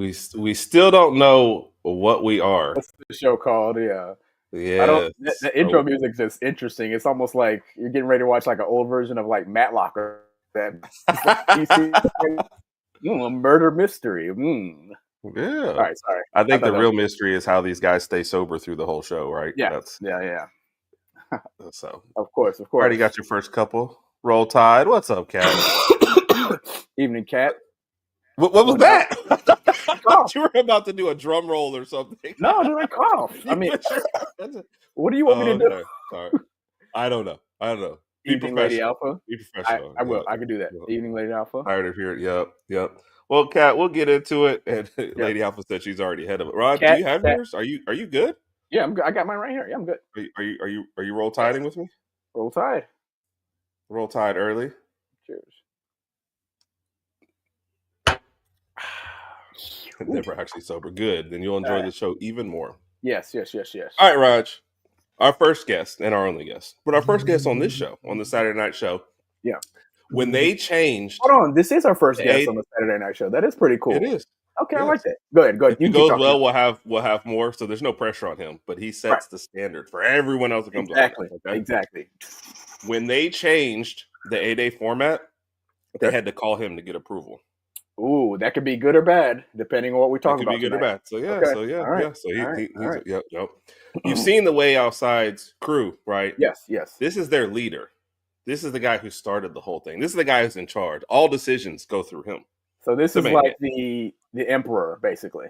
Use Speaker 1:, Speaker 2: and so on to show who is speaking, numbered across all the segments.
Speaker 1: We still don't know what we are.
Speaker 2: What's the show called? Yeah.
Speaker 1: Yeah.
Speaker 2: The intro music is just interesting. It's almost like you're getting ready to watch like an old version of like Matlock or that. Murder mystery.
Speaker 1: Yeah.
Speaker 2: All right, sorry.
Speaker 1: I think the real mystery is how these guys stay sober through the whole show, right?
Speaker 2: Yeah. Yeah.
Speaker 1: So,
Speaker 2: of course.
Speaker 1: Already got your first couple. Roll Tide. What's up, Cat?
Speaker 2: Evening, Cat.
Speaker 1: What was that? I thought you were about to do a drum roll or something.
Speaker 2: No, did I cough? I mean, what do you want me to do?
Speaker 1: Sorry. I don't know. Be
Speaker 2: Evening, Lady Alpha.
Speaker 1: Be professional.
Speaker 2: I will. I can do that. Evening, Lady Alpha.
Speaker 1: Tired of hearing. Yep. Well, Kat, we'll get into it. And Lady Alpha said she's already ahead of it. Rod, do you have yours? Are you good?
Speaker 2: Yeah, I'm good. I got mine right here. Yeah, I'm good.
Speaker 1: Are you roll tiding with me?
Speaker 2: Roll Tide.
Speaker 1: Roll Tide early.
Speaker 2: Cheers.
Speaker 1: Never actually sober. Good. Then you'll enjoy the show even more.
Speaker 2: Yes.
Speaker 1: All right, Raj. Our first guest and our only guest, but our first guest on this show, on the Saturday Night Show.
Speaker 2: Yeah.
Speaker 1: When they changed.
Speaker 2: Hold on. This is our first guest on the Saturday Night Show. That is pretty cool.
Speaker 1: It is.
Speaker 2: Okay, yes. I like that. Go ahead.
Speaker 1: If it goes well, we'll have more. So there's no pressure on him, but he sets the standard for everyone else that comes along.
Speaker 2: Exactly.
Speaker 1: When they changed the 8-day format, they had to call him to get approval.
Speaker 2: Ooh, that could be good or bad, depending on what we talk about.
Speaker 1: Could be good or bad. So yeah,
Speaker 2: okay.
Speaker 1: Yep. You've seen the Way Outside's crew, right?
Speaker 2: Yes.
Speaker 1: This is their leader. This is the guy who started the whole thing. This is the guy who's in charge. All decisions go through him.
Speaker 2: So this is like the emperor, basically.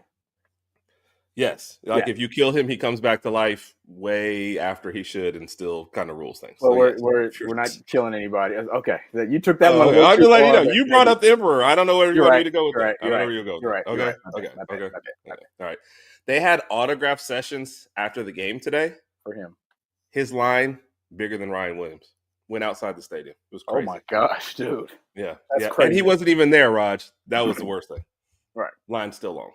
Speaker 1: Yes. If you kill him, he comes back to life way after he should and still kind of rules things.
Speaker 2: Well, we're not killing anybody. Okay. You took that one.
Speaker 1: I'll just let you know. You brought up the emperor. I don't know where you want me to go with that.
Speaker 2: I don't know where you'll go.
Speaker 1: You're right. Okay. All right. They had autograph sessions after the game today.
Speaker 2: For him.
Speaker 1: His line, bigger than Ryan Williams. Went outside the stadium. It was crazy.
Speaker 2: Oh my gosh, dude.
Speaker 1: Yeah.
Speaker 2: That's crazy.
Speaker 1: And he wasn't even there, Raj. That was the worst thing.
Speaker 2: Right.
Speaker 1: Line's still long.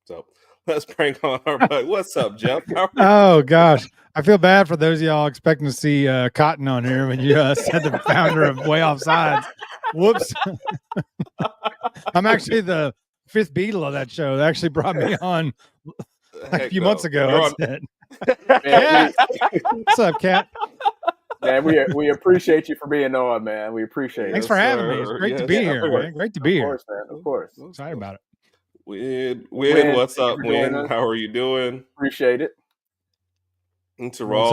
Speaker 1: So let's prank on our buddy. What's up, Jeff?
Speaker 3: Oh gosh. I feel bad for those of y'all expecting to see Cotton on here when you said the founder of Way Offsides. Whoops. I'm actually the fifth Beatle of that show. They actually brought me on a few months ago. That's it. What's up, Cat?
Speaker 2: Man, we appreciate you for being on, man. We appreciate it.
Speaker 3: Thanks for having me. It's great to be here, man. Great to be here.
Speaker 2: Of course, man. Of course.
Speaker 3: I'm excited about it.
Speaker 1: Win, what's up, Win? How are you doing?
Speaker 2: Appreciate it.
Speaker 1: And to Raw,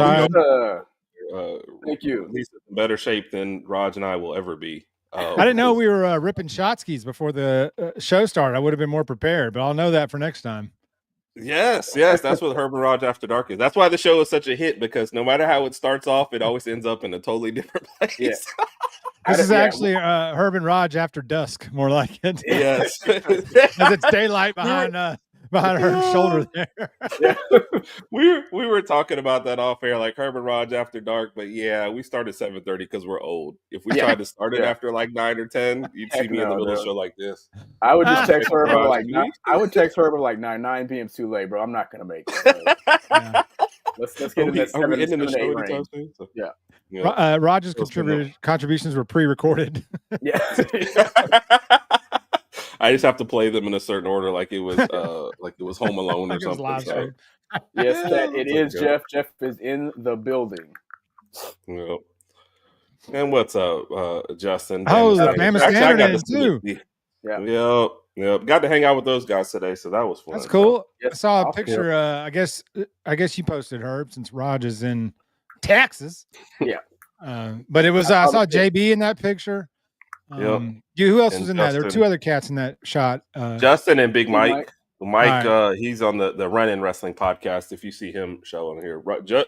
Speaker 2: thank you.
Speaker 1: He's in better shape than Raj and I will ever be.
Speaker 3: I didn't know we were ripping shot skis before the show started. I would have been more prepared, but I'll know that for next time.
Speaker 1: Yes. That's what HerbNRodg After Dark is. That's why the show is such a hit, because no matter how it starts off, it always ends up in a totally different place.
Speaker 2: Yeah.
Speaker 3: This is actually HerbNRodg After Dusk, more like it.
Speaker 1: Yes.
Speaker 3: As it's daylight behind her shoulder there.
Speaker 1: Yeah. We were talking about that off air, like HerbNRodg After Dark, but yeah, we started 7:30 because we're old. If we tried to start it after like 9 or 10, you'd see me in the middle of the show like this.
Speaker 2: I would just text Herb like 9. I would text Herb like 9 p.m. too late, bro. I'm not gonna make it. Yeah. Let's get in that 7 to 8 range. So. Yeah.
Speaker 3: Roger's contributions were pre-recorded.
Speaker 2: Yeah.
Speaker 1: I just have to play them in a certain order, like it was Home Alone or something. So.
Speaker 2: Yes, it is Jeff. Jeff is in the building.
Speaker 1: Yep. And what's up, Justin?
Speaker 3: Oh, the Mammoth Standard is too.
Speaker 1: Yeah. Yep. Got to hang out with those guys today, so that was fun.
Speaker 3: That's cool. I saw a picture. I guess you posted, Herb, since Raj is in Texas.
Speaker 2: Yeah.
Speaker 3: But it was I saw JB in that picture. Who else was in that? There were two other cats in that shot.
Speaker 1: Justin and Big Mike. Mike, he's on the Run-In Wrestling podcast. If you see him show on here,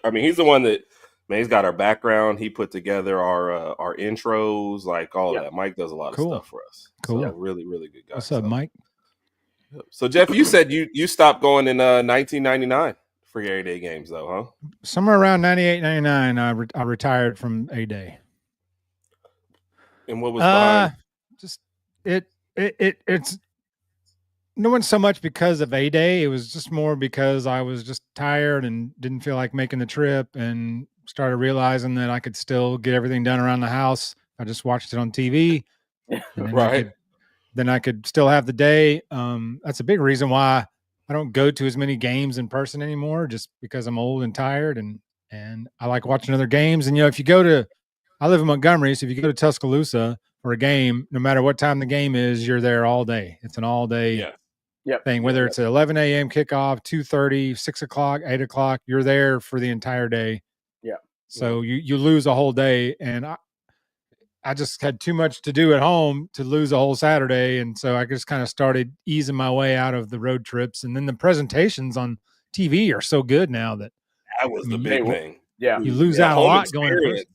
Speaker 1: I mean, he's the one that, man, he's got our background. He put together our intros, like all of that. Mike does a lot of stuff for us.
Speaker 3: Cool.
Speaker 1: So, really, really good guy.
Speaker 3: What's up, Mike?
Speaker 1: So, Jeff, you said you stopped going in 1999 for your 8-day games, though, huh?
Speaker 3: Somewhere around 98, 99, I retired from 8-day.
Speaker 1: And what was behind?
Speaker 3: Just it's no one so much because of 8-day. It was just more because I was just tired and didn't feel like making the trip, and started realizing that I could still get everything done around the house. I just watched it on TV.
Speaker 1: Right.
Speaker 3: then I could still have the day. That's a big reason why I don't go to as many games in person anymore, just because I'm old and tired, and I like watching other games. And if you go to, I live in Montgomery, so if you go to Tuscaloosa for a game, no matter what time the game is, you're there all day. It's an all day thing, whether it's an 11 a.m. kickoff, 2:30, 6 o'clock, 8 o'clock, you're there for the entire day.
Speaker 2: Yeah.
Speaker 3: So you lose a whole day, and I just had too much to do at home to lose a whole Saturday. And so I just kind of started easing my way out of the road trips. And then the presentations on TV are so good now that
Speaker 1: was the big thing.
Speaker 2: Yeah.
Speaker 3: You lose out a lot going in person.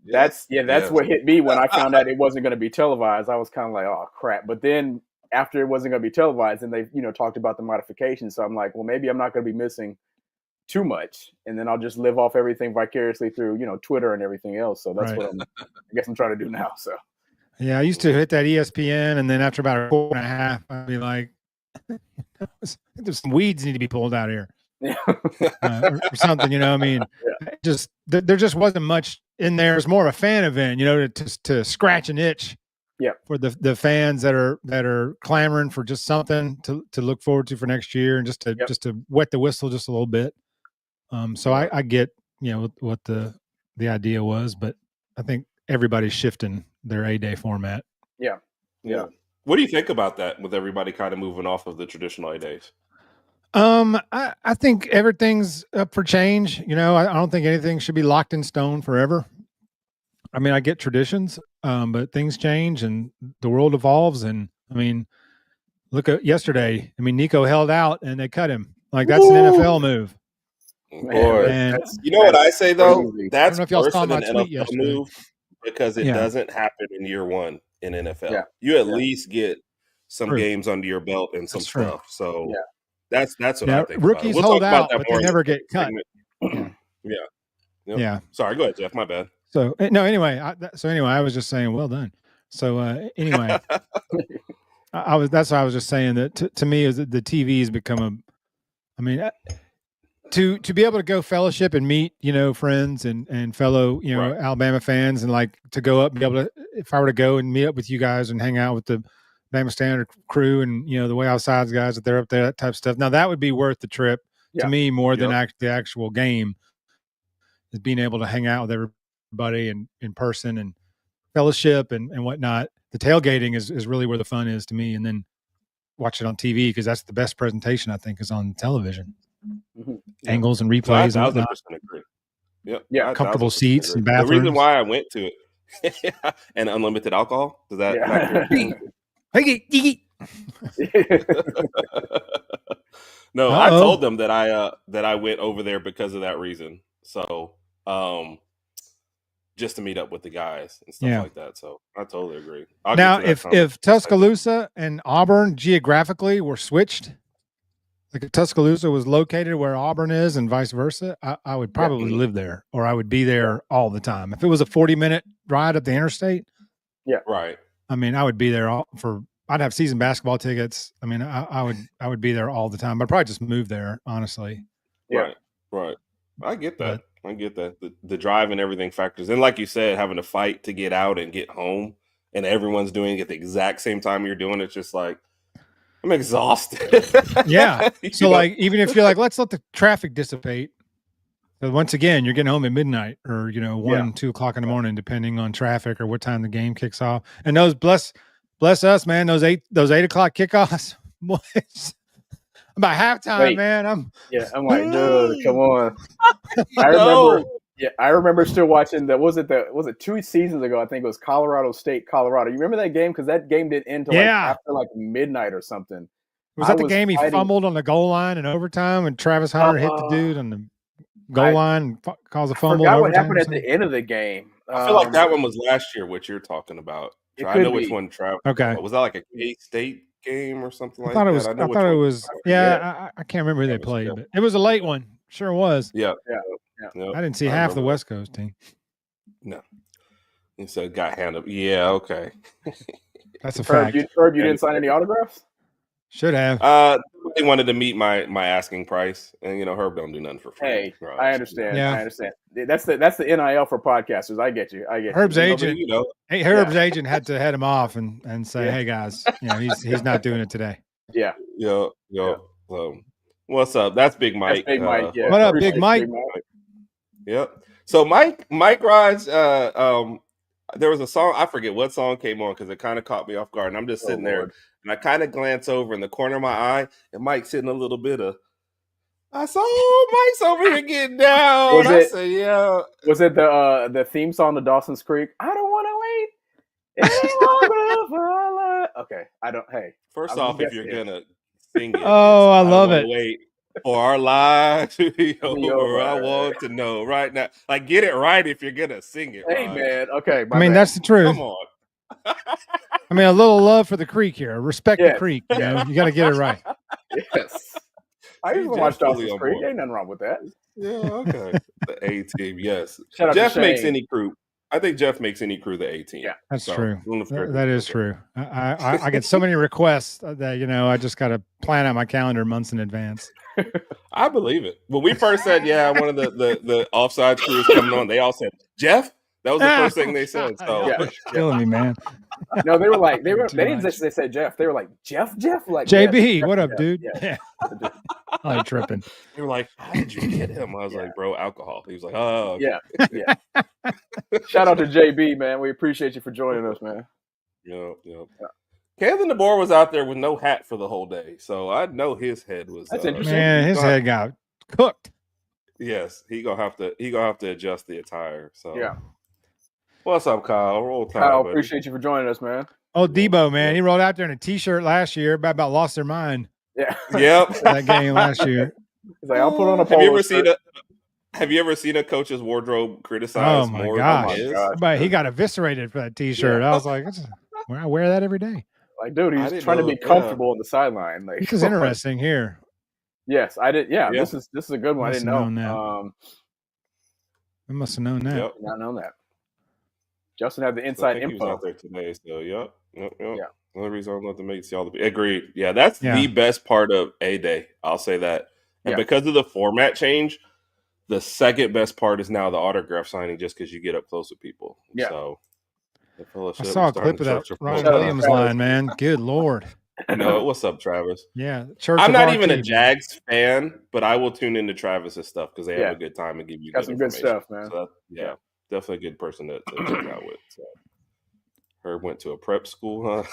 Speaker 2: That's what hit me when I found out it wasn't going to be televised. I was kind of like, oh crap. But then after it wasn't going to be televised, and they, talked about the modifications. So I'm like, well, maybe I'm not going to be missing too much, and then I'll just live off everything vicariously through, Twitter and everything else. So that's what I guess I'm trying to do now. So
Speaker 3: yeah, I used to hit that ESPN, and then after about a quarter and a half, I'd be like, there's some weeds need to be pulled out here.
Speaker 2: Yeah.
Speaker 3: Or something, I mean, just there just wasn't much in there. It's more of a fan event, to scratch an itch.
Speaker 2: Yeah.
Speaker 3: For the fans that are clamoring for just something to look forward to for next year, and just to wet the whistle just a little bit. So I get what the idea was, but I think everybody's shifting their A-day format.
Speaker 2: Yeah.
Speaker 1: What do you think about that, with everybody kind of moving off of the traditional A-days?
Speaker 3: I think everything's up for change. I don't think anything should be locked in stone forever. I mean, I get traditions, but things change and the world evolves. And I mean, look at yesterday. I mean, Nico held out and they cut him. Like, that's an NFL move.
Speaker 1: Boy, what I say though? That's worse than an NFL move, because it doesn't happen in year one in NFL. Yeah. You at least get some games under your belt and some stuff. So that's what I think.
Speaker 3: Rookies hold out, but they never get cut.
Speaker 1: Yeah. Sorry, go ahead, Jeff. My bad.
Speaker 3: So anyway, I was just saying, well done. So anyway, that's why I was just saying that to me is that the TV has become to be able to go fellowship and meet, friends and fellow, Alabama fans, and like to go up and be able to, if I were to go and meet up with you guys and hang out with the Bama Standard crew and, the Way Outside's guys, that they're up there, that type of stuff. Now that would be worth the trip to me more than the actual game, is being able to hang out with everybody and in person and fellowship and whatnot. The tailgating is really where the fun is to me. And then watch it on TV, because that's the best presentation, I think, is on television. Mm-hmm. Angles and replays.
Speaker 1: I 1,000% agree.
Speaker 3: Yeah. Comfortable seats and bathrooms.
Speaker 1: The reason why I went to it and unlimited alcohol. Does that No, I told them that I went over there because of that reason. So just to meet up with the guys and stuff like that. So I totally agree.
Speaker 3: Now, if Tuscaloosa and Auburn geographically were switched, like if Tuscaloosa was located where Auburn is and vice versa, I would probably live there, or I would be there all the time. If it was a 40-minute ride up the interstate,
Speaker 1: right.
Speaker 3: I mean, I would be there I'd have season basketball tickets. I mean, I would be there all the time. I'd probably just move there, honestly.
Speaker 1: Right. I get that. The drive and everything factors. And like you said, having to fight to get out and get home, and everyone's doing it at the exact same time you're doing it, it's just like, I'm exhausted.
Speaker 3: Yeah. So like, even if you're like, let's let the traffic dissipate. But once again, you're getting home at midnight or, 1, 2 o'clock in the morning, depending on traffic or what time the game kicks off. And those bless us, man, those 8 o'clock kickoffs, about halftime, man. I'm
Speaker 2: like, dude, come on. I remember still watching was it 2 seasons ago? I think it was Colorado State, Colorado. You remember that game? Because that game didn't end until after midnight or something.
Speaker 3: Was that the game he fumbled on the goal line in overtime, and Travis Hunter hit the dude on the goal line and caused a fumble?
Speaker 2: I forgot what happened at the end of the game.
Speaker 1: I feel like that one was last year, what you're talking about. I know which one Travis.
Speaker 3: Okay.
Speaker 1: Was that like a K-State game or something like
Speaker 3: that?
Speaker 1: I
Speaker 3: thought it was. I can't remember who they played, but it was a late one. Sure was.
Speaker 1: Yeah.
Speaker 3: I didn't see half the West Coast team.
Speaker 1: No. And so it got handled. Yeah, okay.
Speaker 3: That's a fact.
Speaker 2: Herb, you didn't sign any autographs?
Speaker 3: Should have.
Speaker 1: They wanted to meet my asking price, and Herb don't do nothing for free.
Speaker 2: Hey,
Speaker 1: Raj.
Speaker 2: I understand.
Speaker 3: Yeah.
Speaker 2: I understand. That's the NIL for podcasters. I get you.
Speaker 3: Herb's agent.
Speaker 1: Hey,
Speaker 3: Herb's agent had to head him off and say, "Hey guys, he's not doing it today."
Speaker 2: Yeah.
Speaker 1: What's up? That's Big Mike.
Speaker 2: That's Big Mike. Yeah.
Speaker 3: What up, Big Mike?
Speaker 1: Yep. So Mike Raj, there was a song, I forget what song came on because it kind of caught me off guard. And I'm just sitting there and I kind of glance over in the corner of my eye and Mike's hitting a little bit of, I saw Mike's over here getting down. Was
Speaker 2: it the theme song to Dawson's Creek? I don't want to wait. Okay.
Speaker 1: First off, if you're going to sing it.
Speaker 3: Oh, I love it.
Speaker 1: Wait for our lives to be over. I want to know right now. Like, get it right if you're going to sing it.
Speaker 2: Hey,
Speaker 1: Raj.
Speaker 2: Man. Okay.
Speaker 3: That's the truth.
Speaker 1: Come on.
Speaker 3: I mean, a little love for the creek here. Respect the creek. You got to get it right.
Speaker 2: Yes. I used to watch Dawson's Creek. Ain't nothing wrong with that.
Speaker 1: Yeah, okay. The A team, yes.
Speaker 2: Shout out
Speaker 1: Jeff
Speaker 2: to
Speaker 1: makes
Speaker 2: Shane.
Speaker 1: any crew. I think Jeff makes any crew the A team.
Speaker 2: Yeah,
Speaker 3: that's true. That is true. I get so many requests that I just got to plan out my calendar months in advance.
Speaker 1: I believe it. When we first said, one of the offside crews coming on, they all said, Jeff? That was the first thing they said. So
Speaker 3: killing me, man.
Speaker 2: No, they didn't just say Jeff. They were like, Jeff? Like
Speaker 3: JB,
Speaker 2: Jeff,
Speaker 3: what up,
Speaker 2: Jeff.
Speaker 3: dude?
Speaker 2: Yeah.
Speaker 3: I'm tripping.
Speaker 1: They were like, how did you get him? I was like, bro, alcohol. He was like, oh. Okay.
Speaker 2: Yeah. Shout out to JB, man. We appreciate you for joining us, man.
Speaker 1: Yep. Kevin DeBoer was out there with no hat for the whole day. So I know his head was.
Speaker 2: That's interesting.
Speaker 3: Man, his head got cooked.
Speaker 1: Yes, he gonna have to adjust the attire. So
Speaker 2: yeah.
Speaker 1: What's up, Kyle? Roll Tide,
Speaker 2: Kyle,
Speaker 1: buddy.
Speaker 2: appreciate you for joining us, man.
Speaker 3: Oh, Debo, man, he rolled out there in a T-shirt last year. About lost their mind.
Speaker 2: Yeah.
Speaker 1: Yep.
Speaker 3: That game last year.
Speaker 2: He's like, I'll put on a
Speaker 1: Have you ever seen a coach's wardrobe criticized more than his?
Speaker 3: But he got eviscerated for that T-shirt. I was like, I wear that every day.
Speaker 2: Like, dude, he's trying to be comfortable on the sideline. Like,
Speaker 3: this is interesting here.
Speaker 2: Yes, I did. Yeah, this is a good one. I didn't know.
Speaker 3: I must have known that.
Speaker 2: Yep. Not known that. Justin had the inside info.
Speaker 1: He was out there today, so yep. Yeah. The only reason I'm not to make y'all agreed. Yeah, that's the best part of A-Day. I'll say that. And because of the format change, the second best part is now the autograph signing, just because you get up close with people.
Speaker 2: Yeah.
Speaker 1: So
Speaker 3: I saw a clip of that Ron Williams line, man. Good Lord.
Speaker 1: What's up, Travis?
Speaker 3: Yeah.
Speaker 1: I'm not even a Jags fan, but I will tune into Travis's stuff because they have a good time and give you
Speaker 2: some good stuff, man.
Speaker 1: So definitely a good person to check out with. So. Herb went to a prep school, huh?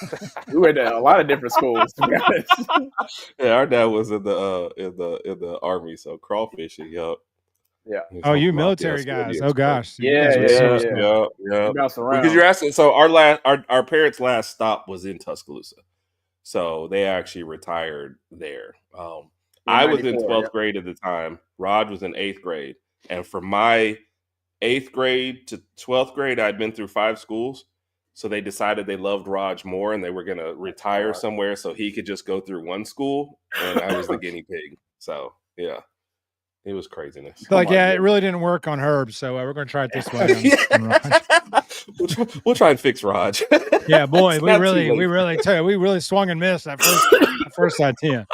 Speaker 2: We went to a lot of different schools, to be honest.
Speaker 1: Yeah, our dad was in the Army, so crawfishing, yup.
Speaker 2: Yeah.
Speaker 3: Oh, you military guys. Oh gosh.
Speaker 1: Yeah. Because you're asking, so our parents' last stop was in Tuscaloosa. So they actually retired there. I was in 12th grade at the time. Rod was in 8th grade. And from my 8th grade to 12th grade, I'd been through 5 schools. So they decided they loved Raj more and they were going to retire somewhere so he could just go through one school. And I was the guinea pig. So, yeah. It was craziness.
Speaker 3: It really didn't work on Herb, so we're going to try it this way.
Speaker 1: We'll try and fix Raj.
Speaker 3: Yeah, boy, we really swung and missed that first idea.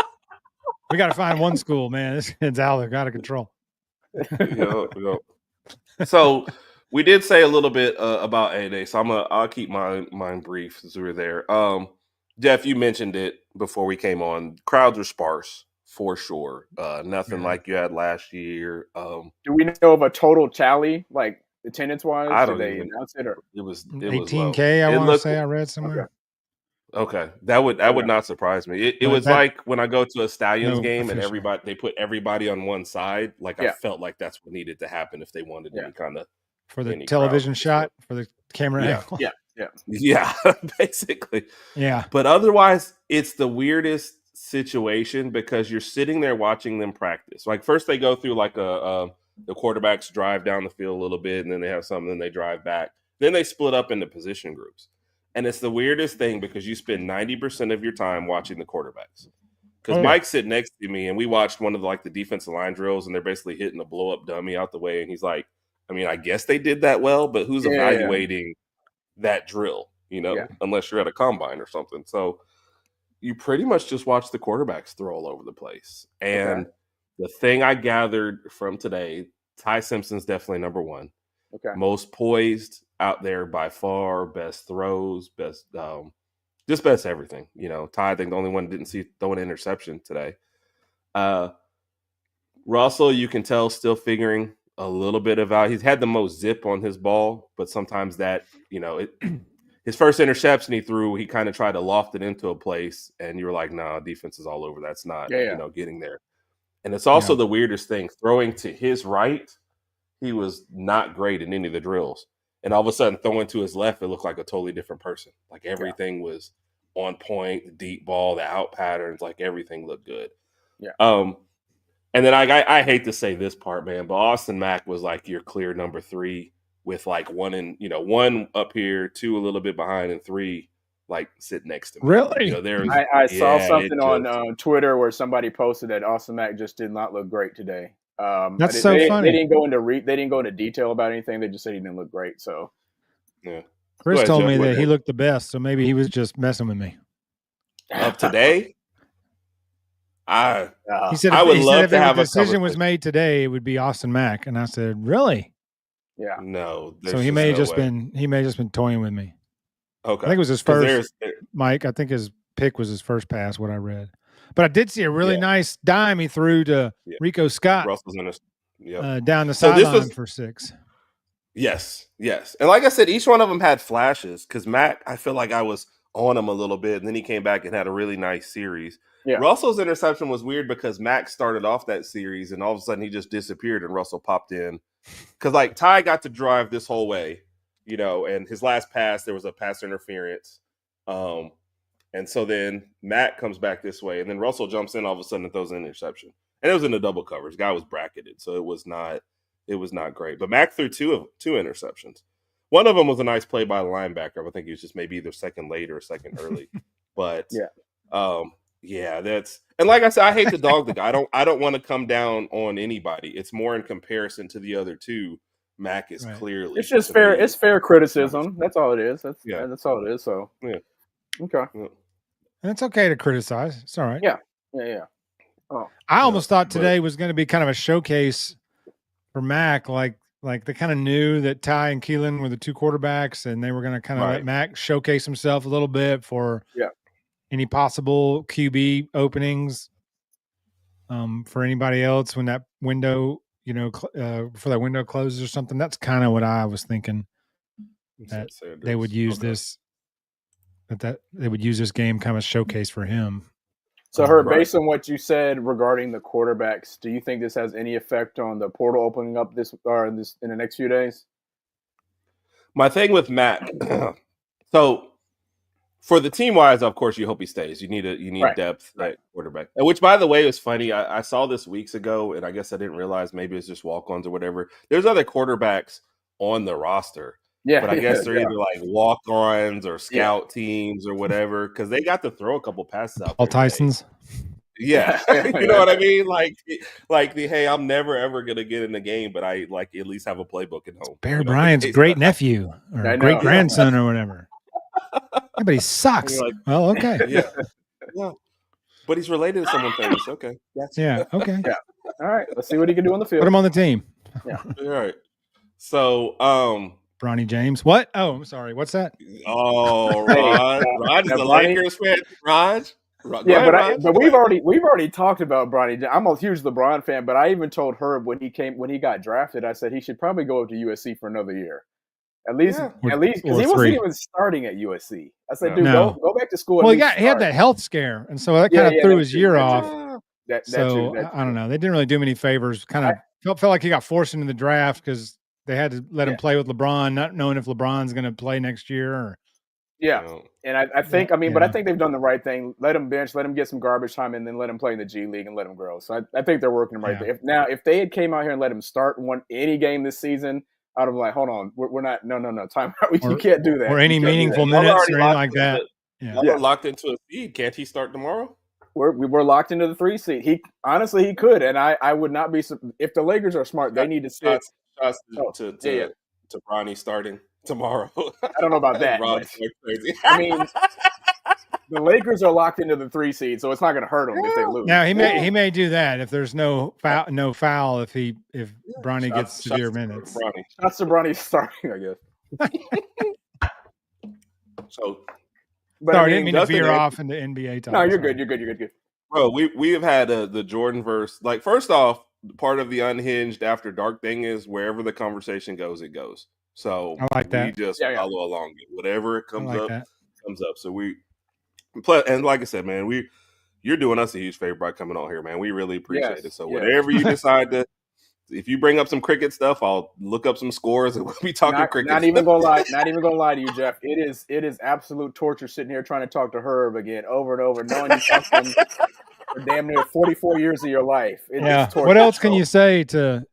Speaker 3: We got to find one school, man. This kid's out of control.
Speaker 1: So we did say a little bit about A-Day, so I'll keep mine brief as we're there. Jeff, you mentioned it before we came on. Crowds were sparse. For sure. Nothing like you had last year.
Speaker 2: Do we know of a total tally, like attendance-wise?
Speaker 1: I don't
Speaker 2: Did they announce it? Or?
Speaker 1: It was
Speaker 3: 18K, I want to say I read somewhere.
Speaker 1: Okay. That would not surprise me. It was like when I go to a Stallions game and they put everybody on one side. Like I felt like that's what needed to happen if they wanted to be kind of
Speaker 3: for the television shot, for the camera angle.
Speaker 1: Yeah, basically.
Speaker 3: Yeah.
Speaker 1: But otherwise, it's the weirdest situation because you're sitting there watching them practice. Like first they go through like the quarterbacks drive down the field a little bit and then they have something, then they drive back. Then they split up into position groups. And it's the weirdest thing because you spend 90% of your time watching the quarterbacks. Because Mike's sitting next to me and we watched one of the defensive line drills and they're basically hitting a blow up dummy out the way. And he's like, I mean, I guess they did that well, but who's evaluating that drill, unless you're at a combine or something. So you pretty much just watch the quarterbacks throw all over the place. And the thing I gathered from today, Ty Simpson's definitely number one.
Speaker 2: Okay.
Speaker 1: Most poised out there by far, best throws, best just best everything. Ty, I think the only one didn't see throw an interception today. Russell, you can tell, still figuring a little bit about. He's had the most zip on his ball, but sometimes that, his first interception he threw, he kind of tried to loft it into a place, and you were like, "Nah, defense is all over. That's not, getting there." And it's also the weirdest thing, throwing to his right, he was not great in any of the drills, and all of a sudden throwing to his left, it looked like a totally different person. Like everything was on point, the deep ball, the out patterns, like everything looked good.
Speaker 2: Yeah.
Speaker 1: And then I hate to say this part, man, but Austin Mack was like your clear number 3 with like one up here, 2 a little bit behind, and 3 like sit next to me.
Speaker 3: Really?
Speaker 2: I saw something on Twitter where somebody posted that Austin Mack just did not look great today.
Speaker 3: That's so funny.
Speaker 2: They didn't go into detail about anything. They just said he didn't look great. So
Speaker 1: yeah,
Speaker 3: Chris told me that he looked the best, so maybe he was just messing with me.
Speaker 1: Up today.
Speaker 3: He said if a decision was made today, it would be Austin Mack, and I said, "Really?"
Speaker 2: Yeah.
Speaker 1: No.
Speaker 3: So he may have just been toying with me.
Speaker 1: Okay.
Speaker 3: I think it was his first. Mike, I think his pick was his first pass. What I read, but I did see a really nice dime he threw to Rico Scott.
Speaker 1: Russell's in a,
Speaker 3: down the sideline for 6.
Speaker 1: Yes, and like I said, each one of them had flashes. Because Mack, I feel like I was on him a little bit, and then he came back and had a really nice series.
Speaker 2: Yeah.
Speaker 1: Russell's interception was weird because Mack started off that series, and all of a sudden he just disappeared, and Russell popped in. Because like Ty got to drive this whole way, and his last pass there was a pass interference, and so then Mack comes back this way, and then Russell jumps in all of a sudden and throws an interception, and it was in the double coverage. Guy was bracketed, so it was not great. But Mack threw two interceptions. One of them was a nice play by the linebacker. I think he was just maybe either second late or second early, but yeah, that's, and like I said, I hate to dog the guy. I don't want to come down on anybody. It's more in comparison to the other two. Mack is clearly.
Speaker 2: It's just fair. It's fair criticism. That's all it is. That's all it is. So
Speaker 1: yeah,
Speaker 2: okay.
Speaker 3: And it's okay to criticize. It's all right.
Speaker 2: Yeah. Oh,
Speaker 3: I almost thought today was going to be kind of a showcase for Mack, like they kind of knew that Ty and Keelan were the 2 quarterbacks, and they were going to kind of let Mack showcase himself a little bit for any possible QB openings for anybody else when that window, before that window closes or something. That's kind of what I was thinking, that they would use this, that they would use this game kind of showcase for him.
Speaker 2: So, Herb, based on what you said regarding the quarterbacks, do you think this has any effect on the portal opening up in the next few days?
Speaker 1: My thing with Matt, so for the team wise, of course, you hope he stays. You need depth at quarterback. Which, by the way, was funny. I saw this weeks ago, and I guess I didn't realize maybe it's just walk-ons or whatever. There's other quarterbacks on the roster.
Speaker 2: Yeah,
Speaker 1: but I guess they're either like walk-ons or scout teams or whatever, because they got to throw a couple passes out.
Speaker 3: Paul Tyson's.
Speaker 1: Yeah, you know what I mean? Like hey, I'm never ever gonna get in the game, but I like at least have a playbook at home.
Speaker 3: Bear Bryant's great nephew or great grandson or whatever. Yeah, but he sucks.
Speaker 1: Like,
Speaker 3: well, okay.
Speaker 1: Yeah. But he's related to someone famous. Okay.
Speaker 3: Yeah. Okay.
Speaker 2: Yeah. All right. Let's see what he can do on the field.
Speaker 3: Put him on the team.
Speaker 2: Yeah.
Speaker 1: All right. So,
Speaker 3: Bronny James. What? Oh, I'm sorry. What's that?
Speaker 1: Oh, Rod is a Lakers fan. Rod.
Speaker 2: Yeah, but we've already talked about Bronny. I'm a huge LeBron fan, but I even told Herb when he got drafted, I said he should probably go up to USC for another year. At least, because he wasn't even starting at USC. I said, dude, go back to school.
Speaker 3: Well, he had that health scare, and so that kind of threw his year off. I don't know. They didn't really do him any favors. Kind of felt like he got forced into the draft because they had to let him play with LeBron, not knowing if LeBron's going to play next year.
Speaker 2: And I think, but I think they've done the right thing. Let him bench, let him get some garbage time, and then let him play in the G League and let him grow. So I think they're working right there. If they had came out here and let him start any game this season, I'd have been like, hold on, we're not, no, time out. You can't do that.
Speaker 3: Or any meaningful minutes or anything like that.
Speaker 1: We're locked into a seed. Can't he start tomorrow?
Speaker 2: We're locked into the 3 seed. He could, and I would not be if the Lakers are smart. They need to sit
Speaker 1: to Bronny starting tomorrow.
Speaker 2: I don't know about that.
Speaker 1: Crazy.
Speaker 2: I mean, The Lakers are locked into the 3 seed, so it's not going to hurt them if they lose.
Speaker 3: Now he may do that if there's no foul if Bronny gets severe minutes.
Speaker 2: Shots to Bronny starting, I guess.
Speaker 3: So, sorry, I didn't mean to veer off into NBA talk.
Speaker 2: No, you're good. You're good.
Speaker 1: Bro, we have had the Jordan verse. Like, first off, part of the Unhinged After Dark thing is wherever the conversation goes, it goes. So
Speaker 3: I like that.
Speaker 1: We just follow along. Whatever it comes up, comes up. So and like I said, man, you're doing us a huge favor by coming on here, man. We really appreciate it. So whatever you decide to, if you bring up some cricket stuff, I'll look up some scores and we'll be talking cricket.
Speaker 2: Not even gonna lie to you, Jeff. It is absolute torture sitting here trying to talk to Herb again over and over, knowing you talked to him for damn near 44 years of your life.
Speaker 3: What else can you say to?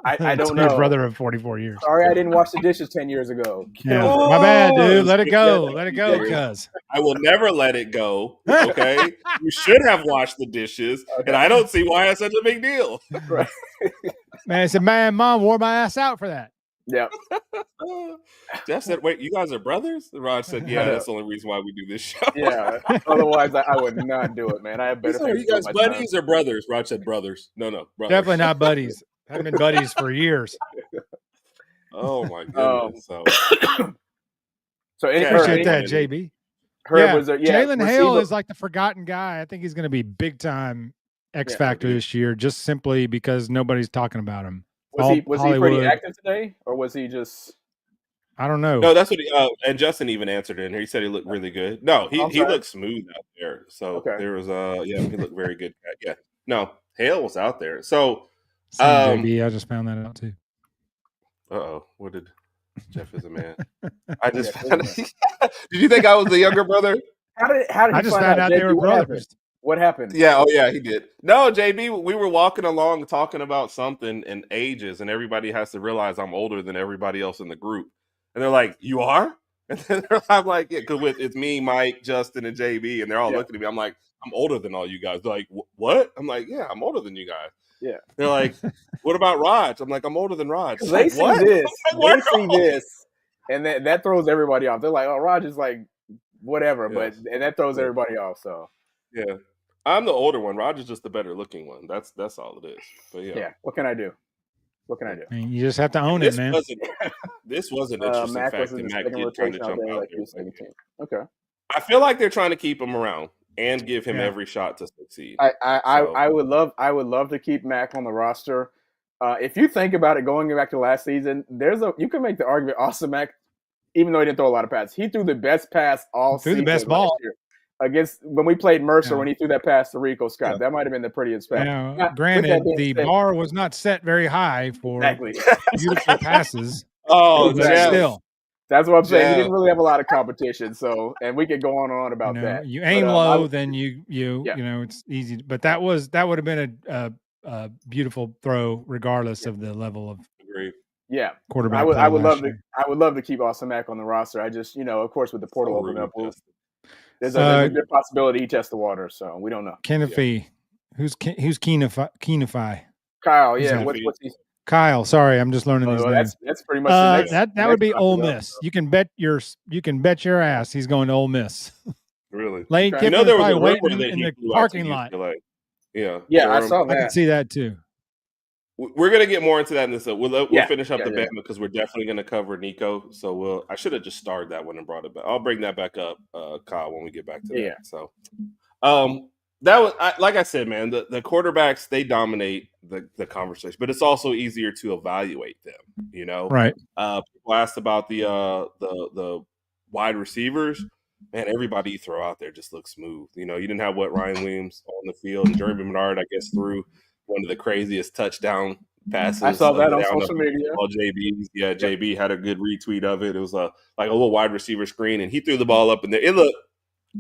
Speaker 2: I don't know.
Speaker 3: Your brother of 44 years.
Speaker 2: Sorry, I didn't wash the dishes 10 years ago.
Speaker 3: Yeah. My bad, dude. Let it go. Let it go, cuz.
Speaker 1: I will never let it go. Okay, you should have washed the dishes, and I don't see why it's such a big deal.
Speaker 2: Right.
Speaker 3: Man, I said, man, mom wore my ass out for that.
Speaker 2: Yep.
Speaker 1: Jeff said, "Wait, you guys are brothers?" Rod said, "Yeah, that's the only reason why we do this show."
Speaker 2: Yeah. Otherwise, I would not do it, man. I have better.
Speaker 1: Are you guys buddies or brothers? Rod said, "Brothers." No, brothers.
Speaker 3: Definitely not buddies. Haven't been buddies for years.
Speaker 1: Oh my goodness! So
Speaker 3: appreciate that, JB. Jalen Hale is like the forgotten guy. I think he's going to be big time X Factor this year, just simply because nobody's talking about him.
Speaker 2: Was he pretty active today, or was he just?
Speaker 3: I don't know.
Speaker 1: No, that's what and Justin even answered it, and he said he looked really good. No, he looked smooth out there. So there was he looked very good. Yeah, no, Hale was out there. So.
Speaker 3: JB, I just found that out too.
Speaker 1: What did Jeff is a man? I just found did you think I was the younger brother?
Speaker 2: How did
Speaker 3: I just found out they were brothers.
Speaker 2: What happened?
Speaker 1: Yeah, he did. No, JB, we were walking along talking about something and ages, and everybody has to realize I'm older than everybody else in the group. And they're like, "You are?" And then I'm like, "Yeah," because it's me, Mike, Justin, and JB, and they're all looking at me. I'm like, "I'm older than all you guys." They're like, "What?" I'm like, "Yeah, I'm older than you guys."
Speaker 2: Yeah.
Speaker 1: They're like, "What about Raj?" I'm like, "I'm older than Raj."
Speaker 2: They see this. They see this. And that throws everybody off. They're like, "Oh, Raj is like whatever," and that throws everybody off. So
Speaker 1: yeah. I'm the older one. Raj is just the better looking one. That's all it is. But yeah.
Speaker 2: What can I do?
Speaker 3: I mean, you just have to own it, man.
Speaker 1: This was an interesting fact that Mac did trying to jump out there.
Speaker 2: Okay.
Speaker 1: I feel like they're trying to keep him around and give him every shot to succeed.
Speaker 2: I would love to keep Mac on the roster. If you think about it, going back to last season, you can make the argument Austin Mac, even though he didn't throw a lot of passes, he threw the best pass all season.
Speaker 3: Threw the best ball
Speaker 2: against when we played Mercer when he threw that pass to Rico Scott. That might have been the prettiest pass.
Speaker 3: Granted, the bar was not set very high for beautiful passes.
Speaker 1: Still.
Speaker 2: That's what I'm saying. He didn't really have a lot of competition, and we could go on and on about that.
Speaker 3: You aim low, then you know it's easy. But that would have been a beautiful throw, regardless of the level of quarterback.
Speaker 2: I would love to keep Austin Mack on the roster. I just of course with the portal open up, there's a good possibility he tests the water. So we don't know.
Speaker 3: Kenify, who's Kenify?
Speaker 2: Kyle, what's he?
Speaker 3: Kyle, sorry, I'm just learning these names.
Speaker 2: That's pretty much
Speaker 3: that would be Ole Miss. You can bet your ass he's going to Ole Miss.
Speaker 1: Really?
Speaker 3: Lane Kiffin
Speaker 1: there was
Speaker 3: probably waiting in the parking lot.
Speaker 1: I
Speaker 2: saw that.
Speaker 3: I can see that too.
Speaker 1: We're gonna get more into that in this. We'll finish up the Bama because we're definitely gonna cover Nico. So I should have just started that one and brought it back. I'll bring that back up, Kyle, when we get back to that. So, that was like I said, man. The quarterbacks, they dominate the conversation, but it's also easier to evaluate them.
Speaker 3: Right?
Speaker 1: People asked about the wide receivers. Man, everybody you throw out there just looks smooth. You didn't have Ryan Williams on the field, and Jeremy Menard, I guess, threw one of the craziest touchdown passes.
Speaker 2: I saw that on social media.
Speaker 1: All JB's. Yeah, JB had a good retweet of it. It was like a little wide receiver screen, and he threw the ball up in there. It looked,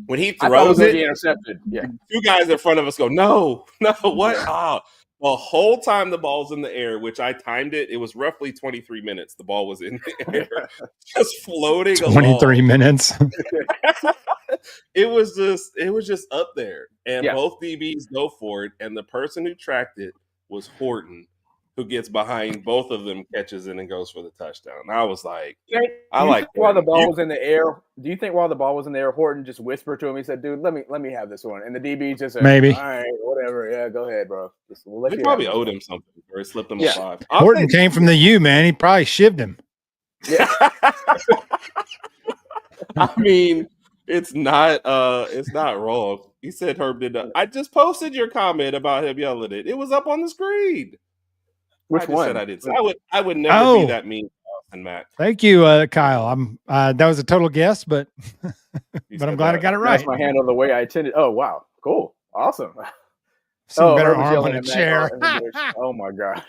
Speaker 1: when he throws it,
Speaker 2: intercepted. Yeah,
Speaker 1: two guys in front of us go, no, what? The whole time the ball's in the air, which I timed it, it was roughly 23 minutes. The ball was in the air, just floating
Speaker 3: 23 minutes.
Speaker 1: It was just up there. And both DBs go for it. And the person who tracked it was Horton. who gets behind both of them, catches it, and goes for the touchdown. I was like,
Speaker 2: Do you think while the ball was in the air, do you think while the ball was in the air, Horton just whispered to him? He said, "Dude, let me have this one." And the DB just said,
Speaker 3: Maybe.
Speaker 2: "All right, whatever. Yeah, go ahead, bro.
Speaker 1: They probably owed him something, or it slipped him a 5.
Speaker 3: Horton came from the U, man. He probably shivved him.
Speaker 2: Yeah.
Speaker 1: I mean, it's not wrong. He said Herb did that. I just posted your comment about him yelling it. It was up on the screen.
Speaker 2: Which one?
Speaker 1: Said I did. I would never be that mean to Austin Mack.
Speaker 3: Thank you, Kyle. I'm that was a total guess, but I'm glad I got it right.
Speaker 2: That's my handle the way I intended. Oh wow, cool, awesome.
Speaker 3: Some better arm on a chair.
Speaker 2: Oh my gosh.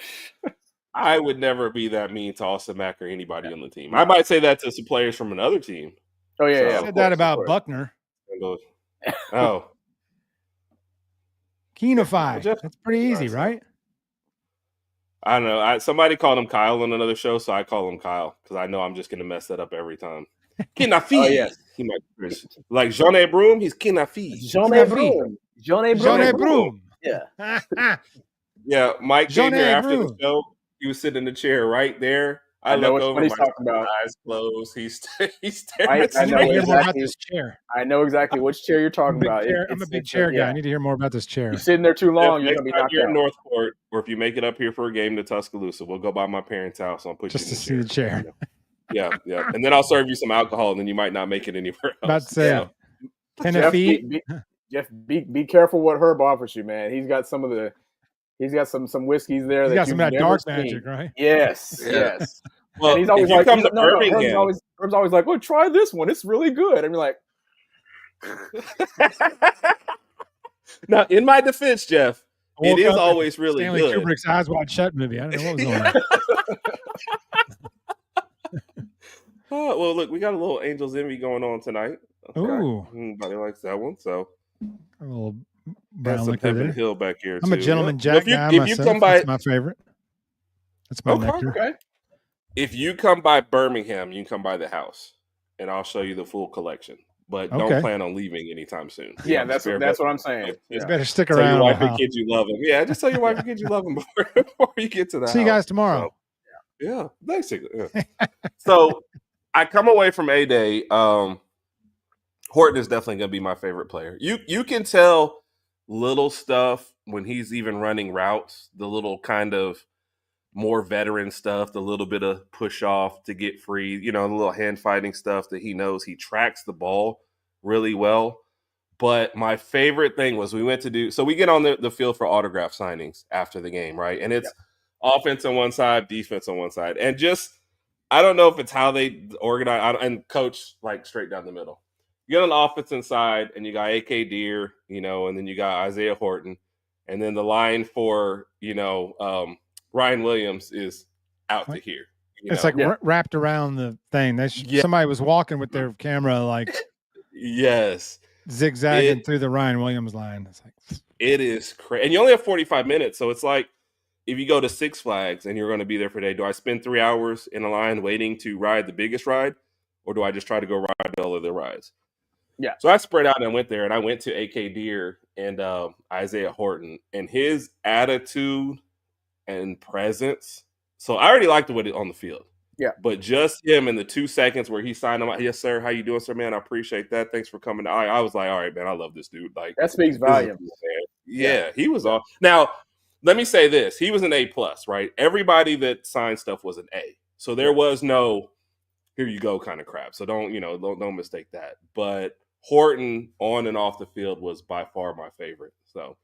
Speaker 1: I would never be that mean to Austin Mack or anybody on the team. I might say that to some players from another team.
Speaker 2: Oh yeah,
Speaker 3: I said that about Buckner.
Speaker 1: Oh,
Speaker 3: Keenify. That's pretty easy, right?
Speaker 1: I don't know. Somebody called him Kyle on another show, so I call him Kyle because I know I'm just going to mess that up every time. Kinafi.
Speaker 2: Oh, yes.
Speaker 1: He might like Jean Broom. He's Kinafi.
Speaker 2: Jean Broom. Yeah.
Speaker 1: Yeah. Mike came here after the show. He was sitting in the chair right there. I look over.
Speaker 2: He's talking about.
Speaker 1: Eyes closed. He's staring.
Speaker 2: I know
Speaker 3: exactly more about this chair.
Speaker 2: I know exactly which chair you're talking about.
Speaker 3: I'm a big chair guy. I need to hear more about this chair.
Speaker 2: You're sitting there too long. You're gonna be knocked
Speaker 1: out.
Speaker 2: In
Speaker 1: Northport, or if you make it up here for a game to Tuscaloosa, we'll go by my parents' house. I'll put
Speaker 3: just
Speaker 1: you
Speaker 3: to see the chair.
Speaker 1: Yeah, and then I'll serve you some alcohol, and then you might not make it anywhere else.
Speaker 3: That's it. 10 feet.
Speaker 2: Jeff, be careful what Herb offers you, man. He's got some whiskeys there.
Speaker 3: He's got some of that dark
Speaker 2: seen.
Speaker 3: Magic, right?
Speaker 2: Yes.
Speaker 1: Well,
Speaker 2: and he's always like, Herb's always like, well, try this one. It's really good. And you're like,
Speaker 1: now, in my defense, Jeff, it is always really
Speaker 3: Stanley
Speaker 1: good.
Speaker 3: Kubrick's Eyes Wide Shut movie. I don't know what was going on.
Speaker 1: Oh, well, look, we got a little Angels Envy going on tonight. Okay.
Speaker 3: Ooh.
Speaker 1: Nobody likes that one, so.
Speaker 3: A little
Speaker 1: brown liquor there. Hill back here,
Speaker 3: I'm a gentleman Jack guy myself. That's my favorite. That's my nectar.
Speaker 2: Okay.
Speaker 1: If you come by Birmingham, you can come by the house, and I'll show you the full collection. But don't plan on leaving anytime soon.
Speaker 2: Yeah, that's what I'm saying.
Speaker 3: You better stick around.
Speaker 1: Tell your wife and kids you love them. Yeah, just tell your wife and kids you love them before you get to the house.
Speaker 3: See you guys tomorrow.
Speaker 1: So, yeah, basically. Yeah. So I come away from A-Day. Horton is definitely going to be my favorite player. You can tell little stuff when he's even running routes, the little kind of more veteran stuff, the little bit of push off to get free, the little hand fighting stuff that he knows. He tracks the ball really well. But my favorite thing was we get on the field for autograph signings after the game, right? And it's offense on one side, defense on one side. And I don't know if it's how they organize and coach like straight down the middle. You get on the offensive side and you got A.K. Deer, and then you got Isaiah Horton. And then the line for, Ryan Williams is out to here.
Speaker 3: It's like wrapped around the thing. Somebody was walking with their camera, like zigzagging through the Ryan Williams line. It's like
Speaker 1: it is crazy, and you only have 45 minutes, so it's like if you go to Six Flags and you're going to be there for a day. Do I spend 3 hours in a line waiting to ride the biggest ride, or do I just try to go ride all of the rides?
Speaker 2: Yeah.
Speaker 1: So I spread out and went there, and I went to A.K. Deer and Isaiah Horton, and his attitude and presence. So I already liked what on the field.
Speaker 2: Yeah.
Speaker 1: But just him in the 2 seconds where he signed him out, yes, sir. How you doing, sir, man? I appreciate that. Thanks for coming. I was like, all right, man, I love this dude. Like
Speaker 2: that speaks volumes.
Speaker 1: Yeah, he was all. Now, let me say this. He was an A+, right? Everybody that signed stuff was an A. So there was no here you go kind of crap. So don't mistake that. But Horton on and off the field was by far my favorite. So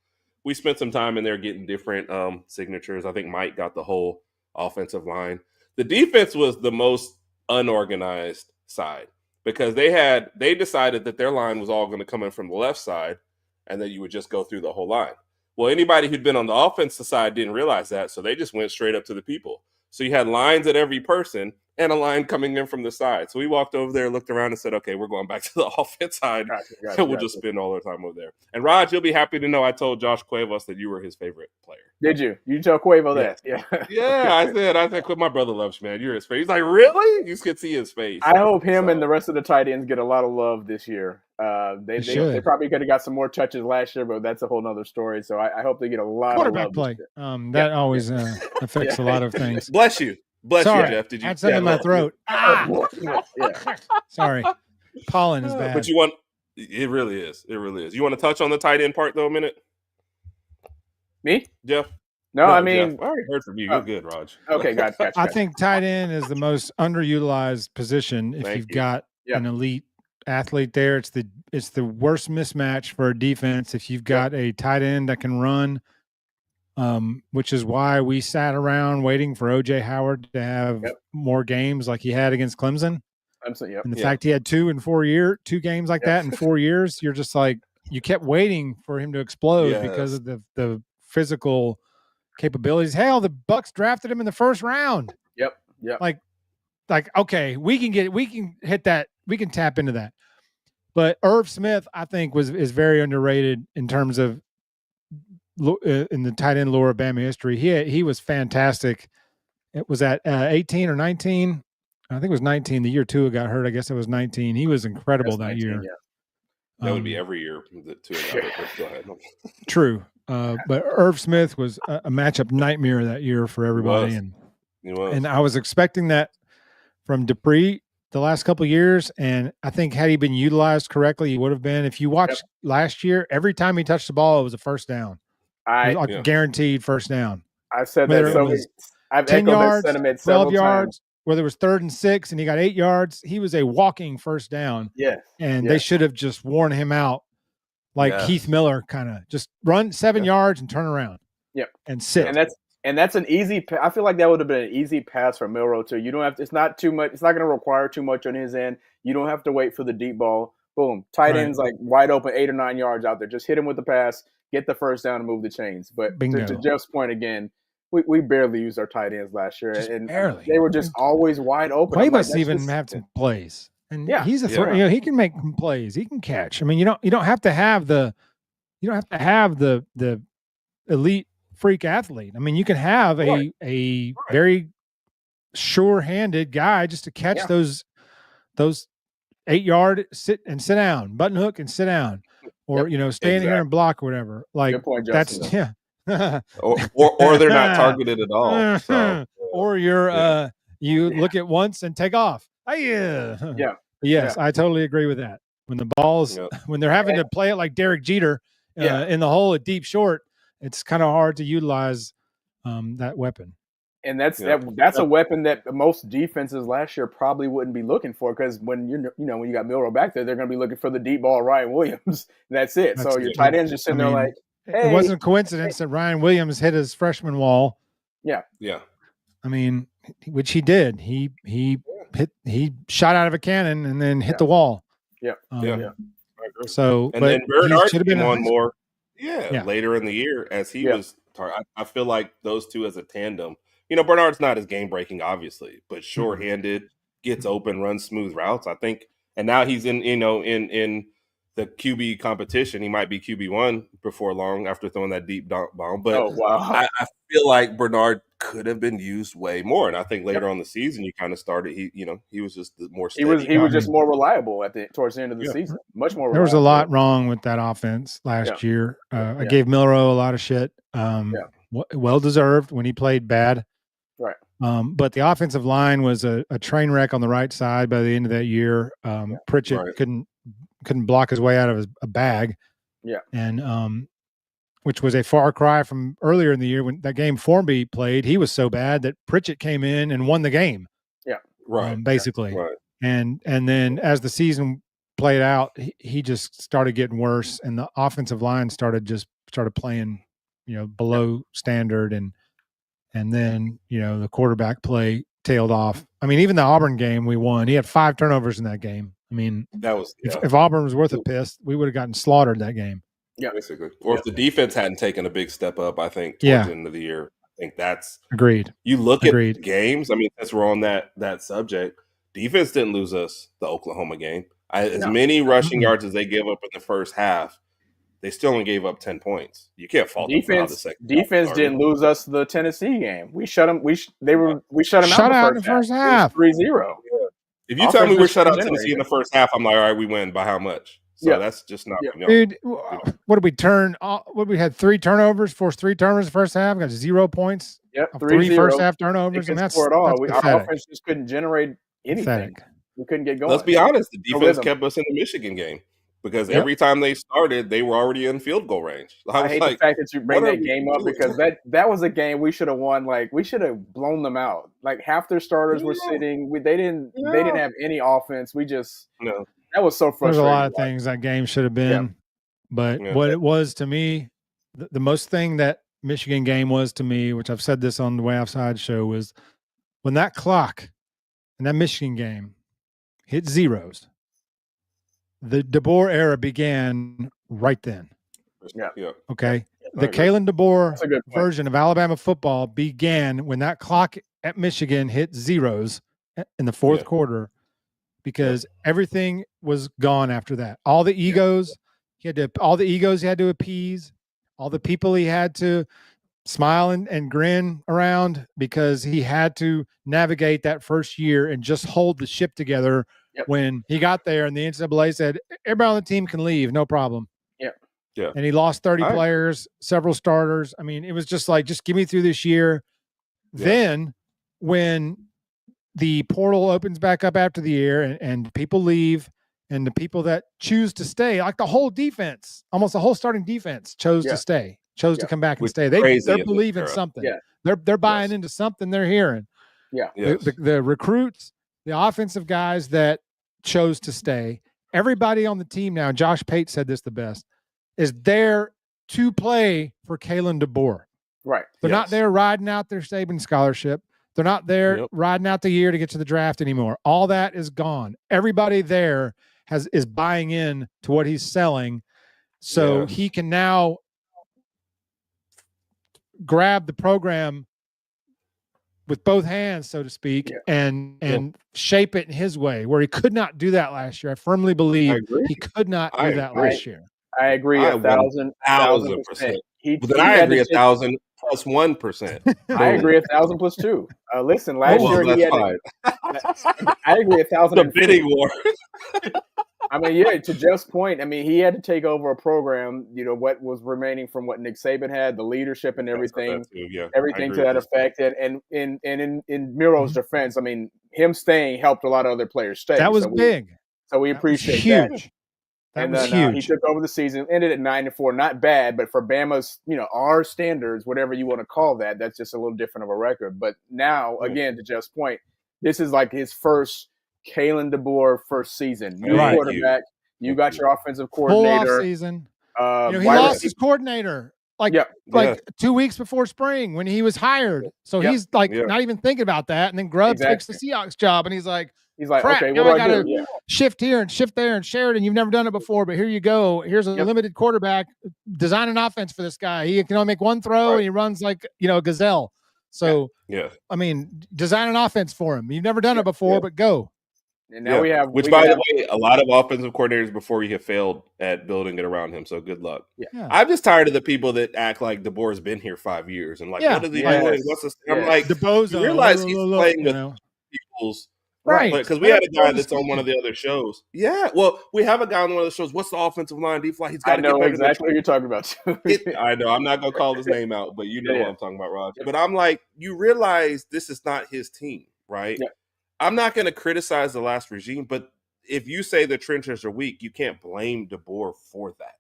Speaker 1: we spent some time in there getting different signatures. I think Mike got the whole offensive line. The defense was the most unorganized side because they decided that their line was all going to come in from the left side and then you would just go through the whole line. Well, anybody who'd been on the offensive side didn't realize that, so they just went straight up to the people. So you had lines at every person and a line coming in from the side. So we walked over there, looked around, and said, okay, we're going back to the offense side, and we'll just spend all our time over there. And, Raj, you'll be happy to know I told Josh Cuevas that you were his favorite player.
Speaker 2: Did you? You tell Cuevo that?
Speaker 1: Yeah. Yeah, I said, my brother loves you, man. You're his favorite. He's like, really? You could see his face.
Speaker 2: I hope him and the rest of the tight ends get a lot of love this year. They probably could have got some more touches last year, but that's a whole nother story. So I hope they get a lot
Speaker 3: quarterback
Speaker 2: of love
Speaker 3: play. That always affects a lot of things.
Speaker 1: Bless you,
Speaker 3: Sorry,
Speaker 1: Jeff. Did you?
Speaker 3: I had something in my throat. Sorry, pollen is bad.
Speaker 1: But it really is. It really is. You want to touch on the tight end part though a minute?
Speaker 2: Me,
Speaker 1: Jeff?
Speaker 2: No, I mean,
Speaker 1: Jeff. I already heard from you. You're good, Raj.
Speaker 2: Okay, gotcha.
Speaker 3: I think tight end is the most underutilized position. If you've got an elite athlete there, it's the worst mismatch for a defense. If you've got a tight end that can run, which is why we sat around waiting for OJ Howard to have more games like he had against Clemson. And the fact he had 2 games like that in 4 years, you're just like, you kept waiting for him to explode because of the physical capabilities. Hell, the Bucks drafted him in the first round.
Speaker 2: Yep.
Speaker 3: Like okay, we can hit that. We can tap into that. But Irv Smith, I think, is very underrated in terms of in the tight end lore of Bama history. He was fantastic. It was at 18 or 19. I think it was 19. The year Tua got hurt. I guess it was 19. He was incredible that 19, year.
Speaker 1: Yeah. That would be every year that Tua got hurt. Go ahead.
Speaker 3: True. But Irv Smith was a matchup nightmare that year for everybody. And I was expecting that from Dupree the last couple of years. And I think had he been utilized correctly, he would have been. If you watched last year, every time he touched the ball, it was a first down. Guaranteed first down.
Speaker 2: I've said that. I've
Speaker 3: 10
Speaker 2: echoed
Speaker 3: yards,
Speaker 2: that sentiment
Speaker 3: 12 yards,
Speaker 2: times.
Speaker 3: whether it was 3rd and 6 and he got 8 yards, he was a walking first down. And they should have just worn him out. Like Heath Miller, kind of just run 7 yards and turn around. And sit.
Speaker 2: And that's an easy. I feel like that would have been an easy pass for Milroe too. You don't have to. It's not too much. It's not going to require too much on his end. You don't have to wait for the deep ball. Boom, tight ends like wide open, 8 or 9 yards out there. Just hit him with the pass, get the first down, and move the chains. But to Jeff's point again, we barely used our tight ends last year, and barely. They were just always wide open.
Speaker 3: Playbus even have some plays. And he's he can make plays. He can catch. I mean, you don't have to have the elite freak athlete. I mean, you can have a very sure-handed guy just to catch those 8-yard sit down, button hook and sit down, or stay in here and block or whatever. Like
Speaker 2: good point,
Speaker 3: Justin.
Speaker 1: or they're not targeted at all. So.
Speaker 3: Or you're you look at once and take off. Yes, I totally agree with that. When the balls, when they're having to play it like Derek Jeter in the hole at deep short, it's kind of hard to utilize that weapon.
Speaker 2: And that's a weapon that most defenses last year probably wouldn't be looking for, because when when you got Milroe back there, they're going to be looking for the deep ball Ryan Williams. That's it. So your tight ends just sitting there like, hey.
Speaker 3: It wasn't a coincidence that Ryan Williams hit his freshman wall.
Speaker 2: Yeah.
Speaker 3: I mean, which he did. He shot out of a cannon and then hit the wall. So,
Speaker 1: and then Bernard should have been on more. Later in the year as he was. I feel like those two as a tandem. Bernard's not as game breaking, obviously, but sure-handed, gets open, runs smooth routes. I think, and now he's in the QB competition. He might be QB1 before long after throwing that deep bomb. But I feel like Bernard could have been used way more. And I think later on the season, you kind of started. He was just more steady.
Speaker 2: He was just more reliable towards the end of the season. Much more reliable.
Speaker 3: There was a lot wrong with that offense last year. I gave Milroe a lot of shit. Well deserved when he played bad.
Speaker 2: Right.
Speaker 3: But the offensive line was a train wreck on the right side by the end of that year. Pritchett couldn't block his way out of a bag. And which was a far cry from earlier in the year when that game Formby played. He was so bad that Pritchett came in and won the game. Basically.
Speaker 1: Right.
Speaker 3: And then as the season played out, he just started getting worse, and the offensive line started playing, below standard, and then the quarterback play tailed off. I mean, even the Auburn game we won, he had 5 turnovers in that game. I mean,
Speaker 1: that was
Speaker 3: if Auburn was worth a piss, we would have gotten slaughtered that game.
Speaker 1: Basically. Or if the defense hadn't taken a big step up, I think towards the end of the year, I think that's
Speaker 3: agreed.
Speaker 1: You look at the games. I mean, since we're on that subject, defense didn't lose us the Oklahoma game. As many rushing yards as they gave up in the first half, they still only gave up 10 points. You can't fault
Speaker 2: defense. Defense didn't lose us the Tennessee game. We shut them. We shut them out in the first half. 3-0.
Speaker 1: If you tell me we're shut out Tennessee in the first half, I'm like, all right, we win by how much? So that's just not.
Speaker 3: Dude, what did we turn? What we had 3 turnovers, forced 3 turnovers the first half, got 0 points.
Speaker 2: Yep,
Speaker 3: 3 first half turnovers, and that's
Speaker 2: score at all.
Speaker 3: that's
Speaker 2: Our offense just couldn't generate anything.
Speaker 3: Pathetic.
Speaker 2: We couldn't get going.
Speaker 1: Let's be honest, the defense kept us in the Michigan game because every time they started, they were already in field goal range.
Speaker 2: I hate the fact that you bring that game up because that was a game we should have won. Like, we should have blown them out. Like, half their starters were sitting. They didn't have any offense. We just that was so frustrating.
Speaker 3: There's a lot of things that game should have been, but what it was to me, the most thing that Michigan game was to me, which I've said this on the Way Offside show, was when that clock in that Michigan game hit zeros, the DeBoer era began right then. Okay. The Kalen DeBoer version of Alabama football began when that clock at Michigan hit zeros in the fourth quarter, because everything was gone after that. All the egos he had to appease, all the people he had to smile and grin around, because he had to navigate that first year and just hold the ship together. When he got there and the NCAA said, everybody on the team can leave, no problem.
Speaker 1: Yeah.
Speaker 3: And he lost 30 players, several starters. I mean, it was just like, just get me through this year. Yeah. Then when the portal opens back up after the year and people leave, and the people that choose to stay, like the whole defense, almost the whole starting defense chose to stay, chose to come back and stay. They're believing something. They're buying into something they're hearing. The recruits, the offensive guys that chose to stay, everybody on the team now, Josh Pate said this the best, is there to play for Kalen DeBoer.
Speaker 2: Right.
Speaker 3: They're not there riding out their Saban scholarship. They're not there riding out the year to get to the draft anymore. All that is gone. Everybody there is buying in to what he's selling. So he can now grab the program with both hands, so to speak, and shape it in his way, where he could not do that last year. I firmly believe he could not do that last year.
Speaker 2: I agree 1,000%.
Speaker 1: Then I agree 1,000 plus 1%.
Speaker 2: I agree 1,000 plus 2. Listen, last year he had. I agree 1,000.
Speaker 1: The bidding war.
Speaker 2: I mean, to Jeff's point, I mean, he had to take over a program, what was remaining from what Nick Saban had, the leadership and everything, everything to that effect. And in Miro's defense, I mean, him staying helped a lot of other players stay.
Speaker 3: That was big.
Speaker 2: So we appreciate that.
Speaker 3: That was huge.
Speaker 2: He took over the season, ended at 9-4, not bad, but for Bama's, our standards, whatever you want to call that, that's just a little different of a record. But now, again, to Jeff's point, this is like his first Kalen DeBoer first season. New quarterback. You got your offensive coordinator.
Speaker 3: Full off season. He lost his coordinator like 2 weeks before spring when he was hired. So he's not even thinking about that. And then Grubb takes the Seahawks job, and he's like, crap,
Speaker 2: okay,
Speaker 3: now I got to shift here and shift there and Sheridan. You've never done it before, but here you go. Here's a limited quarterback. Design an offense for this guy. He can only make one throw, and he runs like a gazelle. So I mean, design an offense for him. You've never done it before, but go.
Speaker 2: And now we have,
Speaker 1: by the way, a lot of offensive coordinators before you have failed at building it around him. So good luck. I'm just tired of the people that act like DeBoer's been here 5 years and like, what are they doing? What's this? I'm like,
Speaker 3: DeBoer,
Speaker 1: you realize he's playing with people's.
Speaker 3: Right.
Speaker 1: Because we had a guy that's on one of the other shows. Yeah. Well, we have a guy on one of the shows. What's the offensive line defense? He's got to get better.
Speaker 2: Exactly what you're talking about.
Speaker 1: I know. I'm not going to call his name out, but you know what I'm talking about, Rod. But I'm like, you realize this is not his team, right? Yeah. I'm not going to criticize the last regime, but if you say the trenches are weak, you can't blame DeBoer for that.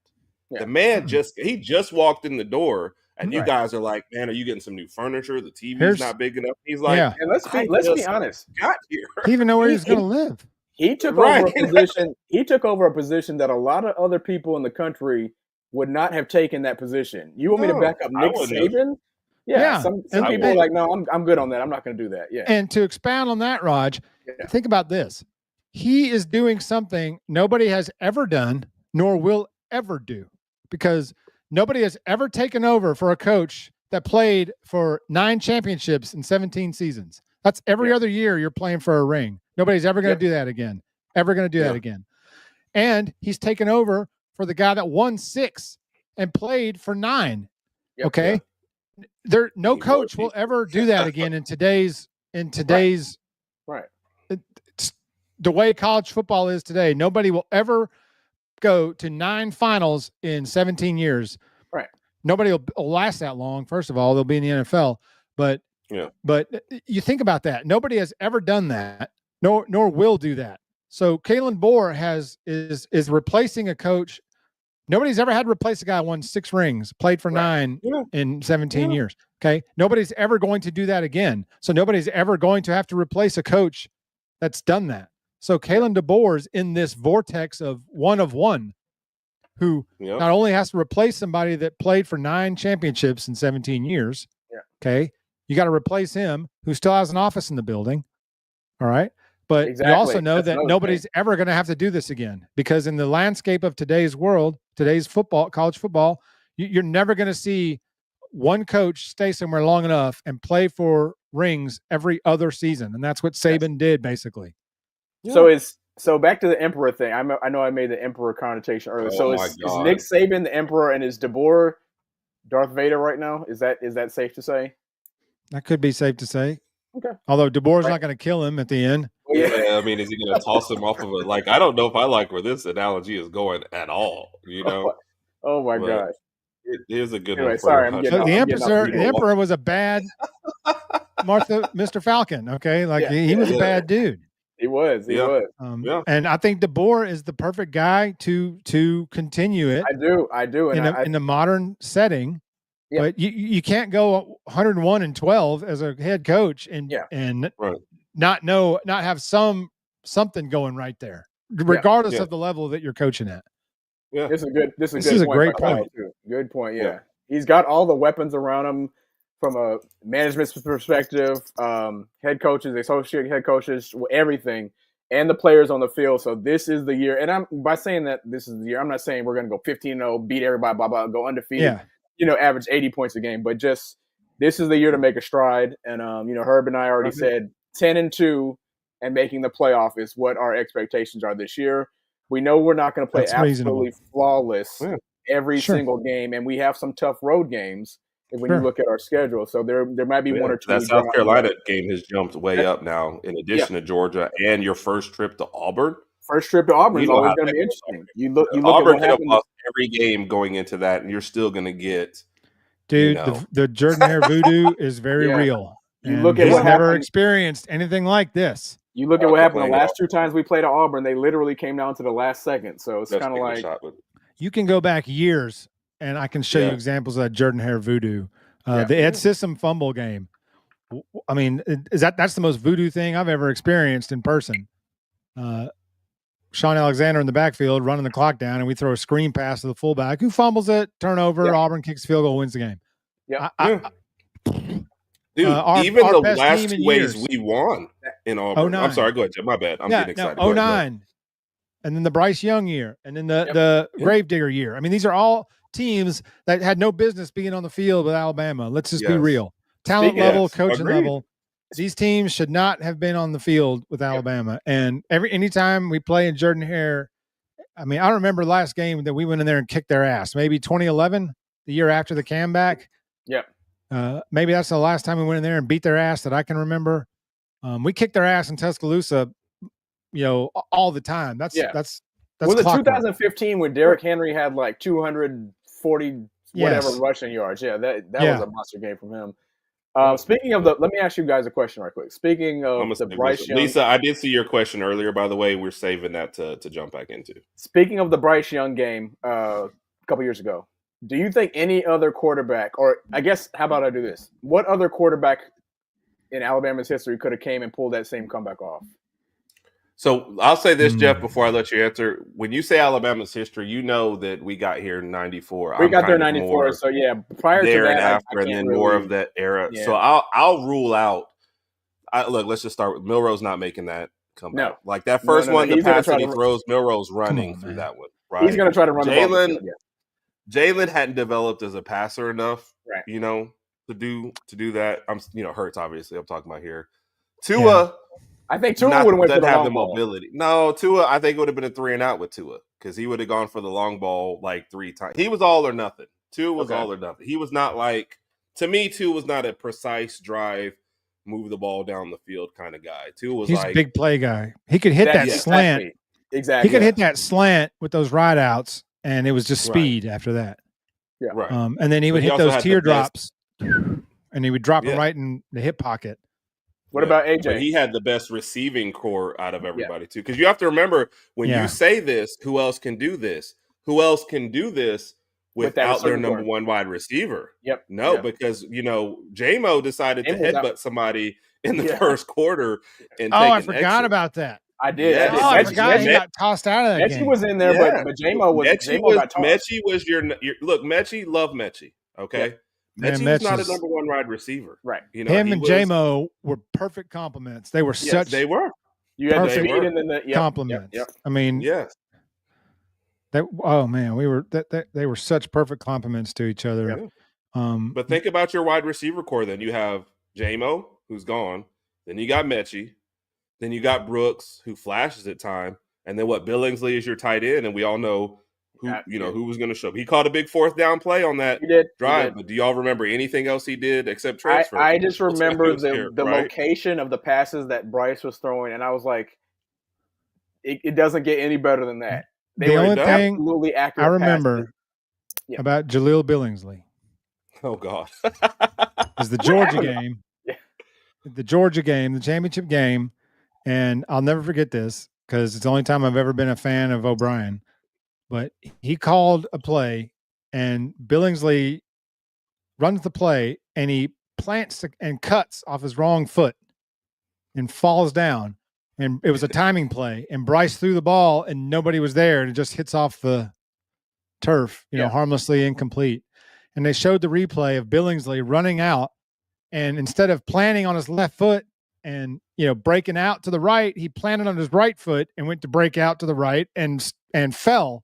Speaker 1: Yeah. The man just walked in the door. And you guys are like, man, are you getting some new furniture? The TV's not big enough. He's like,
Speaker 2: and let's be honest.
Speaker 1: Got here.
Speaker 3: He even know where he's going to live.
Speaker 2: He took over a position. He took over a position that a lot of other people in the country would not have taken that position. You want me to back up Nick Saban? Some people are like, no, I'm good on that. I'm not going to do that. Yeah.
Speaker 3: And to expound on that, Raj, think about this. He is doing something nobody has ever done, nor will ever do, because nobody has ever taken over for a coach that played for 9 championships in 17 seasons. That's every other year you're playing for a ring. Nobody's ever going to do that again. Ever going to do that again. And he's taken over for the guy that won 6 and played for 9. Yep. Okay. No coach will ever do that again in today's
Speaker 2: right.
Speaker 3: The way college football is today. Nobody will ever go to 9 finals in 17 years.
Speaker 2: Right.
Speaker 3: Nobody will last that long. First of all, they'll be in the NFL. But you think about that. Nobody has ever done that, nor will do that. So Kalen Bohr is replacing a coach. Nobody's ever had to replace a guy who won 6 rings, played for 9 in 17 years. Okay. Nobody's ever going to do that again. So nobody's ever going to have to replace a coach that's done that. So Kalen DeBoer's in this vortex of one, who not only has to replace somebody that played for 9 championships in 17 years.
Speaker 2: Yeah.
Speaker 3: Okay. You got to replace him, who still has an office in the building. All right. But you also know that nobody's ever going to have to do this again, because in the landscape of today's world, today's football, college football, you're never going to see one coach stay somewhere long enough and play for rings every other season. And that's what Saban did, basically.
Speaker 2: Yeah. So back to the Emperor thing. I know I made the Emperor connotation earlier. So is Nick Saban the Emperor and is DeBoer Darth Vader right now? Is that safe to say?
Speaker 3: That could be safe to say.
Speaker 2: Okay.
Speaker 3: Although DeBoer's not going to kill him at the end.
Speaker 1: Yeah, I mean, is he going to toss him off of it? Like, I don't know if I like where this analogy is going at all. You know?
Speaker 2: Oh my gosh.
Speaker 1: It is a good
Speaker 2: one.
Speaker 1: Sorry,
Speaker 3: the Emperor was a bad Mr. Falcon. Okay, like he was a bad dude.
Speaker 2: He was.
Speaker 3: And I think DeBoer is the perfect guy to continue it.
Speaker 2: I do.
Speaker 3: In the modern setting. Yeah. But you can't go 101-12 as a head coach and not have something going right there, regardless of the level that you're coaching at.
Speaker 2: Yeah, this is a great point. Good point. Yeah, he's got all the weapons around him from a management perspective, head coaches, associate head coaches, everything, and the players on the field. So this is the year. And by saying that this is the year, I'm not saying we're going to go 15-0, beat everybody, blah blah, go undefeated.
Speaker 3: Yeah.
Speaker 2: Average 80 points a game, but just this is the year to make a stride. And Herb and I already said 10-2 and making the playoff is what our expectations are this year. We know we're not going to play absolutely flawless every single game, and we have some tough road games when you look at our schedule. So there might be one or two.
Speaker 1: That South Carolina game has jumped way up now, in addition to Georgia and your first trip to Auburn.
Speaker 2: First trip to Auburn is always going to be interesting. You look
Speaker 1: Auburn
Speaker 2: at what happened
Speaker 1: lost every game going into that, and you're still going to get.
Speaker 3: Dude, the Jordan Hare voodoo is very real.
Speaker 2: You look at what
Speaker 3: never experienced anything like this.
Speaker 2: You look at what happened the last 2 times we played at Auburn. They literally came down to the last second. So it's kind of like
Speaker 3: you can go back years, and I can show you examples of that Jordan Hare voodoo. The Ed Sissom fumble game. I mean, that's the most voodoo thing I've ever experienced in person. Sean Alexander in the backfield running the clock down, and we throw a screen pass to the fullback who fumbles it, turnover, Auburn kicks field goal, wins the game.
Speaker 1: Dude, even the last 2 ways we won in Auburn. I'm sorry, go ahead, Jim. My bad. I'm getting excited.
Speaker 3: 09. And then the Bryce Young year, and then the Gravedigger year. I mean, these are all teams that had no business being on the field with Alabama. Let's just be real. Talent level, coaching level. These teams should not have been on the field with Alabama. And anytime we play in Jordan Hare, I mean, I remember last game that we went in there and kicked their ass. Maybe 2011, the year after the comeback.
Speaker 2: Yep.
Speaker 3: Maybe that's the last time we went in there and beat their ass that I can remember. We kicked their ass in Tuscaloosa, all the time. That's
Speaker 2: well, the 2015 when Derrick Henry had like 240 whatever rushing yards. Yeah, that was a monster game from him. Speaking of let me ask you guys a question right quick. Speaking of the Bryce Young,
Speaker 1: Lisa, I did see your question earlier. By the way, we're saving that to jump back into.
Speaker 2: Speaking of the Bryce Young game a couple years ago, do you think any other quarterback, or I guess how about I do this? What other quarterback in Alabama's history could have came and pulled that same comeback off?
Speaker 1: So I'll say this, Jeff, before I let you answer. When you say Alabama's history, you know that we got here in '94.
Speaker 2: We got there in '94, so prior
Speaker 1: there
Speaker 2: to that,
Speaker 1: and after, and then more of that era. Yeah. So I'll rule out. Look, let's just start with Milrose not making that comeback.
Speaker 2: No.
Speaker 1: Like that first one, the pass that he throws, Milrose running through that one. Right?
Speaker 2: He's going to try to run the ball.
Speaker 1: Jalen hadn't developed as a passer enough, to do that. Hurts obviously. I'm talking about here. Tua.
Speaker 2: I think Tua would have went for the long ball.
Speaker 1: Mobility. No, Tua, I think it would have been a 3-and-out with Tua because he would have gone for the long ball like 3 times. He was all or nothing. Tua was all or nothing. He was not like, to me, Tua was not a precise drive, move the ball down the field kind of guy. Tua was
Speaker 3: he's a big play guy. He could hit that slant
Speaker 2: Exactly.
Speaker 3: He could hit that slant with those ride outs, and it was just speed after that.
Speaker 2: Yeah.
Speaker 1: Right.
Speaker 3: And then he would hit those teardrops, and he would drop them right in the hip pocket.
Speaker 2: What about AJ?
Speaker 1: But he had the best receiving core out of everybody too. Because you have to remember, when you say this, who else can do this? Who else can do this without their number one wide receiver?
Speaker 2: Yep.
Speaker 1: No, because J-Mo decided to headbutt somebody in the first quarter and take
Speaker 3: I forgot about that.
Speaker 2: I did.
Speaker 1: Yes.
Speaker 3: I forgot he got tossed out of that game.
Speaker 2: Mechie was in there, but J-Mo was got tossed.
Speaker 1: Mechie was your look. Mechie, love Mechie. Okay. Mechie was not a number one wide receiver.
Speaker 2: Right.
Speaker 3: Him and J-Mo were perfect compliments. They were such.
Speaker 1: They were.
Speaker 2: You had the speed and then the
Speaker 3: compliments.
Speaker 2: Yep.
Speaker 3: I mean,
Speaker 1: yes.
Speaker 3: Oh man, they were such perfect compliments to each other.
Speaker 1: Yeah. But think about your wide receiver core. Then you have J-Mo, who's gone. Then you got Mechie. Then you got Brooks, who flashes at time. And then Billingsley is your tight end, and we all know who was going to show up. He caught a big fourth down play on that drive. But do y'all remember anything else he did except transfer?
Speaker 2: I just remember the location of the passes that Bryce was throwing, and I was like, it doesn't get any better than that.
Speaker 3: The only thing I remember about Jaleel Billingsley,
Speaker 1: oh God,
Speaker 3: is the Georgia game. The Georgia game, the championship game, and I'll never forget this because it's the only time I've ever been a fan of O'Brien. But he called a play, and Billingsley runs the play, and he plants and cuts off his wrong foot and falls down. And it was a timing play, and Bryce threw the ball, and nobody was there, and it just hits off the turf, harmlessly incomplete. And they showed the replay of Billingsley running out, and instead of planting on his left foot and breaking out to the right, he planted on his right foot and went to break out to the right and fell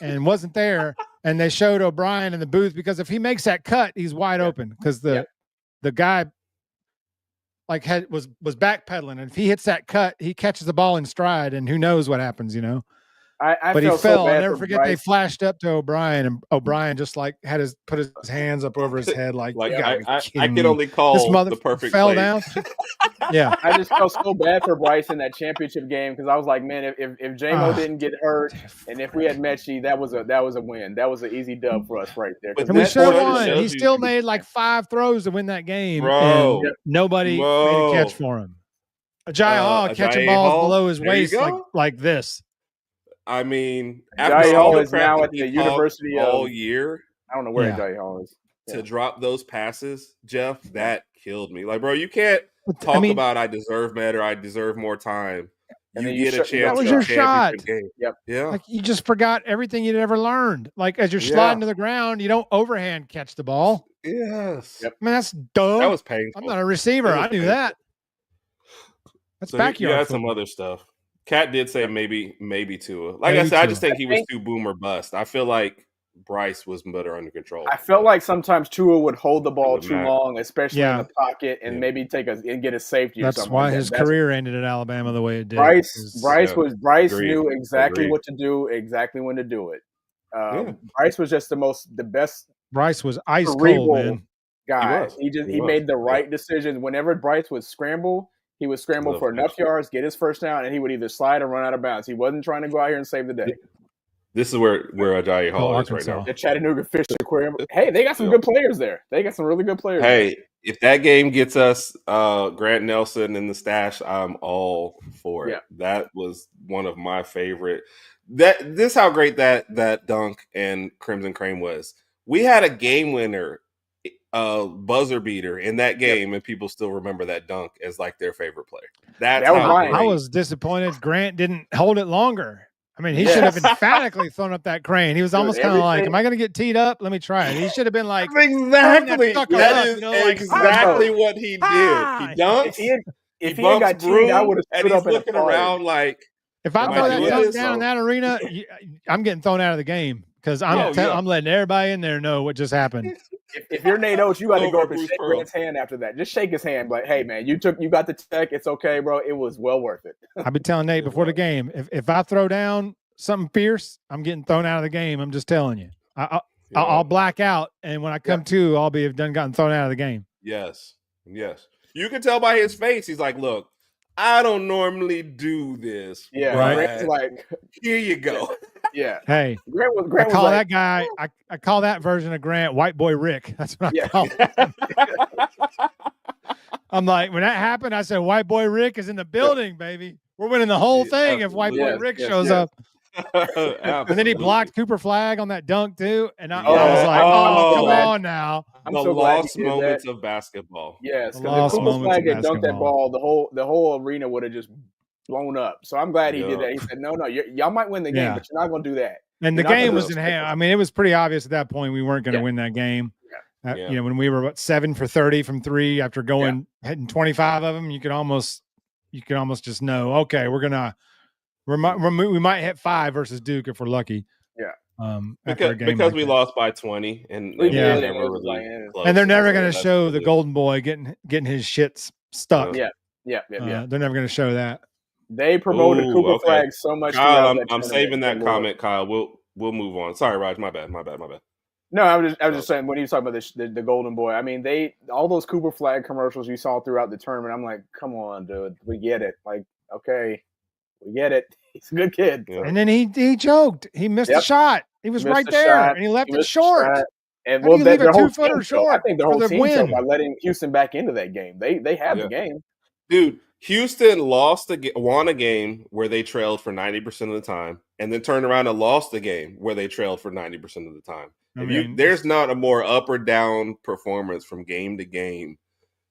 Speaker 3: and wasn't there. And they showed O'Brien in the booth, because if he makes that cut, he's wide open, because the guy was backpedaling, and if he hits that cut, he catches the ball in stride, and who knows what happens, But he fell. I'll never forget. They flashed up to O'Brien, and O'Brien just put his hands up over his head, like
Speaker 1: I can only call this the perfect
Speaker 3: fell
Speaker 1: play.
Speaker 3: Down. Yeah,
Speaker 2: I just felt so bad for Bryce in that championship game, because I was like, man, if J-Mo didn't get hurt, and if we had Mechie, that was a win. That was an easy dub for us right there.
Speaker 3: And we should have won. He still made like 5 throws to win that game, and nobody made a catch for him. Ajayi Hall catching balls below his waist like this.
Speaker 1: I mean,
Speaker 2: Ajayi Hall is now at the University
Speaker 1: all year.
Speaker 2: I don't know where Ajayi Hall is.
Speaker 1: To drop those passes, Jeff, that killed me. Like, bro, you can't talk about I deserve better, I deserve more time. You get a chance.
Speaker 3: That was your shot.
Speaker 1: Game.
Speaker 2: Yep.
Speaker 1: Yeah.
Speaker 3: Like, you just forgot everything you'd ever learned. Like, as you're sliding to the ground, you don't overhand catch the ball.
Speaker 1: Yes.
Speaker 2: Yep.
Speaker 3: I mean, that's dumb.
Speaker 1: That was painful.
Speaker 3: I'm not a receiver. I knew that. That's backyard.
Speaker 1: You had some other stuff. Kat did say maybe Tua. Like I said, I just think he was too boom or bust. I feel like Bryce was better under control.
Speaker 2: I felt like sometimes Tua would hold the ball too long, especially in the pocket, and maybe get a safety.
Speaker 3: That's
Speaker 2: or something
Speaker 3: why his career ended at Alabama the way it did.
Speaker 2: Bryce knew exactly what to do, exactly when to do it. Bryce was just the best.
Speaker 3: Bryce was ice cold, man.
Speaker 2: Guy. He made the right decision. Whenever Bryce would scramble, he would scramble for enough yards, get his first down, and he would either slide or run out of bounds. He wasn't trying to go out here and save the day.
Speaker 1: This is where Ajayi Hall is right now.
Speaker 2: The Chattanooga Fish Aquarium. Hey, they got some good players there. They got some really good players.
Speaker 1: Hey, if that game gets us Grant Nelson in the stash, I'm all for it. Yeah. That was one of my favorite. This how great that dunk and Crimson Crane was. We had a game winner, buzzer beater in that game, and people still remember that dunk as like their favorite player. That's how
Speaker 3: I was disappointed Grant didn't hold it longer. I mean, he should have emphatically thrown up that crane. He was almost kind of like, am I going to get teed up? Let me try it. He should have been like,
Speaker 1: exactly. That is exactly what he did. He dunks.
Speaker 2: If he had got teed, I would have stood up and
Speaker 1: looking around like,
Speaker 3: if I throw that dunk down in that arena, I'm getting thrown out of the game, because I'm letting everybody in there know what just happened.
Speaker 2: If you're Nate Oates, you got to go up and shake Grant's hand after that. Just shake his hand, like, hey man, you got the tech. It's okay, bro. It was well worth it.
Speaker 3: I've been telling Nate before the game, if I throw down something fierce, I'm getting thrown out of the game. I'm just telling you. I'll black out, and when I come to, I'll be gotten thrown out of the game.
Speaker 1: Yes. You can tell by his face. He's like, look, I don't normally do this.
Speaker 2: Yeah,
Speaker 3: Right.
Speaker 2: Grant's like,
Speaker 1: here you go.
Speaker 2: Yeah.
Speaker 3: Hey,
Speaker 2: Grant
Speaker 3: I
Speaker 2: was
Speaker 3: call
Speaker 2: like,
Speaker 3: that guy. I call that version of Grant White Boy Rick. That's what I
Speaker 2: Yeah.
Speaker 3: call him. I'm like, when that happened, I said, White Boy Rick is in the building, baby. We're winning the whole thing if White Boy Rick shows up. And then he blocked Cooper Flag on that dunk too. And I was like, come on now.
Speaker 2: I'm
Speaker 1: the
Speaker 2: so glad
Speaker 1: lost moments of basketball.
Speaker 2: Yes,
Speaker 3: The
Speaker 2: because if
Speaker 3: lost
Speaker 2: Cooper
Speaker 3: moments
Speaker 2: Flag
Speaker 3: of
Speaker 2: had dunked that
Speaker 3: basketball.
Speaker 2: ball, the whole arena would have just blown up. So I'm glad he did
Speaker 1: Yeah.
Speaker 2: that. He said, no, y'all might win the game, but you're not going to do that.
Speaker 3: And
Speaker 2: You're
Speaker 3: the
Speaker 2: not
Speaker 3: game
Speaker 2: gonna
Speaker 3: was in hand. I mean, it was pretty obvious at that point we weren't going to win that game. You know, when we were 7 for 30 from three after hitting 25 of them, you could almost just know, okay, we might hit 5 versus Duke if we're lucky.
Speaker 2: Yeah.
Speaker 1: Because we lost by 20 and
Speaker 2: we
Speaker 1: never
Speaker 2: really
Speaker 3: and they're never going to show the golden boy getting his shit stuck.
Speaker 2: Yeah.
Speaker 3: They're never going to show that.
Speaker 2: They promoted Cooper Flag so much.
Speaker 1: Kyle, I'm saving that comment, Kyle. We'll move on. Sorry, Raj. My bad.
Speaker 2: No, I was just saying when he was talking about the golden boy. I mean, all those Cooper Flag commercials you saw throughout the tournament. I'm like, come on, dude, we get it. Like, okay, we get it. He's a good kid.
Speaker 1: Yeah.
Speaker 3: And then he choked. He missed a shot. He was right there, and he left it short.
Speaker 2: And
Speaker 3: how do you leave a 2-footer short?
Speaker 2: I think their whole team showed by letting Houston back into that game. They had the game.
Speaker 1: Dude, Houston won a game where they trailed for 90% of the time, and then turned around and lost the game where they trailed for 90% of the time. There's not a more up or down performance from game to game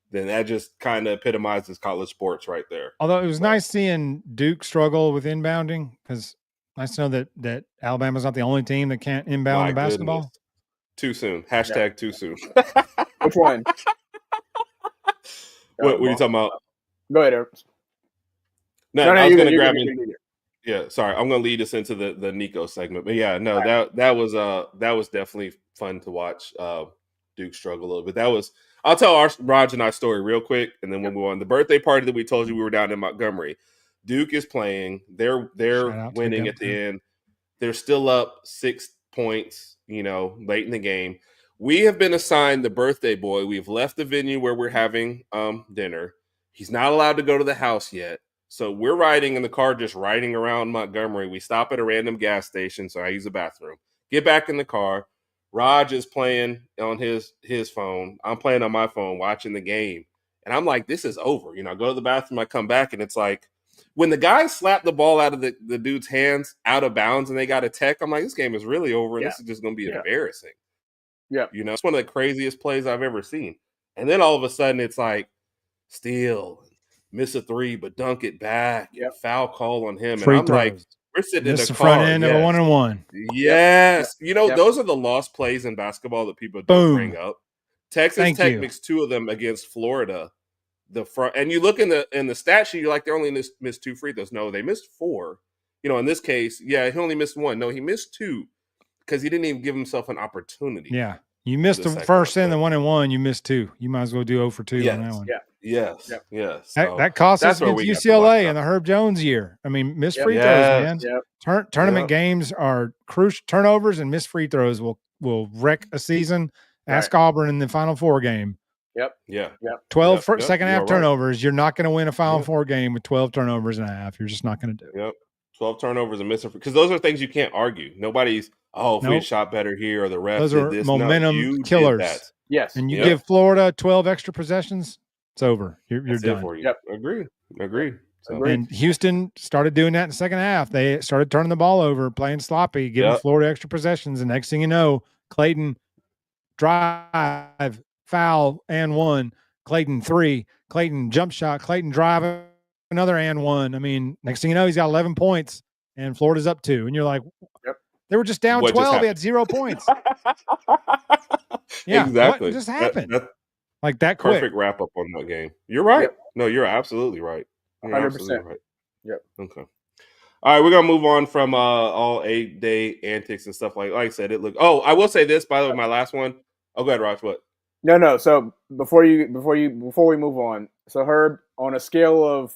Speaker 1: than that. Just kind of epitomizes college sports right there.
Speaker 3: Although it was nice seeing Duke struggle with inbounding, because nice to know that Alabama's not the only team that can't inbound in basketball.
Speaker 1: Goodness. Too soon. Hashtag too soon.
Speaker 2: Which one?
Speaker 1: What are you talking about?
Speaker 2: Go ahead, Eric.
Speaker 1: No, I was going to grab it. Yeah, sorry. I'm going to lead us into the Nico segment. But yeah, no, that was definitely fun to watch Duke struggle a little bit. I'll tell Raj and I story real quick, and then we'll move on. The birthday party that we told you we were down in Montgomery. Duke is playing. They're winning at the end. They're still up 6 points, late in the game. We have been assigned the birthday boy. We've left the venue where we're having dinner. He's not allowed to go to the house yet. So we're riding in the car, just riding around Montgomery. We stop at a random gas station, so I use the bathroom. Get back in the car. Raj is playing on his phone. I'm playing on my phone, watching the game. And I'm like, this is over. I go to the bathroom, I come back, and it's like, when the guy slapped the ball out of the dude's hands out of bounds and they got a tech, I'm like, this game is really over, and this is just going to be embarrassing.
Speaker 2: Yeah.
Speaker 1: It's one of the craziest plays I've ever seen. And then all of a sudden, it's like, steal, miss a 3, but dunk it back. Foul call on him.
Speaker 3: Free
Speaker 1: and I'm
Speaker 3: throws.
Speaker 1: like, we're sitting in the car.
Speaker 3: front end of a 1-on-1.
Speaker 1: Yes. Those are the lost plays in basketball that people don't bring up. Texas Tech mixed 2 of them against Florida. The front, and you look in the stat sheet, you're like, they only missed 2 free throws. No, they missed 4. In this case, he only missed 1. No, he missed 2 because he didn't even give himself an opportunity.
Speaker 3: Yeah. You missed the first and the 1-and-1. You missed 2. You might as well do 0 for 2 on that one.
Speaker 1: Yes.
Speaker 3: That cost us against UCLA in the Herb Jones year. I mean, missed free throws, man. Tournament games are crucial. Turnovers and missed free throws will wreck a season. Ask Auburn in the Final Four game. 12 second half turnovers. Right. You're not going to win a Final Four game with 12 turnovers and a half. You're just not going to do it.
Speaker 1: 12 turnovers and missing, because those are things you can't argue. Nobody's, if we had shot better here or the ref
Speaker 3: those
Speaker 1: did
Speaker 3: are
Speaker 1: this.
Speaker 3: momentum killers.
Speaker 2: Yes.
Speaker 3: And you give Florida 12 extra possessions, it's over. You're done.
Speaker 1: For you. Agree. So.
Speaker 3: And Houston started doing that in the second half. They started turning the ball over, playing sloppy, giving Florida extra possessions. And next thing you know, Clayton drive, foul, and 1. Clayton 3. Clayton jump shot. Clayton drive, another and 1. I mean, next thing you know, he's got 11 points, and Florida's up 2. And you're like, they were just down 12. They had 0 points.
Speaker 1: Exactly.
Speaker 3: What just happened? Like that quick.
Speaker 1: Perfect wrap up on that game. You're right. No, you're absolutely right. You're
Speaker 2: 100%.
Speaker 1: absolutely right.
Speaker 2: Yep.
Speaker 1: Okay. All right, we're gonna move on from all 8-day antics and stuff like I said. I will say this, by the way, my last one. Oh, go ahead, Raj. What?
Speaker 2: No. So before we move on, so Herb, on a scale of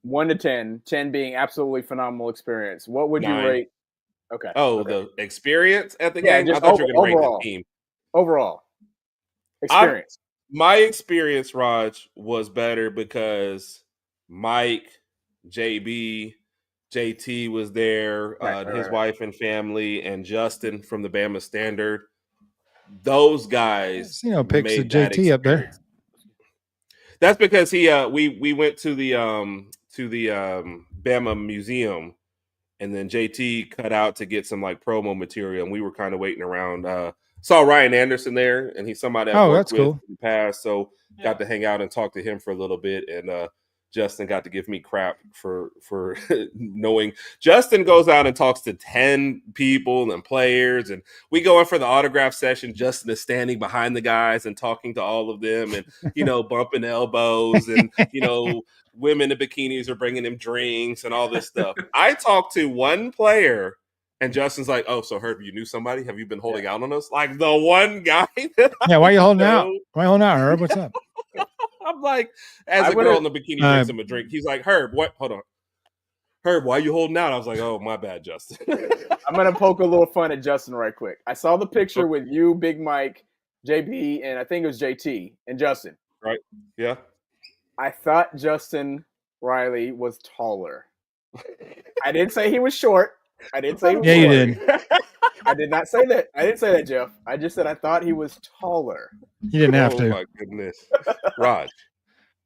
Speaker 2: 1 to 10, 10 being absolutely phenomenal experience, what would 9. You rate? Okay.
Speaker 1: Oh, okay. The experience at the game? I thought you were going to rate the team.
Speaker 2: Overall experience.
Speaker 1: My experience, Raj, was better because Mike, JB, JT was there, his wife and family, and Justin from the Bama Standard. Those guys,
Speaker 3: pics of JT up there.
Speaker 1: That's because we went to the Bama Museum, and then JT cut out to get some like promo material, and we were kind of waiting around. Saw Ryan Anderson there, and he's somebody I've worked with in the past, so got to hang out and talk to him for a little bit. And Justin got to give me crap for knowing. Justin goes out and talks to 10 people and players, and we go in for the autograph session. Justin is standing behind the guys and talking to all of them, and bumping elbows, and women in bikinis are bringing him drinks and all this stuff. I talked to one player, and Justin's like, "Oh, so Herb, you knew somebody? Have you been holding out on us?" Like the one guy.
Speaker 3: Why are you holding out? Why are you holding out, Herb? What's up?
Speaker 1: I'm like, as a girl in the bikini drinks him a drink, he's like, "Herb, what? Hold on, Herb, why are you holding out?" I was like, "Oh, my bad, Justin."
Speaker 2: I'm gonna poke a little fun at Justin right quick. I saw the picture with you, Big Mike, JB, and I think it was JT and Justin.
Speaker 1: Right? Yeah.
Speaker 2: I thought Justin Riley was taller. I didn't say he was short. I didn't say he was short.
Speaker 3: You did.
Speaker 2: I did not say that. I didn't say that, Jeff. I just said I thought he was taller.
Speaker 3: You didn't have to.
Speaker 1: Oh, my goodness. Raj.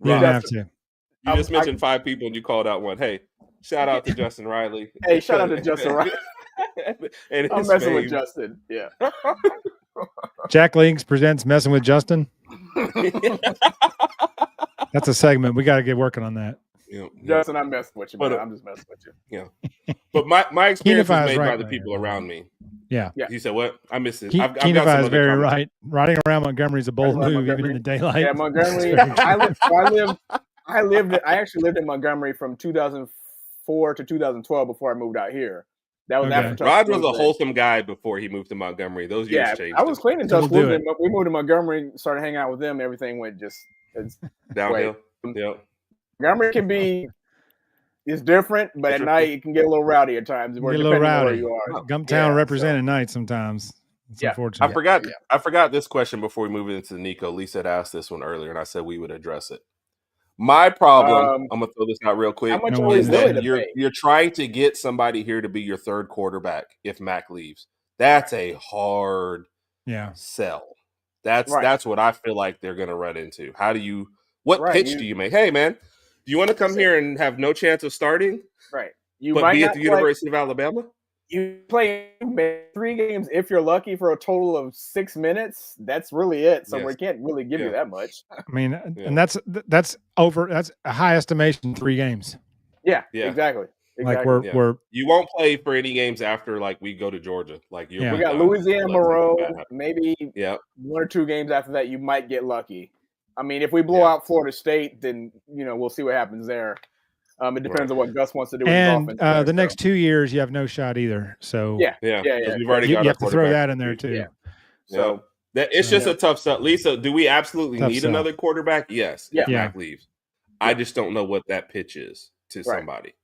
Speaker 3: You didn't have to.
Speaker 1: You just mentioned 5 people and you called out one. Hey, shout out to Justin Riley.
Speaker 2: Hey, shout out to Justin Riley. I'm messing with Justin. Yeah.
Speaker 3: Jack Links presents Messing with Justin. That's a segment. We got to get working on that.
Speaker 2: Justin, I'm messing with you, man. I'm just messing with you.
Speaker 1: Yeah. But my experience was made by the people around me.
Speaker 3: Yeah.
Speaker 1: You said what? I missed it.
Speaker 3: Keenify is very right. Riding around Montgomery is a bold move, even in the daylight.
Speaker 2: Yeah, Montgomery. I actually lived in Montgomery from 2004 to 2012 before I moved out here. That was after
Speaker 1: Rod was a wholesome guy before he moved to Montgomery. Those years changed.
Speaker 2: I was clean until we moved to Montgomery, started hanging out with them. Everything went just
Speaker 1: downhill. Yeah.
Speaker 2: Montgomery can be different, but at night it can get a little rowdy at times.
Speaker 3: Get a little rowdy. Where you are. Gumptown represent at night sometimes. It's unfortunate.
Speaker 1: I forgot this question before we move into Nico. Lisa had asked this one earlier, and I said we would address it. My problem, I'm gonna throw this out real quick.
Speaker 2: How much is that
Speaker 1: you're trying to get somebody here to be your third quarterback if Mac leaves. That's a hard sell. That's what I feel like they're gonna run into. What pitch do you make? Hey man, do you want to come here and have no chance of starting?
Speaker 2: Right.
Speaker 1: But be at the University of Alabama?
Speaker 2: You play 3 games if you're lucky for a total of 6 minutes. That's really it. So we can't really give you that much.
Speaker 3: I mean, and that's a high estimation 3 games.
Speaker 2: Yeah. Exactly.
Speaker 3: Like we're
Speaker 1: you won't play for any games after we go to Georgia. We
Speaker 2: got Louisiana Monroe, maybe 1 or 2 games after that. You might get lucky. I mean, if we blow out Florida State, then we'll see what happens there. It depends on what Gus wants to do with his offense.
Speaker 3: The next 2 years, you have no shot either. So
Speaker 1: yeah. We've already
Speaker 3: you have to throw that in there too.
Speaker 2: Yeah.
Speaker 1: So it's just a tough stuff. Lisa, do we absolutely need another quarterback? Yes. If Mac leaves, I just don't know what that pitch is to somebody.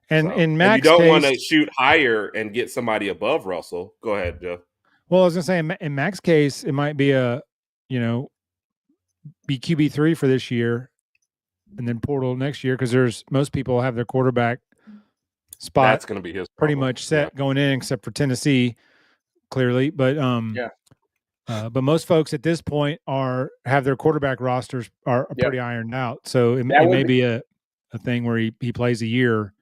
Speaker 3: And in Mac's
Speaker 1: you don't want to shoot higher and get somebody above Russell. Go ahead, Jeff.
Speaker 3: Well, I was gonna say in Mac's case, it might be be QB3 for this year. And then portal next year because most people have their quarterback spot.
Speaker 1: That's going to be his problem.
Speaker 3: Pretty much set going in, except for Tennessee, clearly. But but most folks at this point have their quarterback rosters are pretty ironed out. So it may be a thing where he plays a year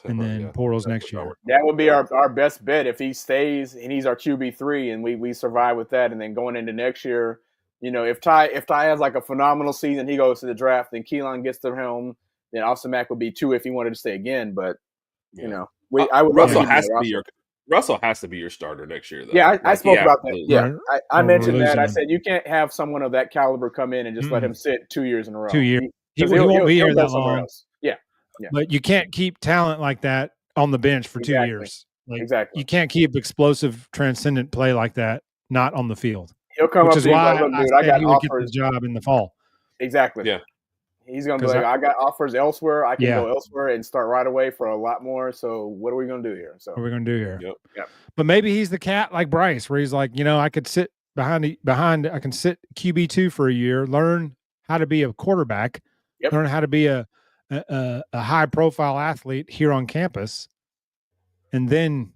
Speaker 3: and then portals next year.
Speaker 2: That would be our best bet if he stays and he's our QB3 and we survive with that. And then going into next year. If Ty has a phenomenal season, he goes to the draft, then Keelan gets the helm, then Austin Mack would be 2 if he wanted to stay again. But I would
Speaker 1: Russell has to be your starter next year, though.
Speaker 2: Yeah, I spoke about that. Yeah, I mentioned that. I said you can't have someone of that caliber come in and just let him sit 2 years in a row.
Speaker 3: 2 years, he won't be here that long.
Speaker 2: Else. Yeah,
Speaker 3: but you can't keep talent like that on the bench for 2 years.
Speaker 2: Exactly,
Speaker 3: you can't keep explosive, transcendent play like that not on the field.
Speaker 2: He'll come
Speaker 3: which
Speaker 2: up
Speaker 3: is why
Speaker 2: I got
Speaker 3: he would
Speaker 2: offers.
Speaker 3: Get the job in the fall.
Speaker 2: Exactly.
Speaker 1: Yeah.
Speaker 2: He's going to be like, I got offers elsewhere. I can go elsewhere and start right away for a lot more. So what are we going to do here?
Speaker 3: What are we going to do here?
Speaker 1: Yep.
Speaker 3: But maybe he's the cat like Bryce, where he's like, I could sit behind. I can sit QB2 for a year, learn how to be a quarterback, learn how to be a a high profile athlete here on campus, and then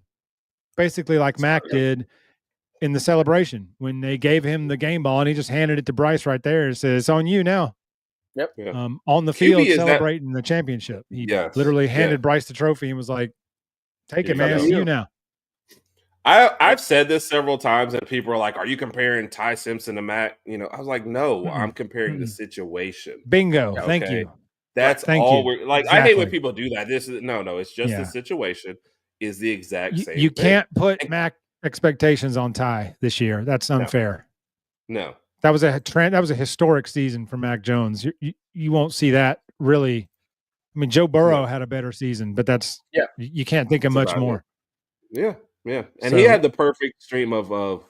Speaker 3: basically like Mac did in the celebration when they gave him the game ball and he just handed it to Bryce right there and said, "It's on you now."
Speaker 2: Yep.
Speaker 1: Yeah.
Speaker 3: On the field celebrating the championship. He literally handed Bryce the trophy and was like, "Take it, man. It's you now."
Speaker 1: I've said this several times and people are like, "Are you comparing Ty Simpson to Mac?" You know, I was like, "No, I'm comparing the situation."
Speaker 3: Bingo. Okay? Thank you.
Speaker 1: That's all we're like. Exactly. I hate when people do that. This is no. It's just the situation is the exact same.
Speaker 3: You can't put Mac expectations on Ty this year. That's unfair.
Speaker 1: No.
Speaker 3: That was a trend. That was a historic season for Mac Jones. You won't see that really. I mean, Joe Burrow had a better season, but that's you can't think of much more.
Speaker 1: Yeah. And he had the perfect stream of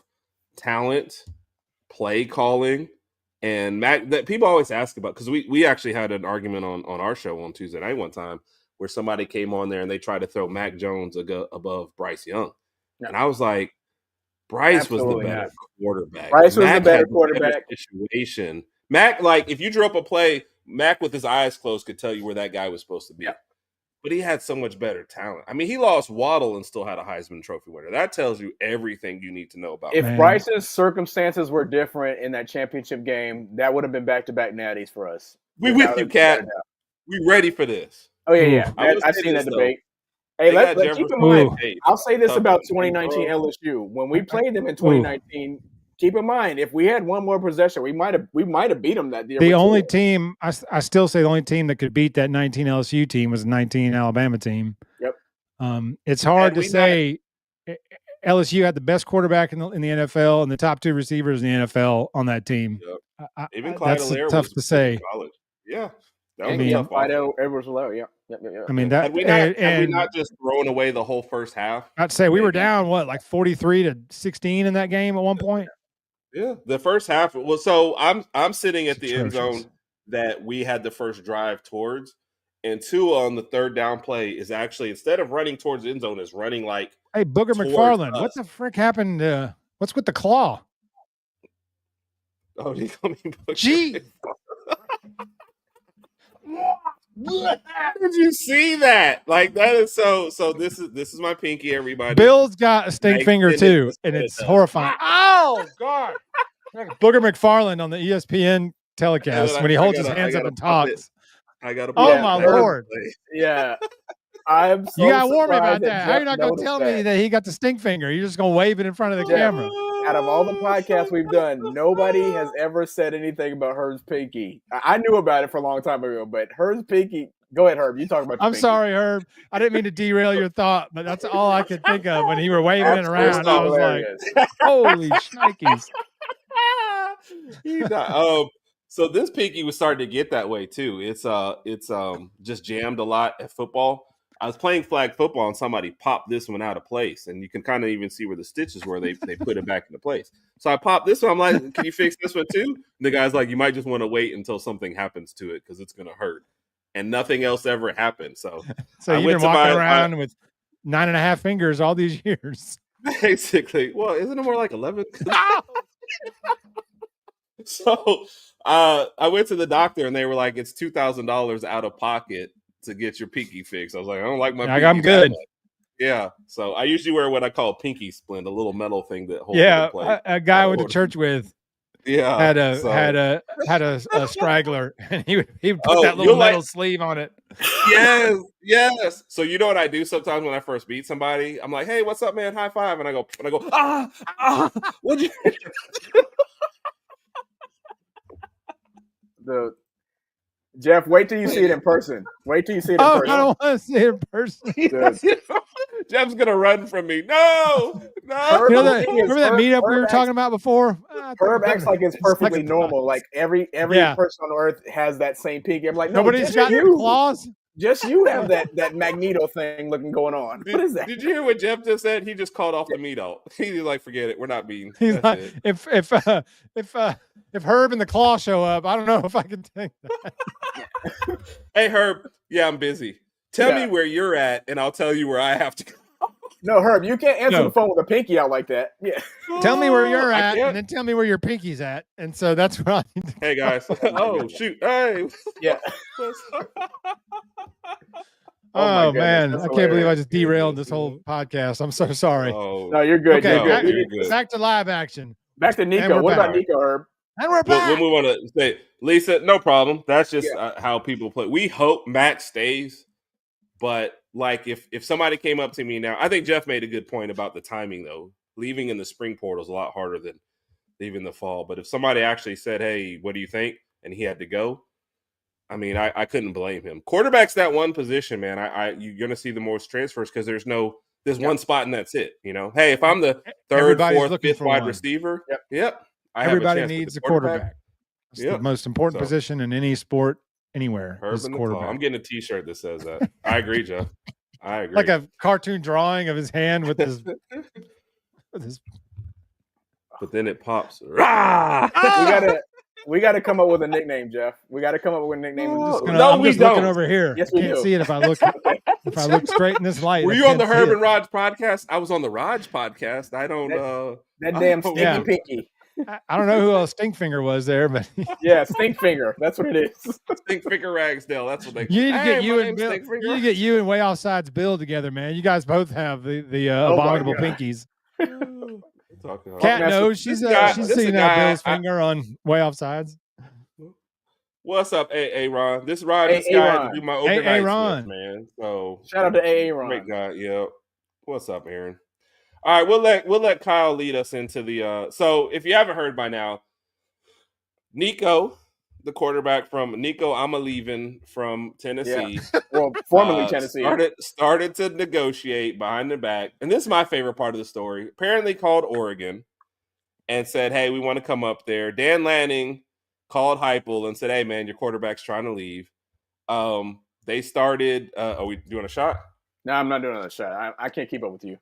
Speaker 1: talent, play calling, and Mac that people always ask about, because we actually had an argument on our show on Tuesday night one time where somebody came on there and they tried to throw Mac Jones above Bryce Young. And I was like, Bryce was the better quarterback.
Speaker 2: Bryce was the better quarterback.
Speaker 1: Situation. Mac, like, if you drew up a play, Mac with his eyes closed could tell you where that guy was supposed to be. But he had so much better talent. I mean, he lost Waddle and still had a Heisman Trophy winner. That tells you everything you need to know about.
Speaker 2: If Bryce's circumstances were different in that championship game, that would have been back-to-back natties for us.
Speaker 1: We with you, Cat. We ready for this.
Speaker 2: Oh, yeah. I've seen that debate. Hey, let's keep in mind, I'll say this about 2019 LSU. When we played them in 2019, keep in mind, if we had one more possession, we might have beat them that year.
Speaker 3: The only team, I still say the only team that could beat that 19 LSU team was the 19 Alabama team.
Speaker 2: Yep.
Speaker 3: It's hard to say. LSU had the best quarterback in the NFL and the top two receivers in the NFL on that team.
Speaker 1: Yep. Even Clyde
Speaker 3: that's tough to say.
Speaker 1: Yeah.
Speaker 2: That was Clyde Edwards-Helaire. Yep.
Speaker 3: I mean, that
Speaker 1: had we not just thrown away the whole first half.
Speaker 3: I'd say we were down like 43-16 in that game at one point.
Speaker 1: Yeah, the first half. Well, so I'm sitting at the end zone that we had the first drive towards, and Tua on the third down play is actually, instead of running towards the end zone, is running like,
Speaker 3: hey, Booger McFarland, what the frick happened? What's with the claw?
Speaker 1: Oh, he called me Booger.
Speaker 3: Gee.
Speaker 1: Did you see that? Like, that is so. This is my pinky, everybody.
Speaker 3: Bill's got a stink finger too, and it's horrifying. Oh God! Booger McFarland on the ESPN telecast when he holds his hands up and talks.
Speaker 1: I got to.
Speaker 3: Oh my Lord!
Speaker 2: Yeah, I'm. So
Speaker 3: you gotta warn me about that. How are you not gonna tell me that he got the stink finger? You're just gonna wave it in front of the camera.
Speaker 2: Out of all the podcasts we've done, nobody has ever said anything about Herb's pinky. I knew about it for a long time ago, but Herb's pinky. Go ahead, Herb. You talk about.
Speaker 3: I'm
Speaker 2: pinky.
Speaker 3: Sorry, Herb. I didn't mean to derail your thought, but that's all I could think of when you were waving it around. I was like, "Holy shnikes!"
Speaker 1: So this pinky was starting to get that way too. It's just jammed a lot at football. I was playing flag football and somebody popped this one out of place, and you can kind of even see where the stitches were. They put it back into place. So I popped this one. I'm like, "Can you fix this one too?" And the guy's like, "You might just want to wait until something happens to it because it's going to hurt." And nothing else ever happened. So
Speaker 3: you've been walking around with 9.5 fingers all these years.
Speaker 1: Basically. Well, isn't it more like 11? So I went to the doctor and they were like, "It's $2,000 out of pocket to get your pinky fixed." I was like, "I don't like my pinky."
Speaker 3: I'm good.
Speaker 1: Yeah. So I usually wear what I call a pinky splint, a little metal thing that holds it in place.
Speaker 3: A guy I went to church with had a straggler, and he would put that little metal sleeve on it.
Speaker 1: Yes. So you know what I do sometimes when I first meet somebody? I'm like, "Hey, what's up, man? High five." And I go, what'd you
Speaker 2: Jeff, wait till you see it in person. I
Speaker 3: don't want to see it in person.
Speaker 1: Jeff's gonna run from me. No.
Speaker 3: Remember that meetup we were talking about before?
Speaker 2: Herb acts like it's perfectly normal. Like every person on earth has that same pinky. I'm like, no,
Speaker 3: nobody's got claws.
Speaker 2: Just you have that Magneto thing going on. What is that?
Speaker 1: Did you hear what Jeff just said? He just called off the meat-out. He's like, "Forget it. We're not being."
Speaker 3: He's like, if Herb and the Claw show up, I don't know if I can take that.
Speaker 1: Hey, Herb. Yeah, I'm busy. Tell me where you're at, and I'll tell you where I have to go.
Speaker 2: No, Herb, you can't answer the phone with a pinky out like that. Yeah.
Speaker 3: Tell me where you're at, and then tell me where your pinky's at. And so that's what I need to
Speaker 1: Hey, guys. Oh, shoot. Hey.
Speaker 2: Yeah.
Speaker 3: Oh man, I can't believe I just derailed this whole podcast. I'm so sorry.
Speaker 1: Oh.
Speaker 2: No, you're good.
Speaker 3: Okay,
Speaker 2: you're good.
Speaker 3: Back to live action.
Speaker 2: Back to Nico. What about Nico, Herb?
Speaker 3: And we're back.
Speaker 1: We'll move on to say, Lisa, no problem. That's just how people play. We hope Max stays, but like if somebody came up to me now, I think Jeff made a good point about the timing though. Leaving in the spring portal is a lot harder than leaving the fall. But if somebody actually said, "Hey, what do you think?" and he had to go, I mean, I couldn't blame him. Quarterback's that one position, man. You're gonna see the most transfers because there's one spot and that's it. You know, hey, if I'm the third, fourth, fifth wide receiver,
Speaker 3: everybody needs a quarterback. It's the most important position in any sport anywhere. Quarterback.
Speaker 1: I'm getting a T-shirt that says that. I agree, Jeff. I agree.
Speaker 3: Like a cartoon drawing of his hand with his.
Speaker 1: But then it pops.
Speaker 2: We gotta come up with a nickname, Jeff. We gotta come up with a nickname.
Speaker 3: I'm just looking over here.
Speaker 2: Yes, we
Speaker 3: can't see it if I look. If I look straight in this light.
Speaker 1: Were you on the HerbNRodg podcast? I was on the Raj podcast. I don't.
Speaker 2: That damn stinky pinky.
Speaker 3: I don't know who else Stinkfinger was there, but
Speaker 2: yeah, Stinkfinger. That's what it is.
Speaker 1: Stinkfinger Ragsdale. That's what they.
Speaker 3: You need to get you and Bill. You need to get you and Way Offside's Bill together, man. You guys both have the abominable pinkies. Cat knows she's seen Bill's finger on Way Offsides.
Speaker 1: What's up, Ron? This Ron, this guy had to do my overnight shift, man. So
Speaker 2: shout out to Ron.
Speaker 1: Great guy. Yeah. What's up, Aaron? All right, we'll let Kyle lead us into the. So if you haven't heard by now, Nico, the quarterback from Nico, I'm leaving from Tennessee.
Speaker 2: Yeah. Well, formerly Tennessee,
Speaker 1: started to negotiate behind the back, and this is my favorite part of the story. Apparently, called Oregon and said, "Hey, we want to come up there." Dan Lanning called Heupel and said, "Hey, man, your quarterback's trying to leave." They started. Are we doing a shot?
Speaker 2: No, I'm not doing another shot. I can't keep up with you.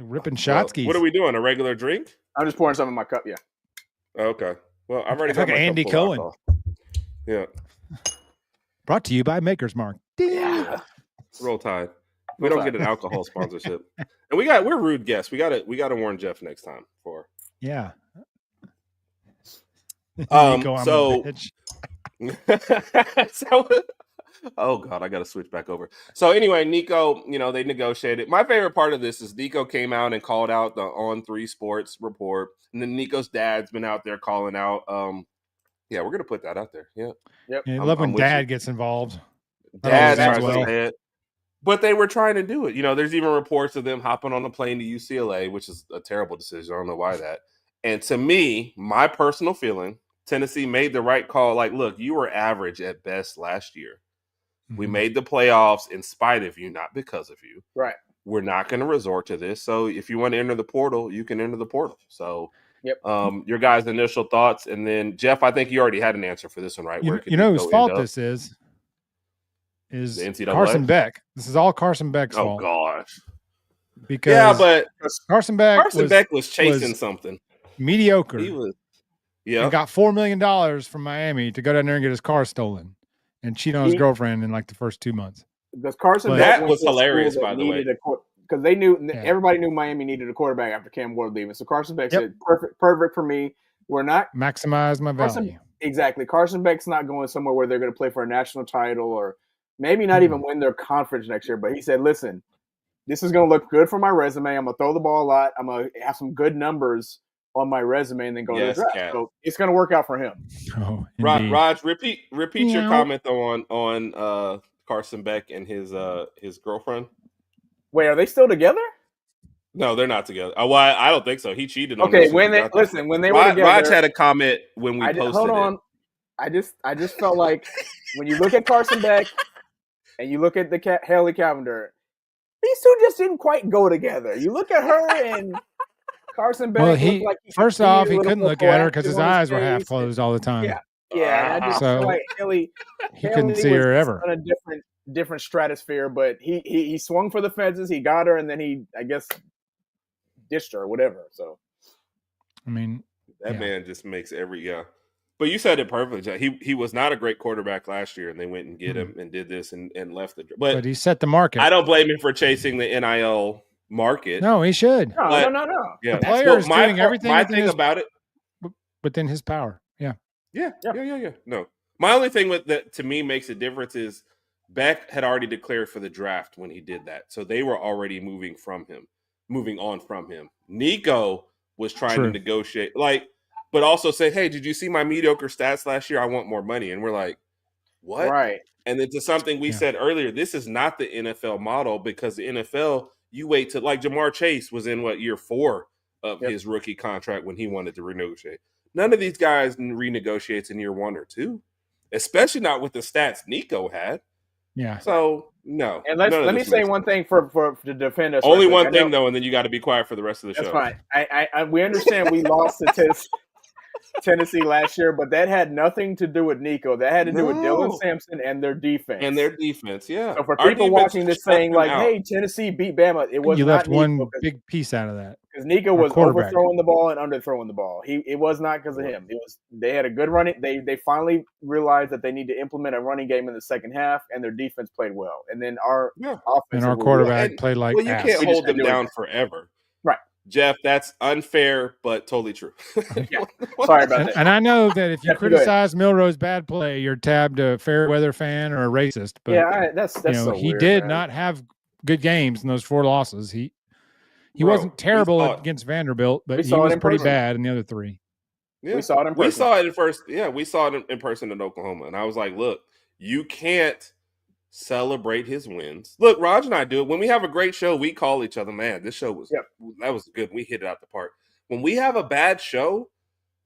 Speaker 3: Ripping shot skis.
Speaker 1: What are we doing? A regular drink?
Speaker 2: I'm just pouring some in my cup. Yeah.
Speaker 1: Okay. Well, I've already
Speaker 3: got
Speaker 1: my
Speaker 3: Andy Cohen.
Speaker 1: Yeah.
Speaker 3: Brought to you by Maker's Mark.
Speaker 2: Yeah.
Speaker 1: Roll Tide. We don't get an alcohol sponsorship, and we're rude guests. We gotta warn Jeff next time for.
Speaker 3: Yeah.
Speaker 1: Oh God, I got to switch back over. So anyway, Nico, they negotiated. My favorite part of this is Nico came out and called out the On3 Sports report, and then Nico's dad's been out there calling out. Yeah, we're gonna put that out there. Yeah,
Speaker 2: yep.
Speaker 3: Yeah, I love when Dad gets involved.
Speaker 1: Dad tries to say it, but they were trying to do it. There's even reports of them hopping on a plane to UCLA, which is a terrible decision. I don't know why that. And to me, my personal feeling, Tennessee made the right call. Like, look, you were average at best last year. We made the playoffs in spite of you, not because of you.
Speaker 2: Right.
Speaker 1: We're not going to resort to this. So if you want to enter the portal, you can enter the portal. So,
Speaker 2: yep.
Speaker 1: Your guys' initial thoughts, and then Jeff, I think you already had an answer for this one, right?
Speaker 3: You know whose fault this is Carson Beck. This is all Carson Beck's fault.
Speaker 1: Oh gosh.
Speaker 3: Because
Speaker 1: but
Speaker 3: Carson Beck
Speaker 1: was chasing something
Speaker 3: mediocre.
Speaker 1: He was,
Speaker 3: and got $4 million from Miami to go down there and get his car stolen and cheat on his girlfriend in like the first 2 months.
Speaker 2: Because Carson
Speaker 1: Beck was hilarious, by the way.
Speaker 2: Because they knew everybody knew Miami needed a quarterback after Cam Ward leaving. So Carson Beck said, "Perfect for me. We're not
Speaker 3: maximize my value."
Speaker 2: Exactly. Carson Beck's not going somewhere where they're going to play for a national title or maybe not even win their conference next year. But he said, "Listen, this is going to look good for my resume. I'm going to throw the ball a lot. I'm going to have some good numbers on my resume and then go to the draft." So it's going to work out for him.
Speaker 3: Oh,
Speaker 1: Raj, repeat your comment on Carson Beck and his girlfriend.
Speaker 2: Wait, are they still together?
Speaker 1: No, they're not together. Well, I don't think so. He cheated on her.
Speaker 2: Okay, when they were together,
Speaker 1: Raj had a comment when we posted
Speaker 2: hold on.
Speaker 1: it.
Speaker 2: I just felt like when you look at Carson Beck and you look at the Haley Cavender, these two just didn't quite go together. You look at her and Carson Beck.
Speaker 3: Well, he couldn't look at her because his eyes were half closed all the time.
Speaker 2: Yeah. I just feel like Haley
Speaker 3: couldn't see her ever.
Speaker 2: On a different stratosphere, but he swung for the fences. He got her, and then he, I guess, dished her or whatever. So,
Speaker 3: I mean,
Speaker 1: that man just makes But you said it perfectly. He was not a great quarterback last year, and they went and get him and did this and left the.
Speaker 3: But he set the market.
Speaker 1: I don't blame him for chasing the NIL market.
Speaker 3: No, he should.
Speaker 2: No.
Speaker 1: Yeah.
Speaker 3: The player is doing everything
Speaker 1: my thing about it
Speaker 3: within his power. Yeah.
Speaker 1: No. My only thing with that to me makes a difference is Beck had already declared for the draft when he did that. So they were already moving on from him. Nico was trying to negotiate, but also say, hey, did you see my mediocre stats last year? I want more money. And we're like, what?
Speaker 2: Right.
Speaker 1: And then to something we said earlier, this is not the NFL model, because the NFL, you wait to, like, Jamar Chase was in year 4 of his rookie contract when he wanted to renegotiate. None of these guys renegotiates in year 1 or 2, especially not with the stats Nico had.
Speaker 3: Yeah.
Speaker 1: So no.
Speaker 2: And let me say one thing for to defend us.
Speaker 1: Only one thing though, and then you got to be quiet for the rest of the show.
Speaker 2: That's fine. We understand we lost to Tennessee last year, but that had nothing to do with Nico. That had to do with Dylan Sampson and their defense.
Speaker 1: Yeah.
Speaker 2: So for people watching this saying like, hey, Tennessee beat Bama, it was
Speaker 3: you
Speaker 2: not
Speaker 3: left
Speaker 2: Nico,
Speaker 3: one big piece out of that.
Speaker 2: Because Nico was overthrowing the ball and underthrowing the ball. It was not because of him. They had a good running. They finally realized that they need to implement a running game in the second half, and their defense played well. And then our offense
Speaker 3: and our quarterback played like
Speaker 1: you can't hold them down forever.
Speaker 2: Right.
Speaker 1: Jeff, that's unfair, but totally true.
Speaker 2: Sorry about that.
Speaker 3: And I know that if you criticize Milroe's bad play, you're tabbed a fair weather fan or a racist. But
Speaker 2: that's so
Speaker 3: he
Speaker 2: weird,
Speaker 3: did
Speaker 2: man.
Speaker 3: not have good games in those 4 losses. He wasn't terrible against Vanderbilt, but he was pretty bad in the other 3.
Speaker 2: Yeah. We saw it in person.
Speaker 1: We saw it in first. Yeah, we saw it in person in Oklahoma, and I was like, look, you can't celebrate his wins. Look, Raj and I do it. When we have a great show, we call each other, man, this show was that was good. We hit it out the park. When we have a bad show,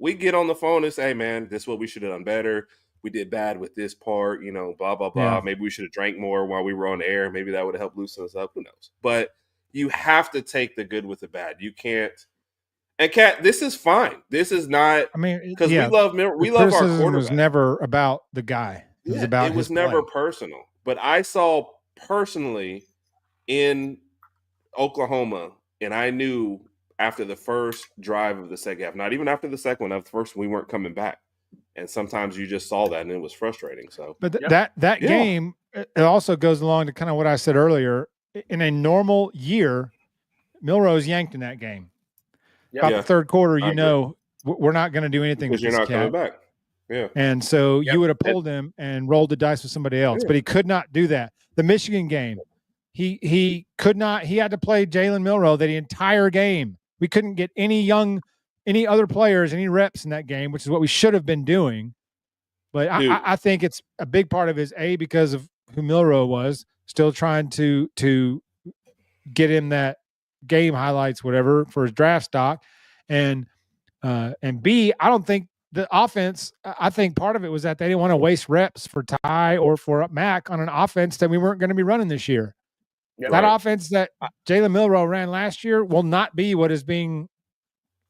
Speaker 1: we get on the phone and say, hey, man, this is what we should have done better. We did bad with this part, blah, blah, blah. Yeah. Maybe we should have drank more while we were on air. Maybe that would have helped loosen us up. Who knows? But you have to take the good with the bad. You can't. And Kat, this is fine. This is not. I mean, because we love our quarterback.
Speaker 3: It was never about the guy. It was about.
Speaker 1: It was never personal. But I saw personally in Oklahoma, and I knew after the first drive of the second half, not even after the second one, after the first one, we weren't coming back. And sometimes you just saw that, and it was frustrating. So,
Speaker 3: but that game, it also goes along to kind of what I said earlier. In a normal year, Milroe's yanked in that game. About the third quarter, we're not going to do anything
Speaker 1: because
Speaker 3: with
Speaker 1: you're
Speaker 3: this
Speaker 1: not coming back. Yeah.
Speaker 3: And so you would have pulled him and rolled the dice with somebody else, but he could not do that. The Michigan game, he could not. He had to play Jalen Milroe the entire game. We couldn't get any other players, any reps in that game, which is what we should have been doing. But I think it's a big part of his because of who Milroe was, still trying to get him that game highlights, whatever, for his draft stock. And B, I don't think the offense, I think part of it was that they didn't want to waste reps for Ty or for Mac on an offense that we weren't going to be running this year. Yeah, that offense that Jalen Milroe ran last year will not be what is being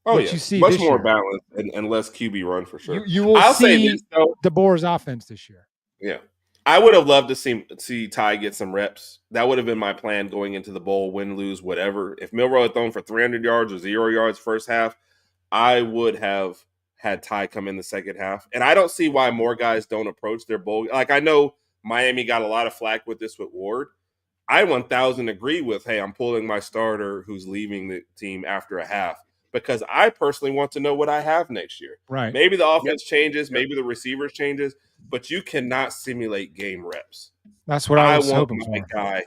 Speaker 3: you see
Speaker 1: much
Speaker 3: this
Speaker 1: more
Speaker 3: year.
Speaker 1: balanced and less QB run for sure.
Speaker 3: You will see DeBoer's offense this year.
Speaker 1: Yeah. I would have loved to see Ty get some reps. That would have been my plan going into the bowl, win, lose, whatever. If Milroe had thrown for 300 yards or 0 yards first half, I would have had Ty come in the second half. And I don't see why more guys don't approach their bowl. Like, I know Miami got a lot of flack with this with Ward. I 1,000 agree with, hey, I'm pulling my starter who's leaving the team after a half because I personally want to know what I have next year.
Speaker 3: Right.
Speaker 1: Maybe the offense changes, maybe the receivers changes, but you cannot simulate game reps.
Speaker 3: That's what I was hoping for.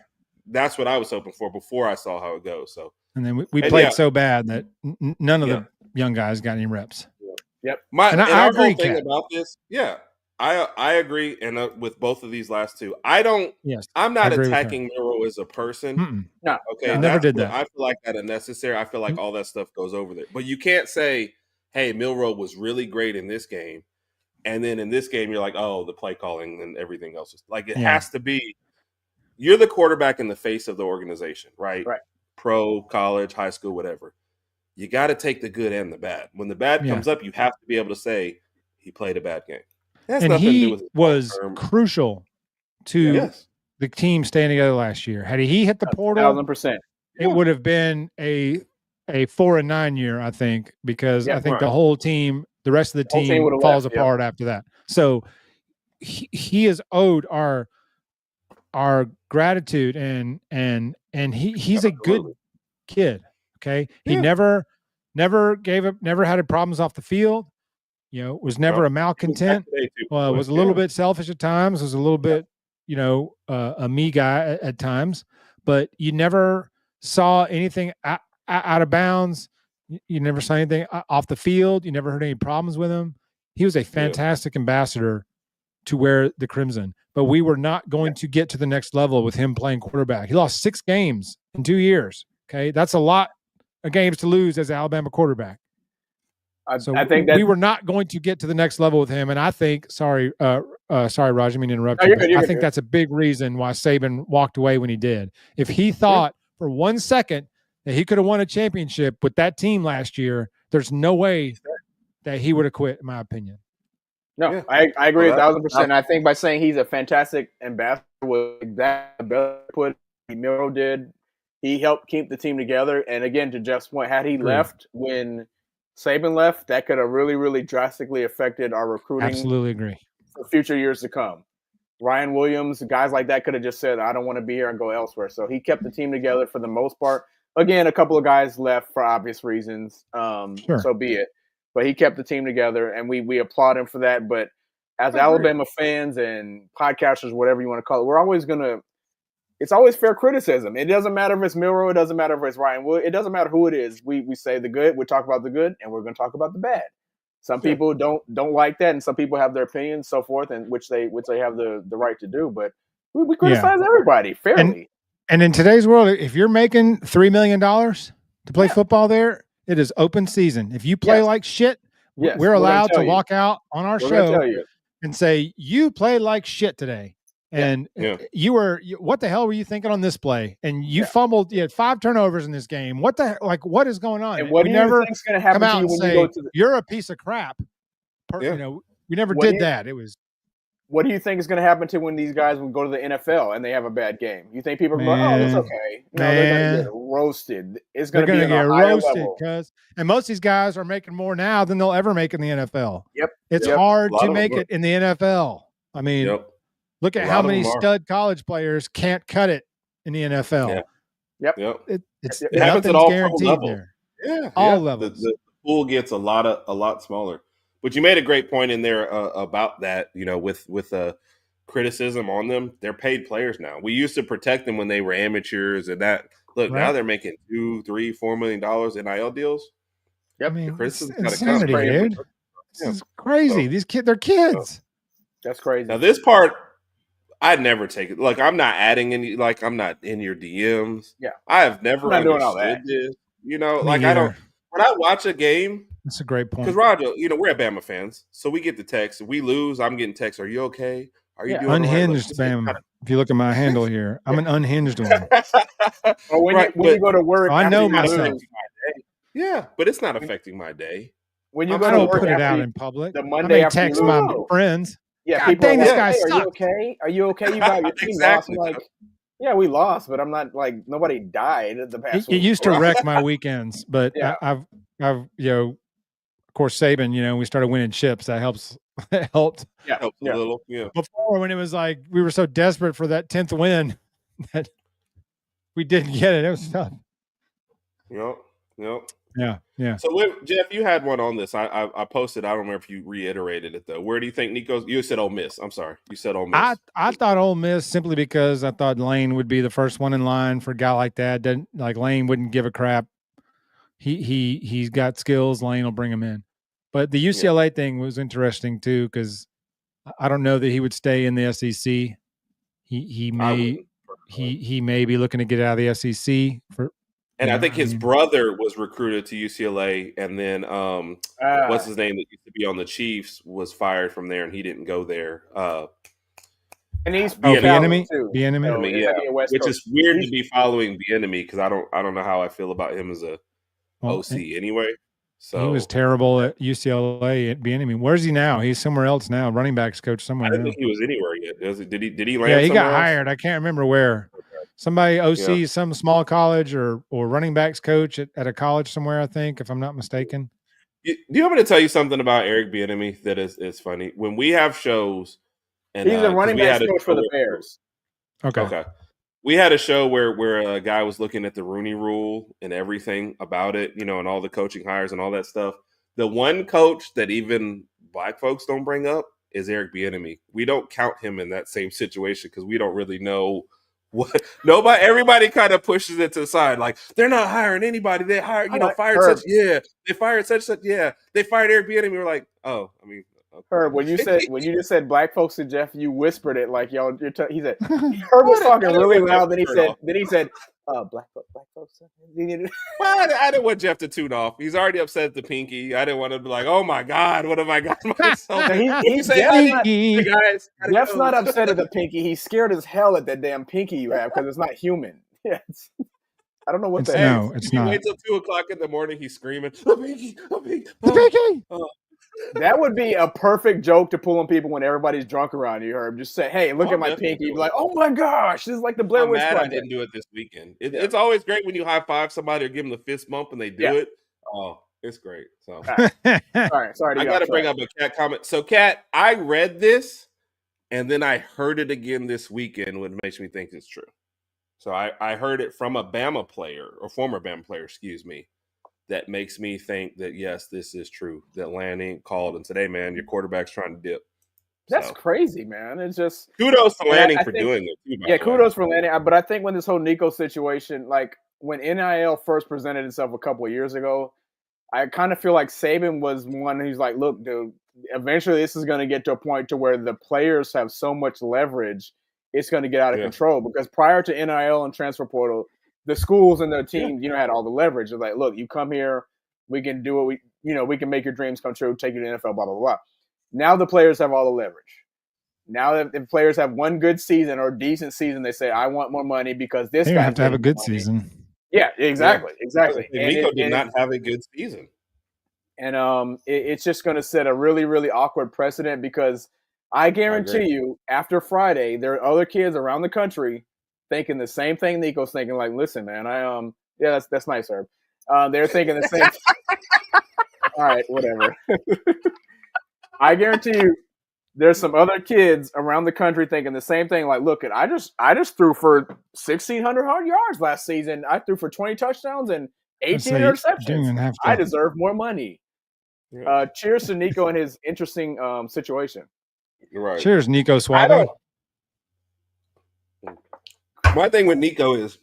Speaker 1: That's what I was hoping for before I saw how it goes. So,
Speaker 3: and then we played so bad that none of the young guys got any reps.
Speaker 1: Yep. I agree thing about this. Yeah, I agree. And with both of these last two, I'm not attacking Milroe as a person.
Speaker 3: No,
Speaker 1: okay,
Speaker 3: I never did that.
Speaker 1: I feel like that unnecessary. I feel like all that stuff goes over there. But you can't say, "Hey, Milroe was really great in this game," and then in this game, you're like, "Oh, the play calling and everything else." Like it has to be. You're the quarterback in the face of the organization, right?
Speaker 2: Right.
Speaker 1: Pro, college, high school, whatever. You got to take the good and the bad. When the bad comes up, you have to be able to say he played a bad game.
Speaker 3: And he was crucial to the team staying together last year. Had he hit the portal,
Speaker 2: 1,000%,
Speaker 3: it would have been a 4-9 year, I think, because I think the whole team, the rest of the team falls apart after that. So he is owed our gratitude and he's a good kid. Okay. He never had problems off the field. Was never a malcontent. Was a little bit selfish at times. Was a little bit, a me guy at times. But you never saw anything out of bounds. You never saw anything off the field. You never heard any problems with him. He was a fantastic ambassador to wear the crimson. But we were not going to get to the next level with him playing quarterback. He lost 6 games in 2 years. Okay, that's a lot of games to lose as an Alabama quarterback. I think that we were not going to get to the next level with him, and I think, sorry, Raj, I mean to interrupt you, but I think that's a big reason why Saban walked away when he did. If he thought for 1 second that he could have won a championship with that team last year, there's no way that he would have quit, in my opinion.
Speaker 2: No, I agree 1,000%. I think by saying he's a fantastic ambassador with that put Miro did, he helped keep the team together. And again, to Jeff's point, had he left when Saban left, that could have really, really drastically affected our recruiting.
Speaker 3: Absolutely agree.
Speaker 2: For future years to come. Ryan Williams, guys like that could have just said, I don't want to be here and go elsewhere. So he kept the team together for the most part. Again, a couple of guys left for obvious reasons. So be it. But he kept the team together, and we applaud him for that. But as Alabama fans and podcasters, whatever you want to call it, we're always going to – it's always fair criticism. It doesn't matter if it's Milroe. It doesn't matter if it's Ryan Wood. It doesn't matter who it is. We say the good. We talk about the good, and we're going to talk about the bad. Some people don't like that, and some people have their opinions, so forth, and which they have the right to do. But we criticize everybody fairly.
Speaker 3: And in today's world, if you're making $3 million to play football there, it is open season. If you play like shit, we're allowed to walk out on our show and say, you played like shit today. And what the hell were you thinking on this play? And you fumbled. You had 5 turnovers in this game. What is going on?
Speaker 2: And what do you think's going to happen to you when you go to the?
Speaker 3: You're a piece of crap. We never did that. It was.
Speaker 2: What do you think is going to happen to when these guys will go to the NFL and they have a bad game? You think people are going, oh, it's okay. No, they're going to get roasted. It's going to be get roasted
Speaker 3: and most of these guys are making more now than they'll ever make in the NFL.
Speaker 2: Yep.
Speaker 3: It's hard to make it in the NFL. I mean, look at how many stud college players can't cut it in the NFL.
Speaker 2: It
Speaker 1: happens at all
Speaker 3: guaranteed there. All levels.
Speaker 1: The pool gets a lot smaller. But you made a great point in there about that, with criticism on them. They're paid players now. We used to protect them when they were amateurs, and that. Look, now they're making $2, $3, $4 million NIL deals.
Speaker 3: Yep, I mean, it's insanity, dude. This is crazy. These kids, they're kids.
Speaker 2: That's crazy.
Speaker 1: Now this part, I'd never take it. Like, I'm not adding any. Like, I'm not in your DMs.
Speaker 2: Yeah,
Speaker 1: I have never understood this. I don't. When I watch a game.
Speaker 3: That's a great point.
Speaker 1: Because Roger, we're Bama fans, so we get the text. If we lose, I'm getting texts. Are you okay? Are you doing
Speaker 3: unhinged,
Speaker 1: right?
Speaker 3: Bama? If you look at my handle here, I'm an unhinged one.
Speaker 2: When you go to work,
Speaker 3: I know myself.
Speaker 1: Yeah, but it's not affecting my day.
Speaker 2: When you
Speaker 3: go to work, put it out in public.
Speaker 2: The Monday after
Speaker 3: text my friends.
Speaker 2: Yeah, people
Speaker 3: dang, this guy
Speaker 2: sucks.
Speaker 3: Are you
Speaker 2: okay? Are you okay? You got your team lost. I'm like, yeah, we lost, but I'm not like nobody died the past week.
Speaker 3: It used to wreck my weekends, but I've of course, Saban, we started winning chips. That helps. That helped.
Speaker 1: Yeah, helps a little. Yeah.
Speaker 3: Before, when it was like we were so desperate for that 10th win that we didn't get it. It was tough.
Speaker 1: Yep.
Speaker 3: Yeah.
Speaker 1: So, Jeff, you had one on this. I posted. I don't remember if you reiterated it though. Where do you think Nico's? You said Ole Miss. I'm sorry. You said Ole Miss.
Speaker 3: I thought Ole Miss simply because I thought Lane would be the first one in line for a guy like that. Lane wouldn't give a crap. He's got skills. Lane will bring him in. But the UCLA thing was interesting too, because I don't know that he would stay in the SEC. He may be looking to get out of the SEC for.
Speaker 1: And I think his brother was recruited to UCLA, and then what's his name that used to be on the Chiefs was fired from there, and he didn't go there.
Speaker 2: And he's
Speaker 3: Bieniemy
Speaker 2: too.
Speaker 1: Bieniemy, which is weird to be following Bieniemy because I don't know how I feel about him as a OC anyway. So
Speaker 3: he was terrible at UCLA at Bieniemy. Where's he now? He's somewhere else now, running backs coach somewhere.
Speaker 1: I don't think he was anywhere yet. Did he land?
Speaker 3: Yeah, he got
Speaker 1: else?
Speaker 3: hired. I can't remember where. Okay. Somebody OC, some small college or running backs coach at a college somewhere, I think, if I'm not mistaken.
Speaker 1: Do you want me to tell you something about Eric Bieniemy that is funny? When we have shows, and
Speaker 2: he's a running backs coach for the Bears.
Speaker 3: Okay.
Speaker 1: We had a show where a guy was looking at the Rooney Rule and everything about it, and all the coaching hires and all that stuff. The one coach that even black folks don't bring up is Eric Bieniemy. We don't count him in that same situation because we don't really know what. Everybody kind of pushes it to the side, like they're not hiring anybody. They hired, fired such. Yeah, they fired such. Yeah, they fired Eric Bieniemy. We're like, oh, I mean.
Speaker 2: Herb, when you just said black folks to Jeff, you whispered it like y'all. He said Herb was talking really loud. Then he said, black folks.
Speaker 1: Well, I didn't want Jeff to tune off. He's already upset at the pinky. I didn't want to be like, oh my God, what have I got myself?
Speaker 2: Jeff's not upset at the pinky. He's scared as hell at that damn pinky you have because it's not human. Yeah, I don't know what that is.
Speaker 3: No, it's not.
Speaker 1: He waits till 2:00 in the morning. He's screaming, "The pinky, the pinky,
Speaker 3: the pinky."
Speaker 2: That would be a perfect joke to pull on people when everybody's drunk around you, Herb. Just say, hey, look at my pinky. You'd be like, oh my gosh, this is like the Blair Witch Project.
Speaker 1: I didn't do it this weekend. It's always great when you high five somebody or give them the fist bump and they do it. Oh, it's great. So,
Speaker 2: all right. Sorry.
Speaker 1: I got to bring up a Cat comment. So, Cat, I read this and then I heard it again this weekend, which makes me think it's true. So I heard it from a Bama player or former Bama player, excuse me. That makes me think that, yes, this is true. That Lanning called and said, hey, man, your quarterback's trying to dip.
Speaker 2: That's crazy, man. It's just
Speaker 1: kudos to Lanning for doing it.
Speaker 2: Yeah, kudos for Lanning. But I think when this whole Nico situation, like when NIL first presented itself a couple of years ago, I kind of feel like Saban was one who's like, look, dude, eventually this is going to get to a point to where the players have so much leverage, it's going to get out of control. Because prior to NIL and transfer portal, the schools and the teams, had all the leverage. It's like, look, you come here, we can do what we can make your dreams come true, take you to the NFL, blah, blah, blah. Now the players have all the leverage. Now that if players have one good season or decent season, they say, I want more money because this guy
Speaker 3: have to have a good season.
Speaker 2: Yeah, exactly. And
Speaker 1: Nico did not have a good season.
Speaker 2: And it's just going to set a really, really awkward precedent because I guarantee you after Friday, there are other kids around the country thinking the same thing Nico's thinking, like, listen, man, that's nice, Herb. They're thinking the same. All right, whatever. I guarantee you, there's some other kids around the country thinking the same thing. Like, look, I just threw for 1,600 hard yards last season. I threw for 20 touchdowns and 18 interceptions. I deserve more money. Yeah. Cheers to Nico and his interesting situation.
Speaker 1: Right.
Speaker 3: Cheers, Nico Suave.
Speaker 1: My thing with Nico is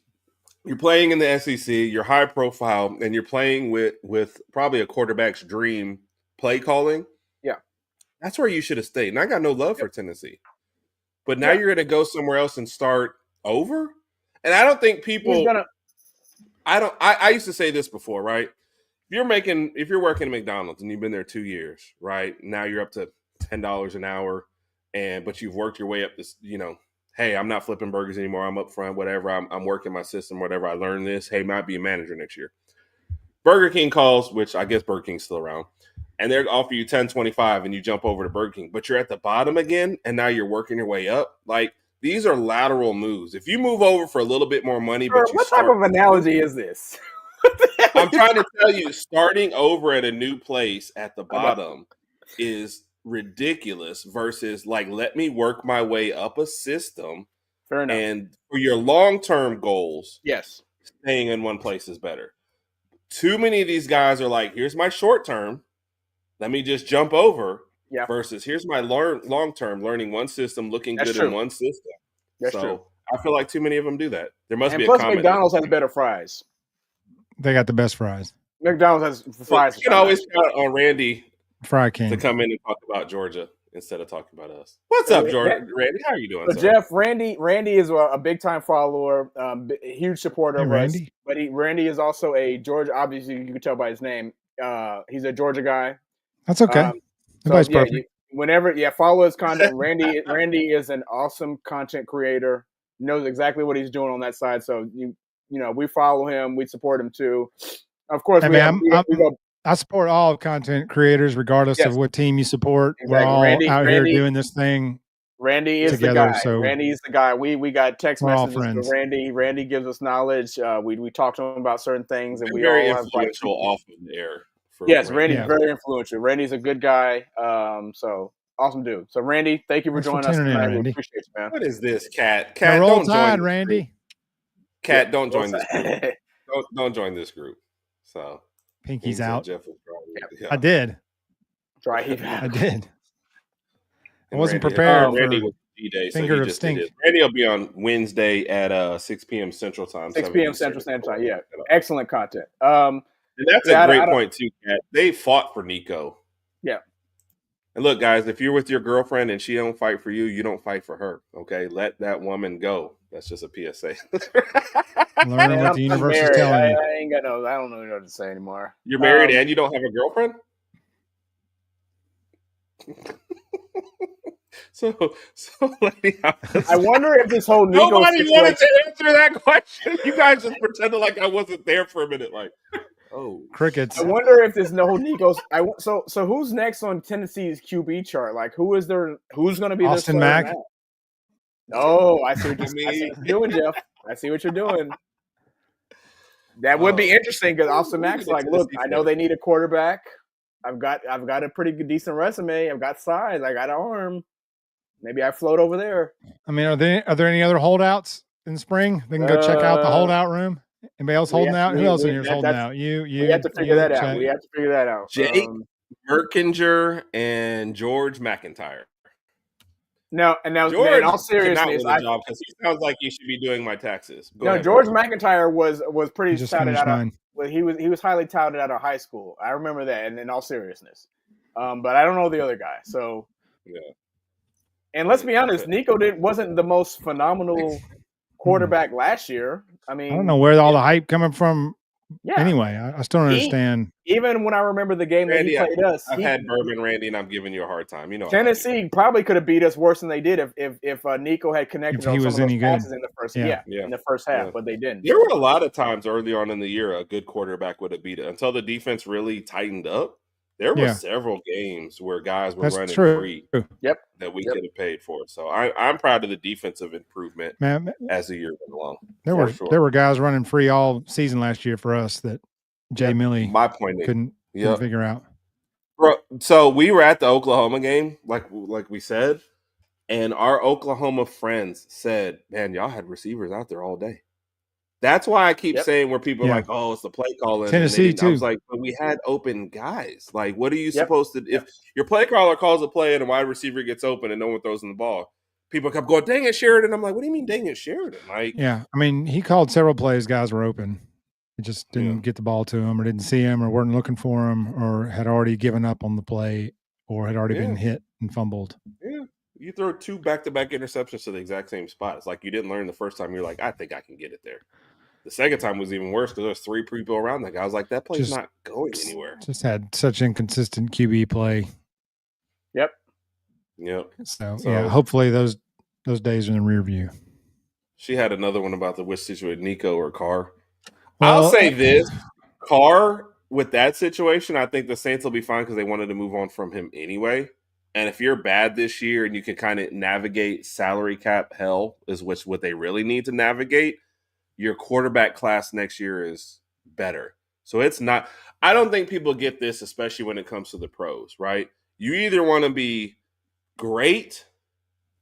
Speaker 1: you're playing in the SEC, you're high profile, and you're playing with probably a quarterback's dream play calling.
Speaker 2: Yeah.
Speaker 1: That's where you should have stayed. And I got no love for Tennessee. But now you're going to go somewhere else and start over? And I don't think people I used to say this before, right? If you're working at McDonald's and you've been there 2 years, right? Now you're up to $10 an hour, but you've worked your way up this, hey, I'm not flipping burgers anymore. I'm up front, whatever. I'm working my system, whatever. I learned this. Hey, might be a manager next year. Burger King calls, which I guess Burger King's still around, and they're offer you $10.25 and you jump over to Burger King, but you're at the bottom again, and now you're working your way up. Like, these are lateral moves. If you move over for a little bit more money,
Speaker 2: what type of analogy is this?
Speaker 1: I'm trying to tell you, starting over at a new place at the bottom is ridiculous versus like, let me work my way up a system.
Speaker 2: Fair enough.
Speaker 1: And for your long-term goals,
Speaker 2: yes,
Speaker 1: staying in one place is better. Too many of these guys are like, here's my short term, let me just jump over.
Speaker 2: Yeah.
Speaker 1: Versus here's my long term, learning one system, looking good in one system.
Speaker 2: That's true.
Speaker 1: I feel like too many of them do that. There must be a
Speaker 2: plus
Speaker 1: comment.
Speaker 2: McDonald's has better fries.
Speaker 3: They got the best fries.
Speaker 2: McDonald's has fries.
Speaker 1: You can always count on Randy
Speaker 3: Fry King
Speaker 1: to come in and talk about Georgia instead of talking about us. What's up, Georgia? Randy, how are you doing?
Speaker 2: So Jeff, Randy is a big time follower, huge supporter of
Speaker 3: Randy.
Speaker 2: us. But Randy is also a Georgia. Obviously, you can tell by his name. He's a Georgia guy.
Speaker 3: That's okay. Perfect.
Speaker 2: Follow his content. Randy is an awesome content creator. Knows exactly what he's doing on that side. So we follow him. We support him too. Of course,
Speaker 3: I support all content creators, regardless of what team you support. Exactly. We're all out here doing this thing.
Speaker 2: Randy is
Speaker 3: together,
Speaker 2: the guy.
Speaker 3: So
Speaker 2: Randy's the guy. We got text messages from Randy. Randy gives us knowledge. We talk to him about certain things, and we
Speaker 1: very
Speaker 2: all have
Speaker 1: influential off of the air.
Speaker 2: Yes, Randy's very influential. Randy's a good guy. So awesome dude. So Randy, thank you for joining us tonight. We appreciate you, man.
Speaker 1: What is this, Cat?
Speaker 3: Roll Tide, Randy.
Speaker 1: Cat, don't join this group. Don't join this group. So
Speaker 3: Pinky's out.
Speaker 1: Jeff was
Speaker 3: yeah. I did.
Speaker 2: Dry heave.
Speaker 3: I did. I wasn't
Speaker 1: Randy,
Speaker 3: prepared
Speaker 1: Randy
Speaker 3: for
Speaker 1: was D-Day,
Speaker 3: finger
Speaker 1: so
Speaker 3: of stink.
Speaker 1: Randy will be on Wednesday at 6 p.m. Central Time.
Speaker 2: 6 p.m. Central Time. Yeah, excellent content.
Speaker 1: And that's a great point too, Kat. They fought for Nico.
Speaker 2: Yeah.
Speaker 1: And look, guys, if you're with your girlfriend and she don't fight for you, you don't fight for her. Okay, let that woman go. That's just a PSA.
Speaker 3: Learn what the universe is telling you.
Speaker 2: I ain't got no. I don't know what to say anymore.
Speaker 1: You're married and you don't have a girlfriend. So
Speaker 2: I wonder if this whole Nico
Speaker 1: nobody wanted to answer that question. You guys just pretended like I wasn't there for a minute. Like, oh,
Speaker 3: crickets.
Speaker 2: I wonder if there's no Nico's. So who's next on Tennessee's QB chart? Like, who's going to be
Speaker 3: Austin Mack?
Speaker 2: Oh, I see what you're doing, Jeff. I see what you're doing. That would be interesting because Austin Mack's like, look, I know they need a quarterback. I've got a pretty good, decent resume. I've got size. I got an arm. Maybe I float over there.
Speaker 3: I mean, are there any other holdouts in spring? They can go check out the holdout room. Anybody else holding out? Who else in here is holding out? You.
Speaker 2: We have to figure that out. We have to figure that out.
Speaker 1: Jake Merkinger and George McIntyre.
Speaker 2: Now,
Speaker 1: George,
Speaker 2: man, in all seriousness,
Speaker 1: because he sounds like he should be doing my taxes.
Speaker 2: Go ahead, George McIntyre was pretty touted out. He was highly touted out of high school. I remember that. And in all seriousness, but I don't know the other guy. So
Speaker 1: yeah.
Speaker 2: And let's be honest, Nico wasn't the most phenomenal quarterback last year. I mean,
Speaker 3: I don't know where all the hype coming from. Yeah. Anyway, I still don't understand.
Speaker 2: Even when I remember the game Randy, that he played us,
Speaker 1: I've had bourbon, Randy, and I'm giving you a hard time. You know,
Speaker 2: Tennessee probably could have beat us worse than they did if Nico had connected on some of those passes in the first in the first half, but they didn't.
Speaker 1: There were a lot of times early on in the year a good quarterback would have beat it until the defense really tightened up. There were several games where guys were running free that we could have paid for. So I'm proud of the defensive improvement as the year went along.
Speaker 3: There were guys running free all season last year for us that Jay Millie couldn't figure out.
Speaker 1: Bro, so we were at the Oklahoma game, like we said, and our Oklahoma friends said, man, y'all had receivers out there all day. That's why I keep saying where people are like, oh, it's the play calling.
Speaker 3: Tennessee, too.
Speaker 1: I was like, but we had open guys. Like, what are you supposed to – if your play caller calls a play and a wide receiver gets open and no one throws in the ball, people kept going, dang it, Sheridan. I'm like, what do you mean, dang it, Sheridan? Like,
Speaker 3: yeah, I mean, he called several plays, guys were open. He just didn't get the ball to him or didn't see him or weren't looking for him or had already given up on the play or had already been hit and fumbled.
Speaker 1: Yeah. You throw 2 back-to-back interceptions to the exact same spot. It's like you didn't learn the first time. You're like, I think I can get it there. The second time was even worse because there was 3 people around that guy. I was like, that play's not going anywhere.
Speaker 3: Just had such inconsistent QB play.
Speaker 2: Yep.
Speaker 3: So yeah, hopefully those days are in the rear view.
Speaker 1: She had another one about the which situation, Nico or Carr. Well, I'll say this. Carr, with that situation, I think the Saints will be fine because they wanted to move on from him anyway. And if you're bad this year and you can kind of navigate salary cap hell is what they really need to navigate, your quarterback class next year is better. So it's not – I don't think people get this, especially when it comes to the pros, right? You either want to be great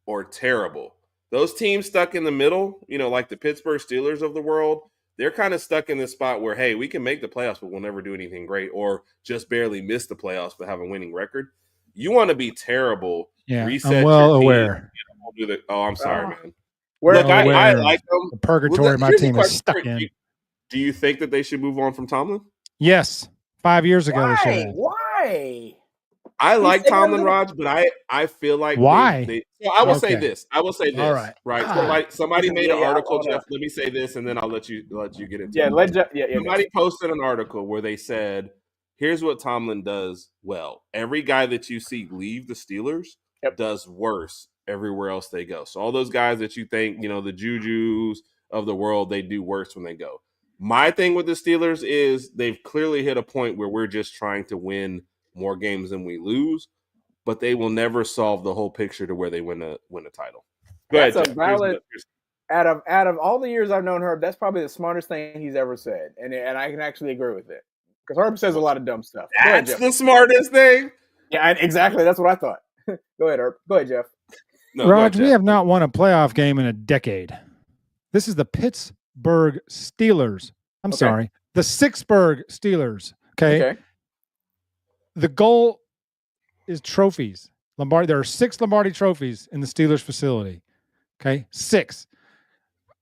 Speaker 1: or terrible. Those teams stuck in the middle, like the Pittsburgh Steelers of the world, they're kind of stuck in this spot where, hey, we can make the playoffs, but we'll never do anything great or just barely miss the playoffs but have a winning record. You want to be terrible, reset
Speaker 3: I'm well
Speaker 1: your team,
Speaker 3: aware.
Speaker 1: I'm sorry, man.
Speaker 3: Look, I like them. The purgatory my team is stuck in.
Speaker 1: Do you think that they should move on from Tomlin?
Speaker 3: Yes. 5 years ago, they should have.
Speaker 2: Why?
Speaker 1: I like Tomlin, Raj, but I feel like
Speaker 3: why?
Speaker 1: I will say this. All
Speaker 3: right.
Speaker 1: Somebody made an article, Jeff. Let me say this, and then I'll let you get into it. Somebody posted an article where they said, here's what Tomlin does well. Every guy that you see leave the Steelers does worse everywhere else they go. So all those guys that you think, the Jujus of the world, they do worse when they go. My thing with the Steelers is they've clearly hit a point where we're just trying to win more games than we lose, but they will never solve the whole picture to where they win a title.
Speaker 2: That's a valid. Out of all the years I've known Herb, that's probably the smartest thing he's ever said, and I can actually agree with it because Herb says a lot of dumb stuff.
Speaker 1: That's the smartest thing.
Speaker 2: Yeah, exactly. That's what I thought. Go ahead, Herb. Go ahead, Jeff.
Speaker 3: No, Raj, we have not won a playoff game in a decade. This is the Pittsburgh Pittsburgh Steelers. I'm sorry, the Sixburg Steelers. Okay. The goal is trophies. Lombardi. There are 6 Lombardi trophies in the Steelers facility. Okay, 6.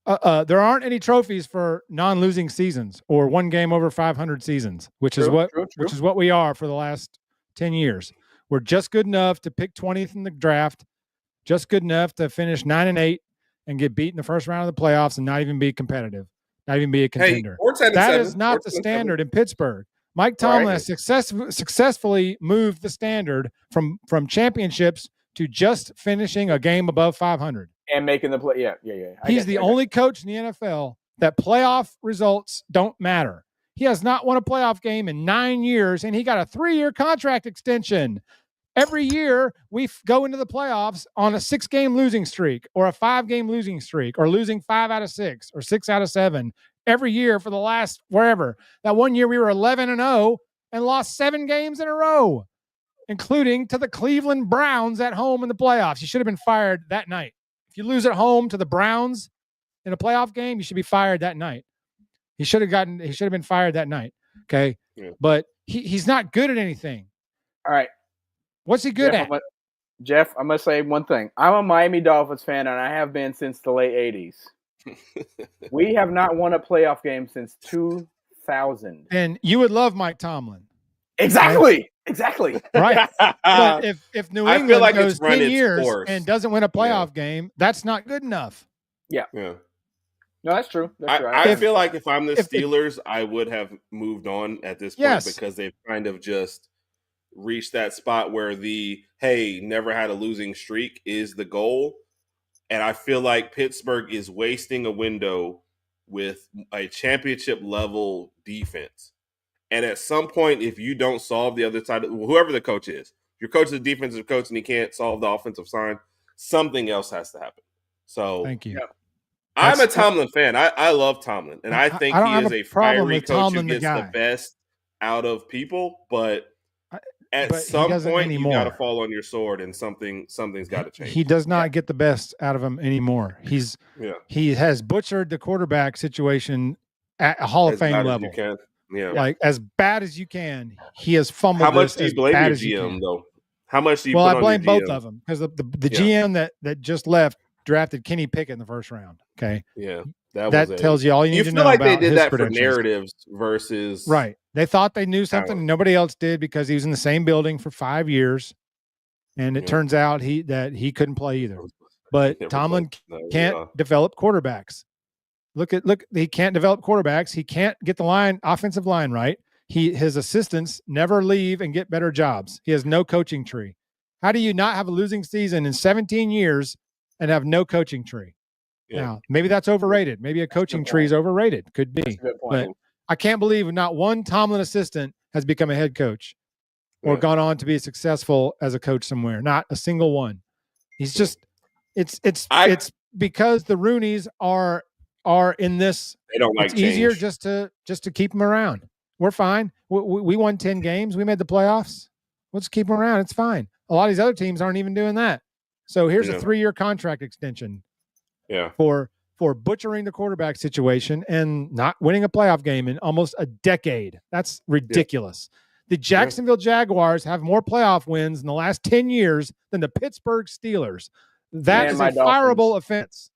Speaker 3: There aren't any trophies for non-losing seasons or one game over 500 seasons, which is what we are for the last 10 years. We're just good enough to pick 20th in the draft, just good enough to finish 9-8 and get beat in the first round of the playoffs and not even be competitive, not even be a contender. That is not the standard in Pittsburgh. Mike Tomlin has successfully moved the standard from championships to just finishing a game above 500.
Speaker 2: And making the play. Yeah.
Speaker 3: He's the only coach in the NFL that playoff results don't matter. He has not won a playoff game in 9 years, and he got a 3-year contract extension. Every year, we go into the playoffs on a 6-game losing streak or a 5-game losing streak or losing 5 out of 6 or 6 out of 7 every year for the last wherever. That one year we were 11-0 and lost 7 games in a row, including to the Cleveland Browns at home in the playoffs. You should have been fired that night. If you lose at home to the Browns in a playoff game, you should be fired that night. He should have been fired that night. Okay. Yeah. But he's not good at anything.
Speaker 2: All right.
Speaker 3: What's he good at?
Speaker 2: Jeff, I'm going to say one thing. I'm a Miami Dolphins fan, and I have been since the late 80s. We have not won a playoff game since 2000.
Speaker 3: And you would love Mike Tomlin.
Speaker 2: Exactly. Right? Exactly.
Speaker 3: Right. But if New England goes 10 years and doesn't win a playoff game, that's not good enough.
Speaker 2: Yeah. No, that's true. That's
Speaker 1: right. I feel like if I'm the Steelers, I would have moved on at this point because they've kind of just reached that spot where never had a losing streak is the goal. And I feel like Pittsburgh is wasting a window with a championship level defense. And at some point, if you don't solve the other side, whoever the coach is, your coach is a defensive coach and he can't solve the offensive side, something else has to happen. So
Speaker 3: thank you.
Speaker 1: I'm a Tomlin fan. I love Tomlin. And I think he is a fiery coach who gets the best out of people. But at some point, you got to fall on your sword and something's got to change.
Speaker 3: He does not get the best out of him anymore. He has butchered the quarterback situation at a Hall of Fame level.
Speaker 1: Yeah,
Speaker 3: like as bad as you can. He has fumbled.
Speaker 1: How much do you blame your GM though? How much do you?
Speaker 3: Well, I blame both of them because the GM that just left drafted Kenny Pickett in the first round. Okay,
Speaker 1: yeah,
Speaker 3: that tells you all you need to know.
Speaker 1: You feel like
Speaker 3: about
Speaker 1: they did that for
Speaker 3: predictions.
Speaker 1: Narratives versus
Speaker 3: right. They thought they knew something nobody else did because he was in the same building for 5 years, and it turns out he couldn't play either. But Tomlin can't develop quarterbacks. Look, he can't develop quarterbacks. He can't get the offensive line right. His assistants never leave and get better jobs. He has no coaching tree. How do you not have a losing season in 17 years and have no coaching tree? Yeah. Now, maybe that's overrated. Maybe a coaching tree is overrated. Could be. But I can't believe not one Tomlin assistant has become a head coach or gone on to be successful as a coach somewhere. Not a single one. He's just it's because the Rooneys are in this.
Speaker 1: They don't like
Speaker 3: it's easier just to keep them around. We're fine. We won 10 games. We made the playoffs. Let's keep them around. It's fine. A lot of these other teams aren't even doing that. So here's a 3-year contract extension.
Speaker 1: Yeah.
Speaker 3: For butchering the quarterback situation and not winning a playoff game in almost a decade. That's ridiculous. Yeah. The Jacksonville Jaguars have more playoff wins in the last 10 years than the Pittsburgh Steelers. That is a fireable offense.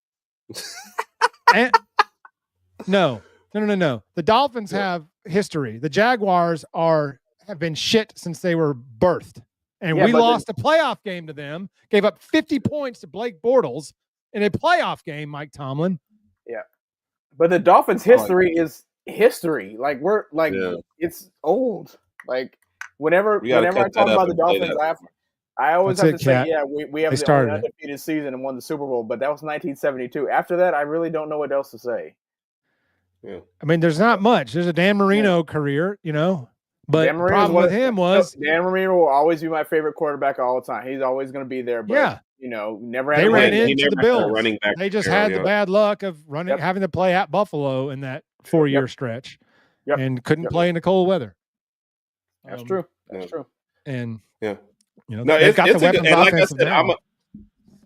Speaker 3: No. The Dolphins have history. The Jaguars have been shit since they were birthed. And we lost a playoff game to them, gave up 50 points to Blake Bortles in a playoff game, Mike Tomlin.
Speaker 2: Yeah. But the Dolphins' history is history. Like, it's old. Like, whenever I talk about the Dolphins, I always have to say, we have the undefeated season and won the Super Bowl, but that was 1972. After that, I really don't know what else to say.
Speaker 3: Yeah. I mean, there's not much. There's a Dan Marino career, but the problem with him was
Speaker 2: Dan Marino will always be my favorite quarterback all the time. He's always going to be there. But, never had
Speaker 3: they ran into the Bills.
Speaker 1: Running back
Speaker 3: they just had the bad luck of having to play at Buffalo in that 4-year stretch and couldn't play in the cold weather.
Speaker 2: That's true. That's true.
Speaker 3: And,
Speaker 1: they've got the weapons offensive now.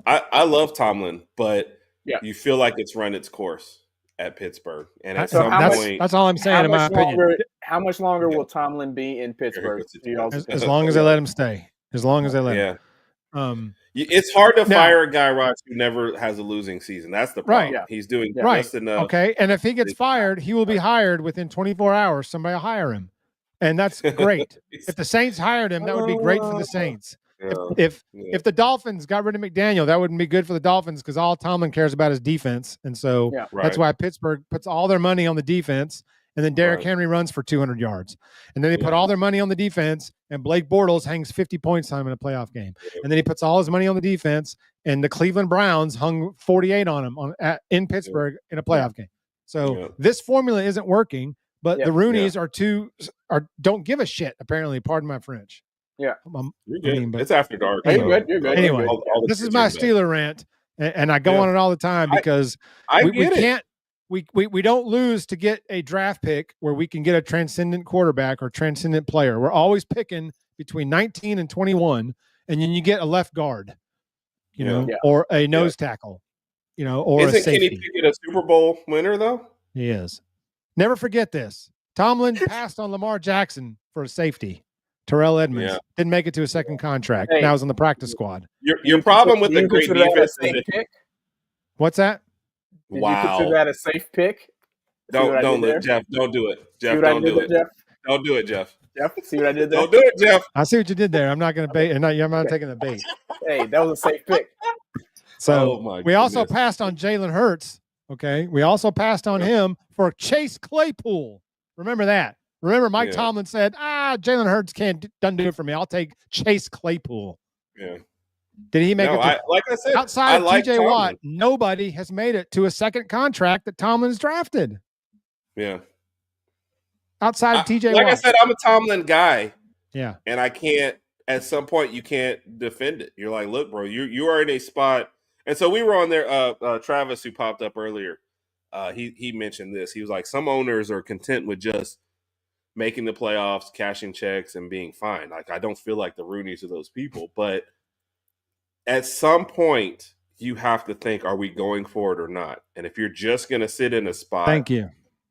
Speaker 1: I love Tomlin, but you feel like it's run its course. at Pittsburgh. And at some point,
Speaker 3: that's all I'm saying. In my opinion,
Speaker 2: how much longer will Tomlin be in Pittsburgh?
Speaker 3: As long as they let him stay. As long as they let him.
Speaker 1: It's hard to fire a guy, Ross, who never has a losing season. That's the problem.
Speaker 2: Right.
Speaker 1: He's doing just enough.
Speaker 3: Okay, and if he gets fired, he will be hired within 24 hours. Somebody will hire him, and that's great. If the Saints hired him, that would be great for the Saints. If the Dolphins got rid of McDaniel, that wouldn't be good for the Dolphins because all Tomlin cares about is defense, and so that's why Pittsburgh puts all their money on the defense. And then Derrick Henry runs for 200 yards. And then they put all their money on the defense, and Blake Bortles hangs 50 points on him in a playoff game. And then he puts all his money on the defense, and the Cleveland Browns hung 48 on him in Pittsburgh in a playoff game. So this formula isn't working, but the Rooneys don't give a shit, apparently. Pardon my French.
Speaker 2: Yeah.
Speaker 1: You're good. It's after dark.
Speaker 2: You're good.
Speaker 3: Anyway, this is my Steeler rant, and I go on it all the time because we can't. We don't lose to get a draft pick where we can get a transcendent quarterback or transcendent player. We're always picking between 19 and 21, and then you get a left guard, or a nose tackle, or a safety.
Speaker 1: Isn't Kenny Pickett a Super Bowl winner, though?
Speaker 3: He is. Never forget this. Tomlin passed on Lamar Jackson for a safety. Terrell Edmonds didn't make it to a second contract. Now he's on the practice squad.
Speaker 1: Your problem with the great defense is
Speaker 3: what's that?
Speaker 2: Did you consider that a safe pick?
Speaker 1: Don't let Jeff. Don't do it, Jeff. Don't do it.
Speaker 2: Jeff?
Speaker 1: Don't do it, Jeff.
Speaker 2: Jeff, see what I did there?
Speaker 1: Don't do it, Jeff.
Speaker 3: I see what you did there. I'm not going to bait, and I'm not taking the bait.
Speaker 2: Hey, that was a safe pick.
Speaker 3: So we also passed on Jalen Hurts. Okay, we also passed on him for Chase Claypool. Remember that. Remember, Mike Tomlin said, Jalen Hurts doesn't do it for me. I'll take Chase Claypool.
Speaker 1: Yeah.
Speaker 3: Did he make it?
Speaker 1: Like I said,
Speaker 3: outside of TJ Watt, nobody has made it to a second contract that Tomlin's drafted.
Speaker 1: Yeah.
Speaker 3: Outside of TJ Watt.
Speaker 1: Like I said, I'm a Tomlin guy.
Speaker 3: Yeah.
Speaker 1: And I can't, at some point, you can't defend it. You're like, look, bro, you are in a spot. And so we were on there, Travis, who popped up earlier, he mentioned this. He was like, some owners are content with just making the playoffs, cashing checks, and being fine. Like, I don't feel like the Rooneys are those people, but at some point, you have to think, are we going for it or not? And if you're just going to sit in a spot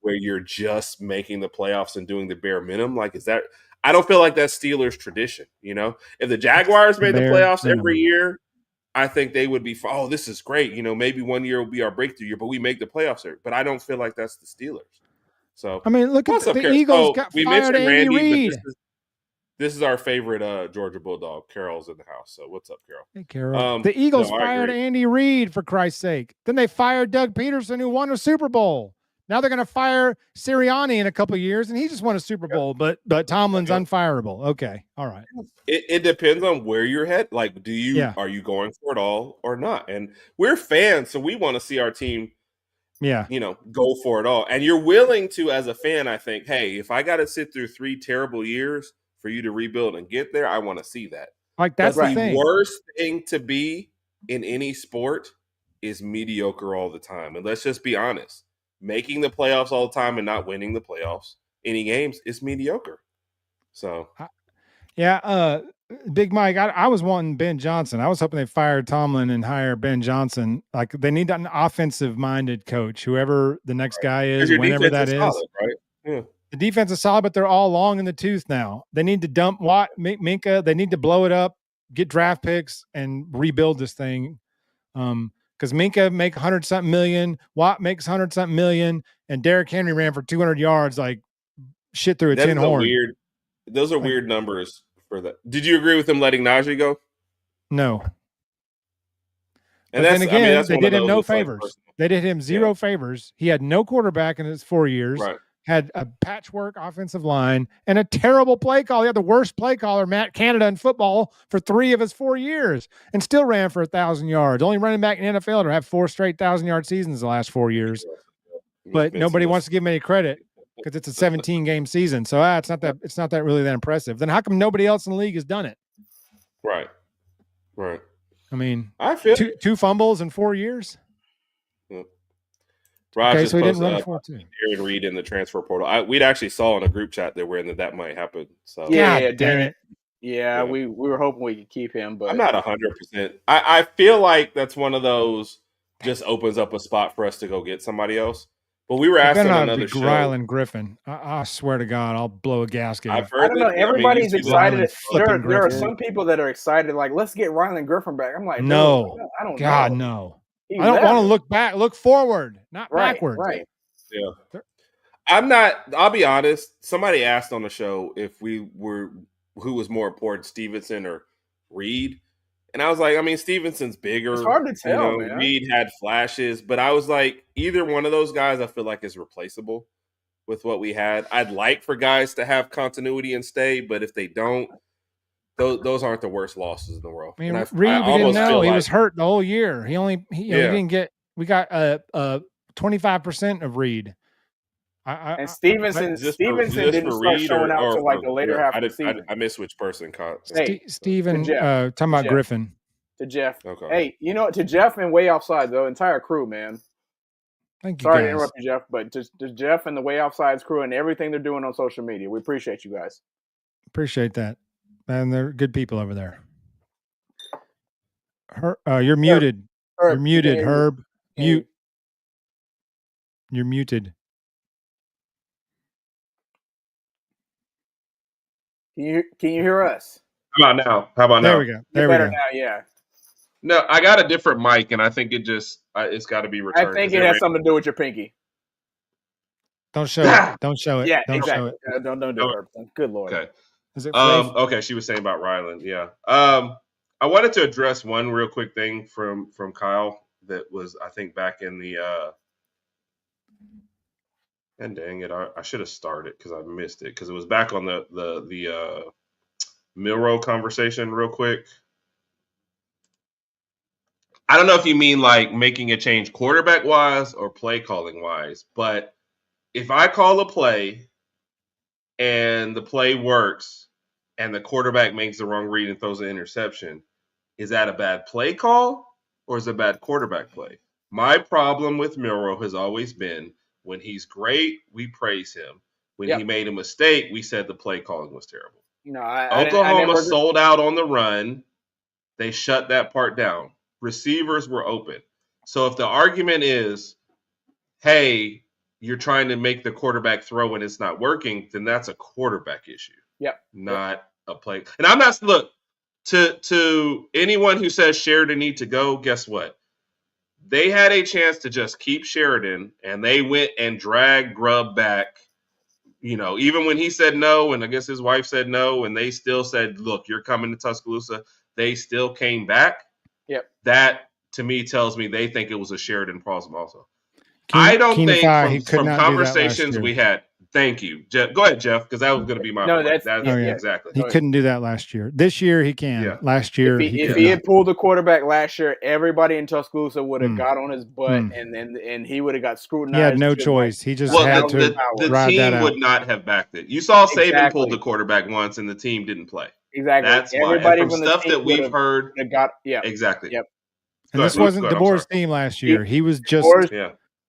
Speaker 1: where you're just making the playoffs and doing the bare minimum, like, is that – I don't feel like that's Steelers tradition, If the Jaguars made the playoffs every year, I think they would be – oh, this is great. Maybe one year will be our breakthrough year, but we make the playoffs every – but I don't feel like that's the Steelers. So
Speaker 3: I mean, look at the Eagles got fired Andy Reid.
Speaker 1: This is our favorite Georgia Bulldog. Carol's in the house. So what's up, Carol?
Speaker 3: Hey, Carol. The Eagles fired Andy Reid, for Christ's sake. Then they fired Doug Peterson, who won a Super Bowl. Now they're going to fire Sirianni in a couple of years, and he just won a Super Bowl. But Tomlin's unfireable. Okay, all right.
Speaker 1: It depends on where you're headed. Like, are you going for it all or not? And we're fans, so we want to see our team. Go for it all. And you're willing to, as a fan, I think, hey, if I got to sit through 3 terrible years for you to rebuild and get there, I want to see that.
Speaker 3: Like that's the thing.
Speaker 1: Worst thing to be in any sport is mediocre all the time. And let's just be honest. Making the playoffs all the time and not winning the playoffs, any games, is mediocre. So,
Speaker 3: Big Mike, I was wanting Ben Johnson. I was hoping they fired Tomlin and hire Ben Johnson. Like they need an offensive-minded coach, whoever the next guy is, whenever that is.
Speaker 1: Solid, right? Yeah.
Speaker 3: The defense is solid, but they're all long in the tooth now. They need to dump Watt, Minka. They need to blow it up, get draft picks, and rebuild this thing. Because Minka make 100-something million, Watt makes 100-something million, and Derrick Henry ran for 200 yards like shit through a tin horn.
Speaker 1: Those are weird numbers for that. Did you agree with him letting Najee go?
Speaker 3: No. And then again, they did him no favors. They did him zero favors. He had no quarterback in his 4 years.
Speaker 1: Right.
Speaker 3: Had a patchwork offensive line and a terrible play call. He had the worst play caller, Matt Canada, in football for 3 of his 4 years and still ran for 1,000 yards. Only running back in the NFL to have 4 straight 1,000-yard seasons the last 4 years. But nobody wants to give him any credit because it's a 17-game season. So it's not that really that impressive. Then how come nobody else in the league has done it?
Speaker 1: Right.
Speaker 3: I mean,
Speaker 1: I feel
Speaker 3: two fumbles in 4 years.
Speaker 1: Raj
Speaker 3: okay, so he didn't run for too.
Speaker 1: Darren Reed in the transfer portal. We'd actually saw in a group chat that might happen. So
Speaker 3: damn it.
Speaker 2: Yeah, we were hoping we could keep him, but
Speaker 1: I'm not 100%. I feel like that's one of those just opens up a spot for us to go get somebody else. But we were asked on
Speaker 3: not
Speaker 1: another show.
Speaker 3: Rylan Griffin. I swear to God, I'll blow a gasket.
Speaker 1: I've
Speaker 2: I
Speaker 1: heard
Speaker 2: don't know.
Speaker 1: that.
Speaker 2: Everybody's excited. There are
Speaker 3: Griffin.
Speaker 2: some people that are excited. Like, let's get Rylan Griffin back. I'm like,
Speaker 3: no,
Speaker 2: I don't
Speaker 3: God,
Speaker 2: know.
Speaker 3: no. I don't want to look back. Look forward, not backwards.
Speaker 2: Right.
Speaker 1: Yeah. I'm not. I'll be honest. Somebody asked on the show if we were who was more important, Stevenson or Reed. And I was like, I mean, Stevenson's bigger.
Speaker 2: It's hard to tell, man.
Speaker 1: Reed had flashes, but I was like, either one of those guys I feel like is replaceable with what we had. I'd like for guys to have continuity and stay, but if they don't, those aren't the worst losses in the world.
Speaker 3: I mean, Reed, we didn't know he was hurt the whole year. He didn't get. We got 25% of Reed.
Speaker 2: And Stevenson didn't start showing out until like the later half of the season.
Speaker 1: I missed which person caught.
Speaker 3: Steven, talking about Griffin.
Speaker 2: To Jeff.
Speaker 1: Okay.
Speaker 2: Hey, to Jeff and Way Offside, the entire crew, man.
Speaker 3: Thank you.
Speaker 2: Sorry to interrupt you, Jeff, but to Jeff and the Way Offside's crew and everything they're doing on social media. We appreciate you guys.
Speaker 3: Appreciate that. And they're good people over there. You're muted. You're muted, Herb. Mute. You're muted.
Speaker 2: Can you hear us?
Speaker 1: How about now?
Speaker 3: There we go.
Speaker 2: There we go. Now, yeah.
Speaker 1: No, I got a different mic, and I think it's got to be returned.
Speaker 2: I think it has something to do with your pinky.
Speaker 3: Don't show it. Don't show it.
Speaker 2: Yeah,
Speaker 3: don't
Speaker 2: exactly.
Speaker 3: Show it.
Speaker 2: Don't do it. Good Lord.
Speaker 1: Okay.
Speaker 3: Is it
Speaker 1: okay, she was saying about Ryland. Yeah. I wanted to address one real quick thing from Kyle that was, I think, back in the and dang it, I should have started because I missed it because it was back on the Milroe conversation real quick. I don't know if you mean like making a change quarterback wise or play calling wise, but if I call a play and the play works and the quarterback makes the wrong read and throws an interception, is that a bad play call or is it a bad quarterback play? My problem with Milroe has always been when he's great, we praise him. When he made a mistake, we said the play calling was terrible. Oklahoma sold out on the run. They shut that part down. Receivers were open. So if the argument is, hey, you're trying to make the quarterback throw and it's not working, then that's a quarterback issue. Not a play. And I'm not, look, to anyone who says Sheridan need to go, guess what? They had a chance to just keep Sheridan, and they went and dragged Grubb back. Even when he said no, and I guess his wife said no, and they still said, look, you're coming to Tuscaloosa. They still came back. That, to me, tells me they think it was a Sheridan problem also. I don't think from conversations we had. Thank you, Jeff. Go ahead, Jeff, because that was going to be my point. Exactly.
Speaker 3: He couldn't do that last year. This year he can. Yeah. Last year
Speaker 2: if he had pulled the quarterback last year, everybody in Tuscaloosa would have got on his butt, and he would have got scrutinized.
Speaker 3: He had no choice. He just had to
Speaker 1: the team would not have backed it. You saw Saban pull the quarterback once, and the team didn't play.
Speaker 2: Exactly.
Speaker 1: That's everybody why. From stuff that we've heard. Exactly.
Speaker 2: Yep.
Speaker 3: And this wasn't DeBoer's team last year. He was just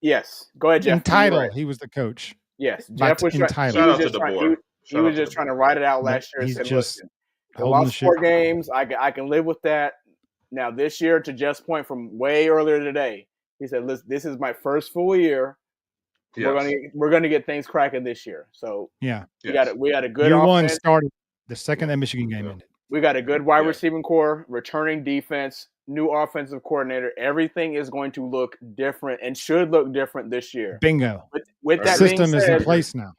Speaker 2: Yes. Go ahead, Jeff.
Speaker 3: Entitled. He was the coach.
Speaker 2: Yes. Jeff was entitled. He was just trying to ride it out last year.
Speaker 3: He's just
Speaker 2: the last 4 games. I can live with that. Now this year, to Jeff's point from way earlier today, he said, "Listen, this is my first full year. Yes. We're gonna get things cracking this year." So we had a good
Speaker 3: year
Speaker 2: offense.
Speaker 3: One started the second that Michigan game ended.
Speaker 2: We got a good wide receiving core, returning defense, new offensive coordinator. Everything is going to look different and should look different this year.
Speaker 3: Bingo.
Speaker 2: With that
Speaker 3: system
Speaker 2: being said,
Speaker 3: is in place now.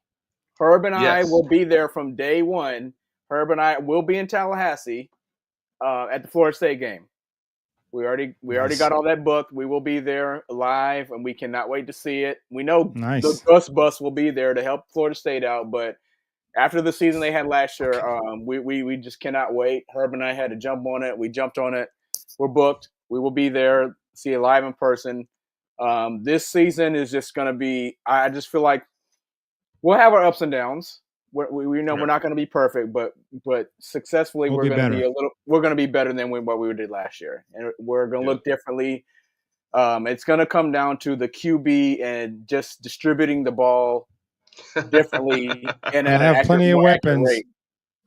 Speaker 2: Herb and I will be there from day one. Herb and I will be in Tallahassee at the Florida State game. We already got all that booked. We will be there live, and we cannot wait to see it. We know the Gus Bus will be there to help Florida State out, but after the season they had last year, we just cannot wait. Herb and I had to jump on it. We jumped on it. We're booked. We will be there, see it live in person. This season is just going to be – I just feel like we'll have our ups and downs. We know we're not going to be perfect, but successfully we're going to be better than what we did last year, and we're going to look differently. It's going to come down to the QB and just distributing the ball differently and
Speaker 3: have plenty of weapons.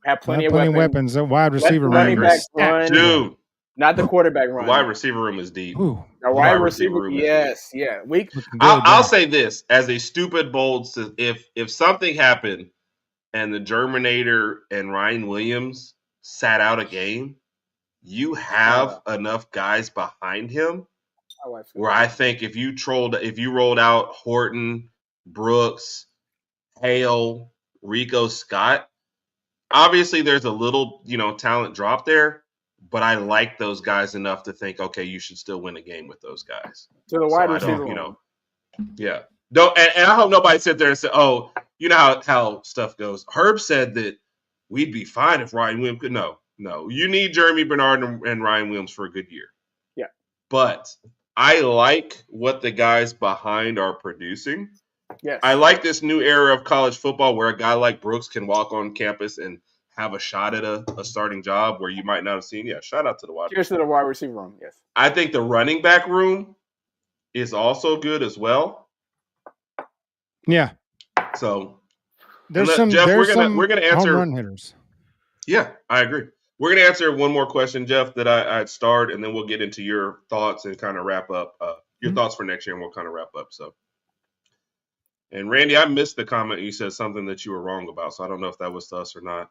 Speaker 2: Have plenty of weapons.
Speaker 3: A wide receiver
Speaker 2: running backs run.
Speaker 1: Dude,
Speaker 2: Not the quarterback run.
Speaker 1: The wide receiver room is deep.
Speaker 3: Ooh,
Speaker 2: the wide receiver room. Yes, yeah.
Speaker 1: I'll say this as a stupid bold. If something happened and the Germinator and Ryan Williams sat out a game, you have enough guys behind him where I think if you rolled out Horton, Brooks, Hale, Rico Scott, obviously there's a little, talent drop there, but I like those guys enough to think, okay, you should still win a game with those guys.
Speaker 2: To the wide receiver room.
Speaker 1: Yeah. Don't, and I hope nobody sit there and say, oh, you know how stuff goes. Herb said that we'd be fine if Ryan Williams could. No. You need Jeremy Bernard and Ryan Williams for a good year.
Speaker 2: Yeah.
Speaker 1: But I like what the guys behind are producing.
Speaker 2: Yes.
Speaker 1: I like this new era of college football where a guy like Brooks can walk on campus and have a shot at a starting job where you might not have seen. Yeah, shout out to the wide receiver.
Speaker 2: Cheers to the wide receiver room, yes.
Speaker 1: I think the running back room is also good as well.
Speaker 3: Yeah.
Speaker 1: So
Speaker 3: there's
Speaker 1: Jeff,
Speaker 3: some
Speaker 1: we're gonna answer
Speaker 3: home run hitters.
Speaker 1: Yeah, I agree. We're gonna answer one more question, Jeff, that I started, and then we'll get into your thoughts and kind of wrap up your thoughts for next year, and we'll kind of wrap up. So, and Randy, I missed the comment. You said something that you were wrong about, so I don't know if that was to us or not.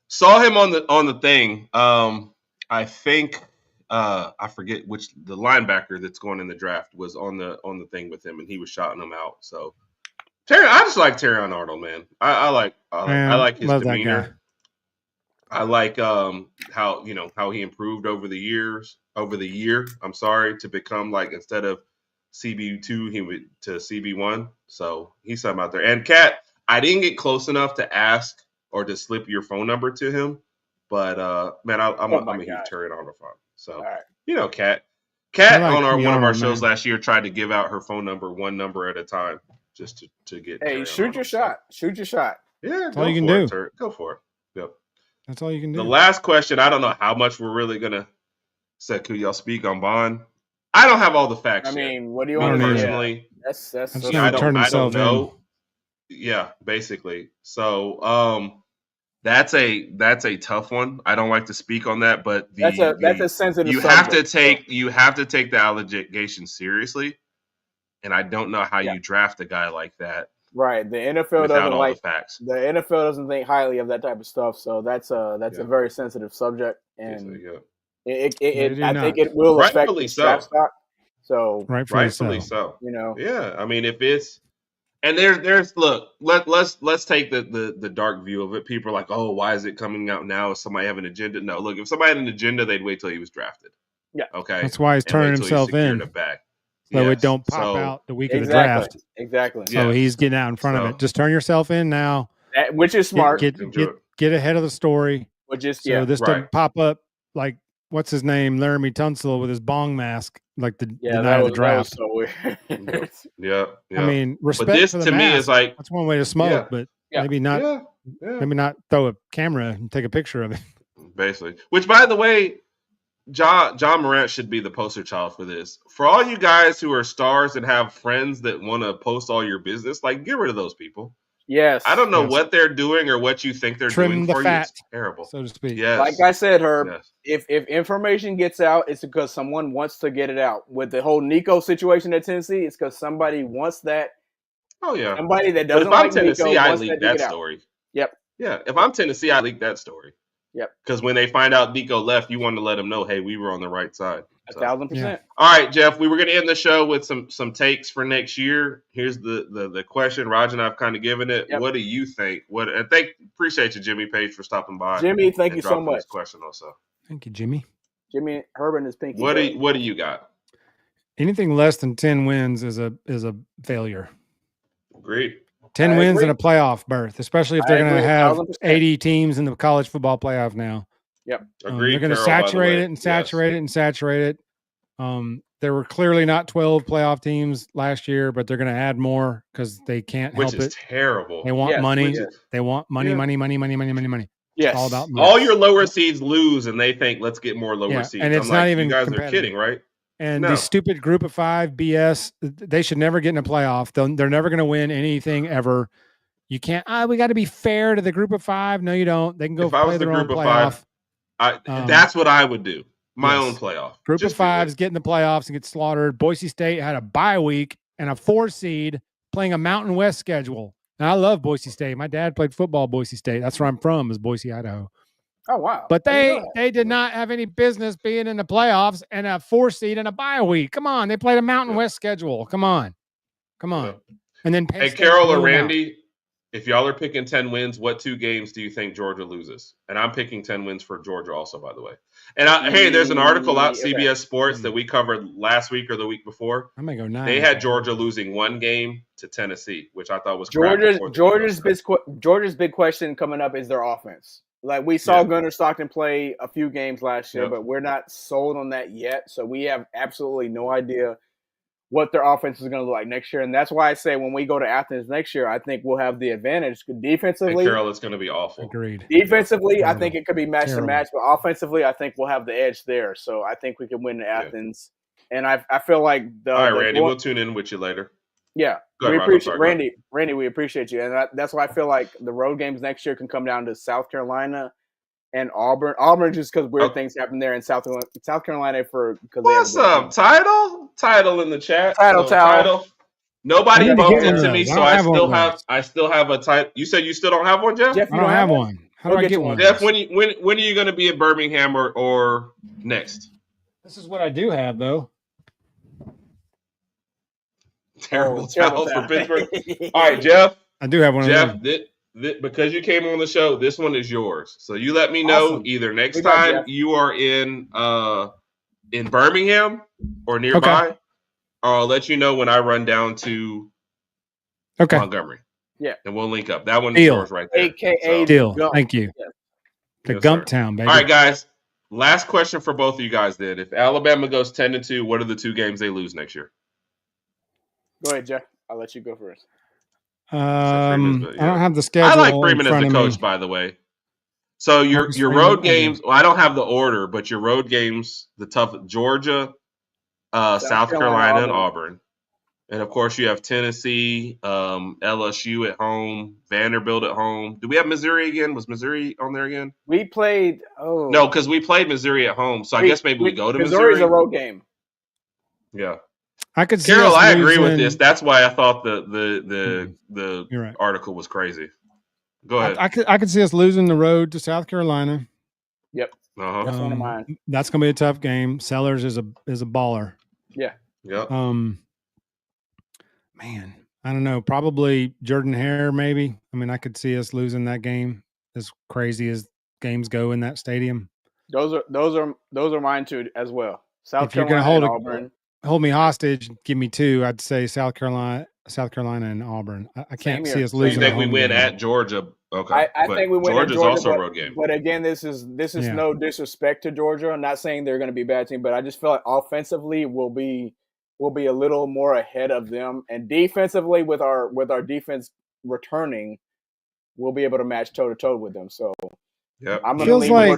Speaker 1: Saw him on the thing. I think I forget which the linebacker that's going in the draft was on the thing with him, and he was shouting him out. So, I just like Terrion Arnold, man. I like his demeanor. I like how he improved over the year. I'm sorry, to become like instead of CB2 he went to CB1. So he's something out there. And Kat, I didn't get close enough to ask or to slip your phone number to him, but man, I'm a huge Terrion Arnold fan. So Kat on one of our shows last year tried to give out her phone number one number at a time just to get.
Speaker 2: Hey, shoot your shot. Shoot your shot.
Speaker 1: Yeah,
Speaker 3: that's all you can do.
Speaker 1: Go for it. Yep.
Speaker 3: That's all you can do.
Speaker 1: The last question, I don't know how much we're really gonna say. Could y'all speak on Bond? I don't have all the facts.
Speaker 2: I mean, what do you want
Speaker 1: personally?
Speaker 2: That's
Speaker 3: I don't know.
Speaker 1: Yeah, basically. So that's a tough one. I don't like to speak on that, but
Speaker 2: that's a sensitive.
Speaker 1: You have to take the allegation seriously, and I don't know how you draft a guy like that.
Speaker 2: Right, the NFL doesn't like facts. The NFL doesn't think highly of that type of stuff, so that's a very sensitive subject, and I think it will affect the draft stock. So
Speaker 1: rightfully so. Yeah. I mean, if it's and there's look, let's take the dark view of it. People are like, oh, why is it coming out now? Does somebody have an agenda? No, look, if somebody had an agenda, they'd wait till he was drafted.
Speaker 2: Yeah.
Speaker 1: Okay.
Speaker 3: That's why he's turning himself in. So it don't pop out the week of the draft.
Speaker 2: Exactly.
Speaker 3: So he's getting out in front of it. Just turn yourself in now.
Speaker 2: Which is smart.
Speaker 3: Get ahead of the story.
Speaker 2: This
Speaker 3: doesn't pop up like what's his name, Laramie Tunsil with his bong mask, like the night of the draft.
Speaker 2: That was so weird.
Speaker 1: Yeah.
Speaker 3: I mean, respect
Speaker 1: but this
Speaker 3: for the
Speaker 1: to
Speaker 3: mask.
Speaker 1: me is like
Speaker 3: that's one way to smoke, but maybe not. Maybe not throw a camera and take a picture of it.
Speaker 1: Basically, which by the way, John Morant should be the poster child for this. For all you guys who are stars and have friends that want to post all your business, like get rid of those people.
Speaker 2: Yes.
Speaker 1: I don't know what they're doing or what you think they're doing for you. It's terrible,
Speaker 3: so to speak.
Speaker 1: Yes.
Speaker 2: Like I said, Herb, if information gets out, it's because someone wants to get it out. With the whole Nico situation at Tennessee, it's because somebody wants that.
Speaker 1: Oh yeah.
Speaker 2: Somebody that doesn't
Speaker 1: like
Speaker 2: Tennessee,
Speaker 1: Nico I leak that story.
Speaker 2: Yep.
Speaker 1: Yeah. If I'm Tennessee, I leak that story.
Speaker 2: Yep.
Speaker 1: Because when they find out Nico left, you want to let them know, hey, we were on the right side.
Speaker 2: 1,000%.
Speaker 3: Yeah.
Speaker 1: All right, Jeff, we were going to end the show with some takes for next year. Here's the question. Roger and I've kind of given it. Yep. What do you think? Appreciate you, Jimmy Page, for stopping by.
Speaker 2: Jimmy, thank you so much.
Speaker 1: This question also.
Speaker 3: Thank you, Jimmy.
Speaker 2: Jimmy, Herb and his pinky.
Speaker 1: What do you got?
Speaker 3: Anything less than 10 wins is a failure.
Speaker 1: Agreed.
Speaker 3: 10 wins in a playoff berth, especially if they're going to have 80 teams in the college football playoff now.
Speaker 2: Yep.
Speaker 1: Agreed.
Speaker 3: They're going to saturate it and saturate it and saturate it. There were clearly not 12 playoff teams last year, but they're going to add more because they can't help it.
Speaker 1: Which is terrible.
Speaker 3: They want money. They want money, money.
Speaker 2: Yes.
Speaker 3: It's all about money.
Speaker 1: All your lower seeds lose, and they think, let's get more lower seeds.
Speaker 3: And it's not even
Speaker 1: you guys are kidding, right?
Speaker 3: And the stupid group of 5 BS, they should never get in a playoff. They're never going to win anything ever. You can't. We got to be fair to the group of 5. No, you don't. They can go play their own playoff.
Speaker 1: That's what I would do. my own playoff.
Speaker 3: Group of fives get in the playoffs and get slaughtered. Boise State had a bye week and a 4 seed playing a Mountain West schedule. And I love Boise State. My dad played football at Boise State. That's where I'm from, is Boise, Idaho.
Speaker 2: Oh, wow.
Speaker 3: But they did not have any business being in the playoffs and a 4 seed and a bye week. Come on. They played a Mountain West schedule. Come on. And then
Speaker 1: Hey, Carol or Randy, if y'all are picking 10 wins, what 2 games do you think Georgia loses? And I'm picking 10 wins for Georgia also, by the way. And hey, there's an article out, CBS Sports, that we covered last week or the week before.
Speaker 3: I'm going to go 9.
Speaker 1: They had Georgia losing 1 game to Tennessee, which I thought was
Speaker 2: Georgia's big question coming up is their offense. Like, we saw Gunnar Stockton play a few games last year, but we're not sold on that yet. So we have absolutely no idea what their offense is going to look like next year. And that's why I say when we go to Athens next year, I think we'll have the advantage. Defensively,
Speaker 1: Carol, it's going to be awful.
Speaker 3: Agreed.
Speaker 2: Defensively, I think it could be match to match, but offensively, I think we'll have the edge there. So I think we can win in Athens. And I feel like
Speaker 1: all right, Randy, we'll tune in with you later.
Speaker 2: Yeah, we appreciate Randy. Randy, we appreciate you, and that's why I feel like the road games next year can come down to South Carolina and Auburn. Auburn just because weird things happen there in South Carolina
Speaker 1: what's up? Title in the chat.
Speaker 2: Title.
Speaker 1: Nobody bumped into me, so I still have a title. You said you still don't have one, Jeff?
Speaker 3: I don't have one. How do I get one?
Speaker 1: Jeff, when are you going to be at Birmingham or next?
Speaker 3: This is what I do have, though.
Speaker 1: Terrible towel for Pittsburgh. All right, Jeff.
Speaker 3: I do have one.
Speaker 1: Jeff, because you came on the show, this one is yours. So you let me know either next time you are in Birmingham or nearby, or I'll let you know when I run down to Montgomery.
Speaker 2: Yeah,
Speaker 1: and we'll link up. That one is yours right there.
Speaker 2: AKA
Speaker 3: deal. Thank you. Yeah. The Gump Town, baby.
Speaker 1: All right, guys. Last question for both of you guys. Then, if Alabama goes 10-2, what are the 2 games they lose next year?
Speaker 2: Go ahead, Jeff. I'll let you go first.
Speaker 3: I don't have the schedule.
Speaker 1: I like Freeman as the coach, by the way. So your road games. Well, I don't have the order, but your road games, the tough Georgia, South Carolina, and Auburn, and of course you have Tennessee, LSU at home, Vanderbilt at home. Do we have Missouri again? Was Missouri on there again?
Speaker 2: We played. Oh
Speaker 1: no, because we played Missouri at home. So I guess maybe we go to
Speaker 2: Missouri's
Speaker 1: Missouri.
Speaker 2: A road game.
Speaker 1: Yeah.
Speaker 3: I could see
Speaker 1: Carol, I agree with this. That's why I thought the
Speaker 3: right.
Speaker 1: article was crazy. Go ahead.
Speaker 3: I could see us losing the road to South Carolina.
Speaker 2: Yep. That's one of mine.
Speaker 3: That's gonna be a tough game. Sellers is a baller.
Speaker 2: Yeah.
Speaker 1: Yep.
Speaker 3: Man, I don't know. Probably Jordan Hare, maybe. I mean, I could see us losing that game. As crazy as games go in that stadium.
Speaker 2: Those are mine too as well. South Carolina and Auburn.
Speaker 3: Hold me hostage, give me 2. I'd say South Carolina, and Auburn. I can't see us losing.
Speaker 1: So you think we win at Georgia? Okay,
Speaker 2: I think we win.
Speaker 1: Georgia's
Speaker 2: at Georgia,
Speaker 1: also a road game.
Speaker 2: But again, this is no disrespect to Georgia. I'm not saying they're going to be a bad team, but I just feel like offensively we'll be a little more ahead of them, and defensively with our defense returning, we'll be able to match toe to toe with them. So
Speaker 1: yeah,
Speaker 2: I'm going to lean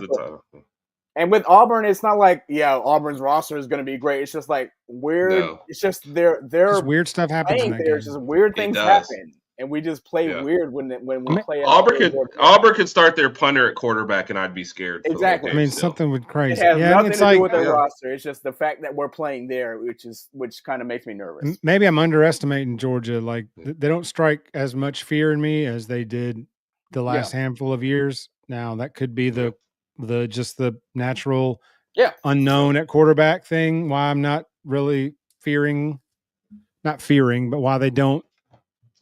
Speaker 2: And with Auburn, it's not like Auburn's roster is going to be great. It's just like weird. No. It's just they're just
Speaker 3: weird stuff happens.
Speaker 2: There's just weird things happen, and we just play weird when we play.
Speaker 1: Auburn could start their punter at quarterback, and I'd be scared.
Speaker 2: Exactly.
Speaker 3: I mean, something would crazy.
Speaker 2: It has nothing to do with their roster. It's just the fact that we're playing there, which kind of makes me nervous.
Speaker 3: Maybe I'm underestimating Georgia. Like they don't strike as much fear in me as they did the last handful of years. Now that could be the natural unknown at quarterback thing, why I'm not really not fearing, but why they don't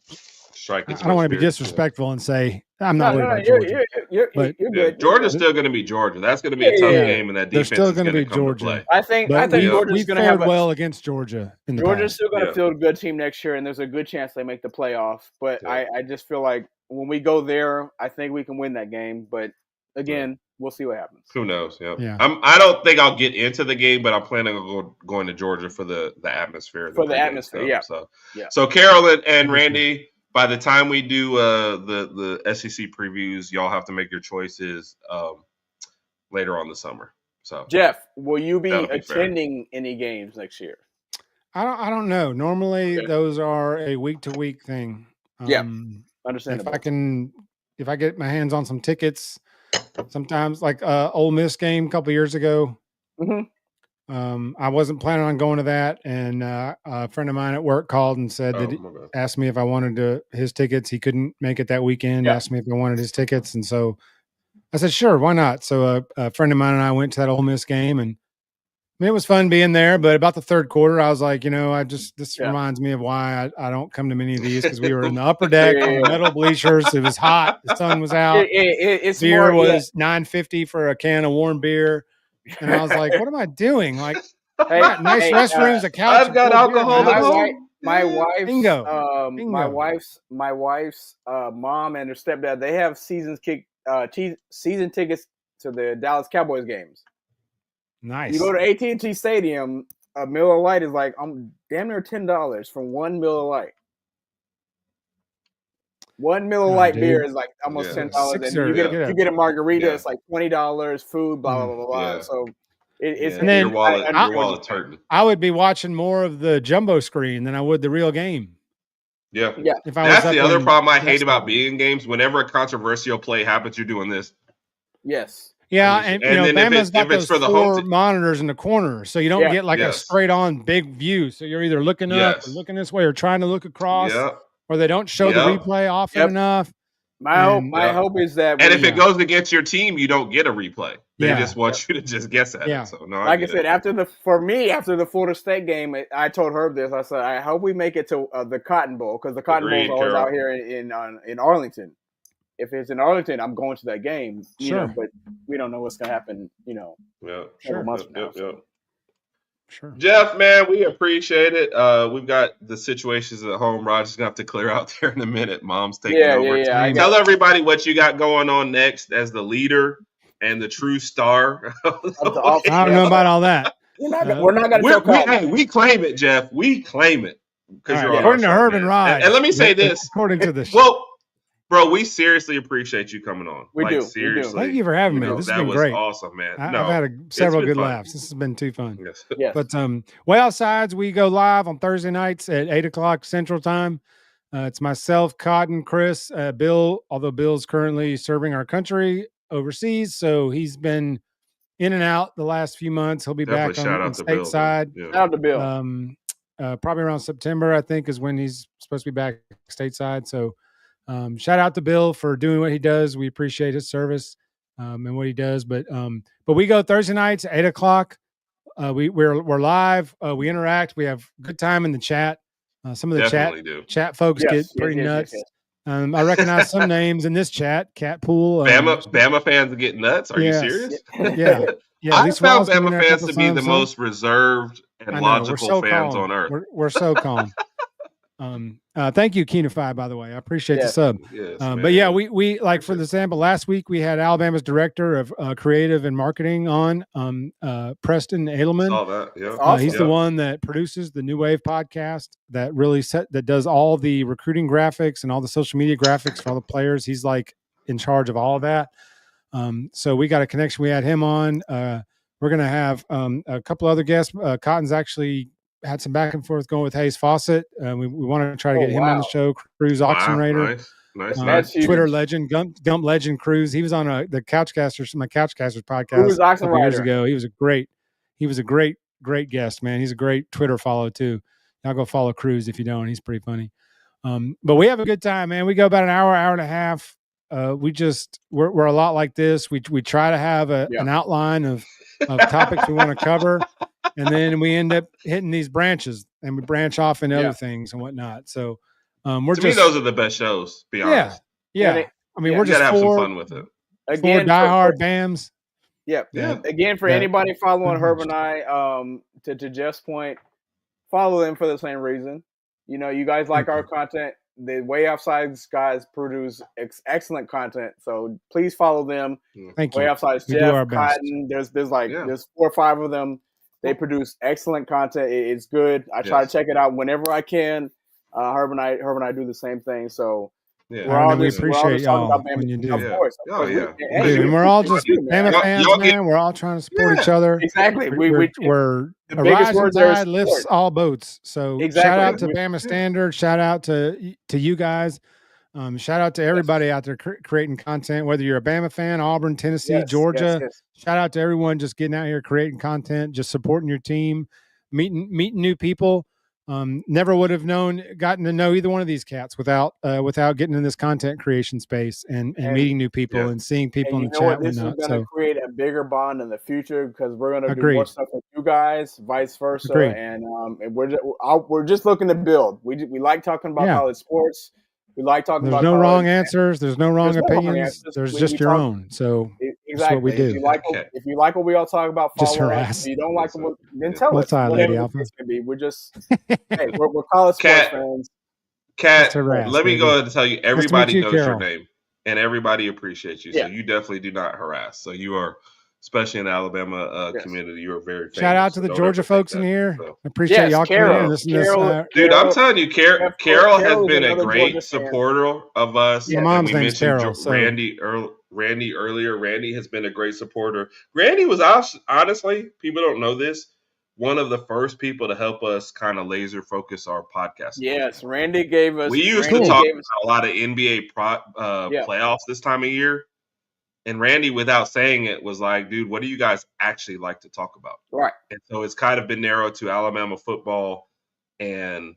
Speaker 1: strike.
Speaker 3: I don't want to be disrespectful and say I'm not worried about Georgia.
Speaker 2: You're good.
Speaker 1: Georgia's still going to be Georgia. That's going to be a tough game, and that defense is going to be
Speaker 3: Georgia.
Speaker 2: I think Georgia's going to have
Speaker 3: well against Georgia.
Speaker 2: Georgia's still going to field a good team next year, and there's a good chance they make the playoffs. But I just feel like when we go there, I think we can win that game. But again, we'll see what happens.
Speaker 1: Who knows? Yeah. I don't think I'll get into the game, but I'm planning on going to Georgia for the atmosphere.
Speaker 2: For the atmosphere,
Speaker 1: stuff. So Carol and Randy, by the time we do the SEC previews, y'all have to make your choices later on the summer. So
Speaker 2: Jeff, will you be attending any games next year?
Speaker 3: I don't know. Normally those are a week to week thing.
Speaker 2: Understandable.
Speaker 3: If I get my hands on some tickets. Sometimes, like Ole Miss game a couple years ago, I wasn't planning on going to that, and a friend of mine at work called and said asked me if I wanted his tickets. He couldn't make it that weekend. Asked me if I wanted his tickets, and so I said, sure, why not? So a friend of mine and I went to that Ole Miss game, and I mean, it was fun being there. But about the third quarter, I was like, this reminds me of why I don't come to many of these, because we were in the upper deck on the metal bleachers. It was hot. The sun was out. Beer was $9.50 for a can of warm beer. And I was like, what am I doing? Like, nice restrooms, a couch.
Speaker 1: I've got alcohol at home.
Speaker 2: My wife's
Speaker 3: Bingo.
Speaker 2: my wife's mom and her stepdad, they have season tickets to the Dallas Cowboys games.
Speaker 3: Nice.
Speaker 2: You go to AT&T Stadium, a Miller Lite is like damn near $10 for one Miller Lite. One Miller Lite beer is like almost $10, and you get a margarita. It's like $20. Food, blah blah blah blah. So it's
Speaker 3: and then
Speaker 1: your wallet's hurting.
Speaker 3: I would be watching more of the jumbo screen than I would the real game.
Speaker 1: Yeah.
Speaker 2: If
Speaker 1: that's the other problem I hate about being games. Whenever a controversial play happens, you're doing this.
Speaker 2: Yes.
Speaker 3: Yeah, and Bama's got those for the 4 monitors in the corner, so you don't get like a straight-on big view. So you're either looking up or looking this way or trying to look across, or they don't show the replay often enough.
Speaker 2: My hope is that,
Speaker 1: and if it goes against your team, you don't get a replay. They just want you to just guess at it. So
Speaker 2: like I said, after the Florida State game, I told Herb this. I said, I hope we make it to the Cotton Bowl, because the Cotton Bowl is always out here in Arlington. If it's in Arlington, I'm going to that game. But we don't know what's going to happen. Several months from now.
Speaker 3: Sure.
Speaker 1: Jeff, man, we appreciate it. We've got the situations at home. Roger's gonna have to clear out there in a minute. Mom's taking over. Tell everybody what you got going on next as the leader and the true star.
Speaker 3: I don't know about all that.
Speaker 2: We're not going to tell.
Speaker 1: We claim it, Jeff. We claim it.
Speaker 3: According to HerbNRodg.
Speaker 1: And let me say this.
Speaker 3: According to this.
Speaker 1: Well, bro, we seriously appreciate you coming on.
Speaker 2: We do.
Speaker 1: Seriously.
Speaker 3: Thank you for having me. This has been great.
Speaker 1: Awesome, man.
Speaker 3: I've had several good laughs. This has been too fun.
Speaker 2: Yes.
Speaker 3: But Way Outsides, we go live on Thursday nights at 8:00 Central Time. It's myself, Cotton, Chris, Bill, although Bill's currently serving our country overseas, so he's been in and out the last few months. He'll be back on stateside.
Speaker 2: Shout out to Bill.
Speaker 3: Probably around September, I think, is when he's supposed to be back stateside. So shout out to Bill for doing what he does. We appreciate his service and what he does. But we go Thursday nights at 8:00. We're live. We interact. We have good time in the chat. Some of the chat folks get pretty nuts. Yes. I recognize some names in this chat. Cat Pool.
Speaker 1: Bama fans get nuts. Are you serious?
Speaker 3: Yeah.
Speaker 1: I found Bama fans to be the most reserved and logical fans on earth.
Speaker 3: We're so calm. Thank you, Keenify, by the way. I appreciate the sub.
Speaker 1: Yes,
Speaker 3: but yeah, we like, for example, last week we had Alabama's director of creative and marketing on, Preston Edelman.
Speaker 1: Saw that. Yeah.
Speaker 3: He's the one that produces the New Wave podcast that really that does all the recruiting graphics and all the social media graphics for all the players. He's like in charge of all of that. So we got a connection. We had him on. We're going to have a couple other guests. Cotton's actually had some back and forth going with Hayes Fawcett. We want to try to get him on the show. Cruz Auction Raider,
Speaker 1: nice.
Speaker 3: Twitter legend, Gump legend Cruz. He was on my Couchcasters podcast
Speaker 2: Cruz Auction Raider
Speaker 3: years ago. He was a great guest, man. He's a great Twitter follow too. Y'all go follow Cruz if you don't. He's pretty funny. But we have a good time, man. We go about an hour and a half. We're a lot like this. We try to have an outline of topics we want to cover. And then we end up hitting these branches, and we branch off into other things and whatnot. So to me,
Speaker 1: those are the best shows. To be honest.
Speaker 3: Yeah. I mean, we're just
Speaker 1: have some fun with it.
Speaker 3: Again, diehard BAMs.
Speaker 2: Yeah. Again, for anybody following Herb and I, to Jeff's point, follow them for the same reason. You guys like our content. The Way Outsides guys produce excellent content, so please follow them.
Speaker 3: Thank you.
Speaker 2: Way Outsides, Jeff, Cotton. There's 4 or 5 of them. They produce excellent content. It's good. I try to check it out whenever I can. Herb and I do the same thing. So
Speaker 3: we appreciate y'all when you do.
Speaker 2: Of course.
Speaker 3: And we're all just Bama fans, man. We're all trying to support each other.
Speaker 2: Exactly.
Speaker 3: We're a rising tide lifts all boats. So shout out to Bama Standard. Shout out to you guys. Shout out to everybody out there creating content, whether you're a Bama fan, Auburn, Tennessee, Georgia.
Speaker 2: Yes.
Speaker 3: Shout out to everyone just getting out here creating content, just supporting your team, meeting new people. Never would have gotten to know either one of these cats without getting in this content creation space and meeting new people and seeing people in the chat.
Speaker 2: This is going to create a bigger bond in the future because we're going to do more stuff with you guys, vice versa.
Speaker 3: Agreed.
Speaker 2: And we're just looking to build. We like talking about college sports. We like talking about.
Speaker 3: There's no wrong answers. There's no wrong opinions. There's just your own. So
Speaker 2: exactly.
Speaker 3: That's what we do.
Speaker 2: If you like what we all talk about, follow us. If you don't like what, then tell us.
Speaker 3: Lady Alpha.
Speaker 2: We're just hey, we're college sports fans.
Speaker 4: Kat, let me go ahead and tell you, everybody knows your name and everybody appreciates you. So you definitely do not harass. So you are, especially in the Alabama community, you are very famous.
Speaker 3: Shout out to the Georgia folks in here. I appreciate y'all coming in.
Speaker 4: Dude, I'm telling you, Carol has been a great supporter of us.
Speaker 3: My mom's name's Carol.
Speaker 4: Randy earlier. Randy has been a great supporter. Randy was honestly, people don't know this, one of the first people to help us kind of laser focus our podcast.
Speaker 2: Yes, Randy gave us.
Speaker 4: We used to talk about a lot of NBA playoffs this time of year. And Randy, without saying it, was like, dude, what do you guys actually like to talk about?
Speaker 2: Right.
Speaker 4: And so it's kind of been narrowed to Alabama football and,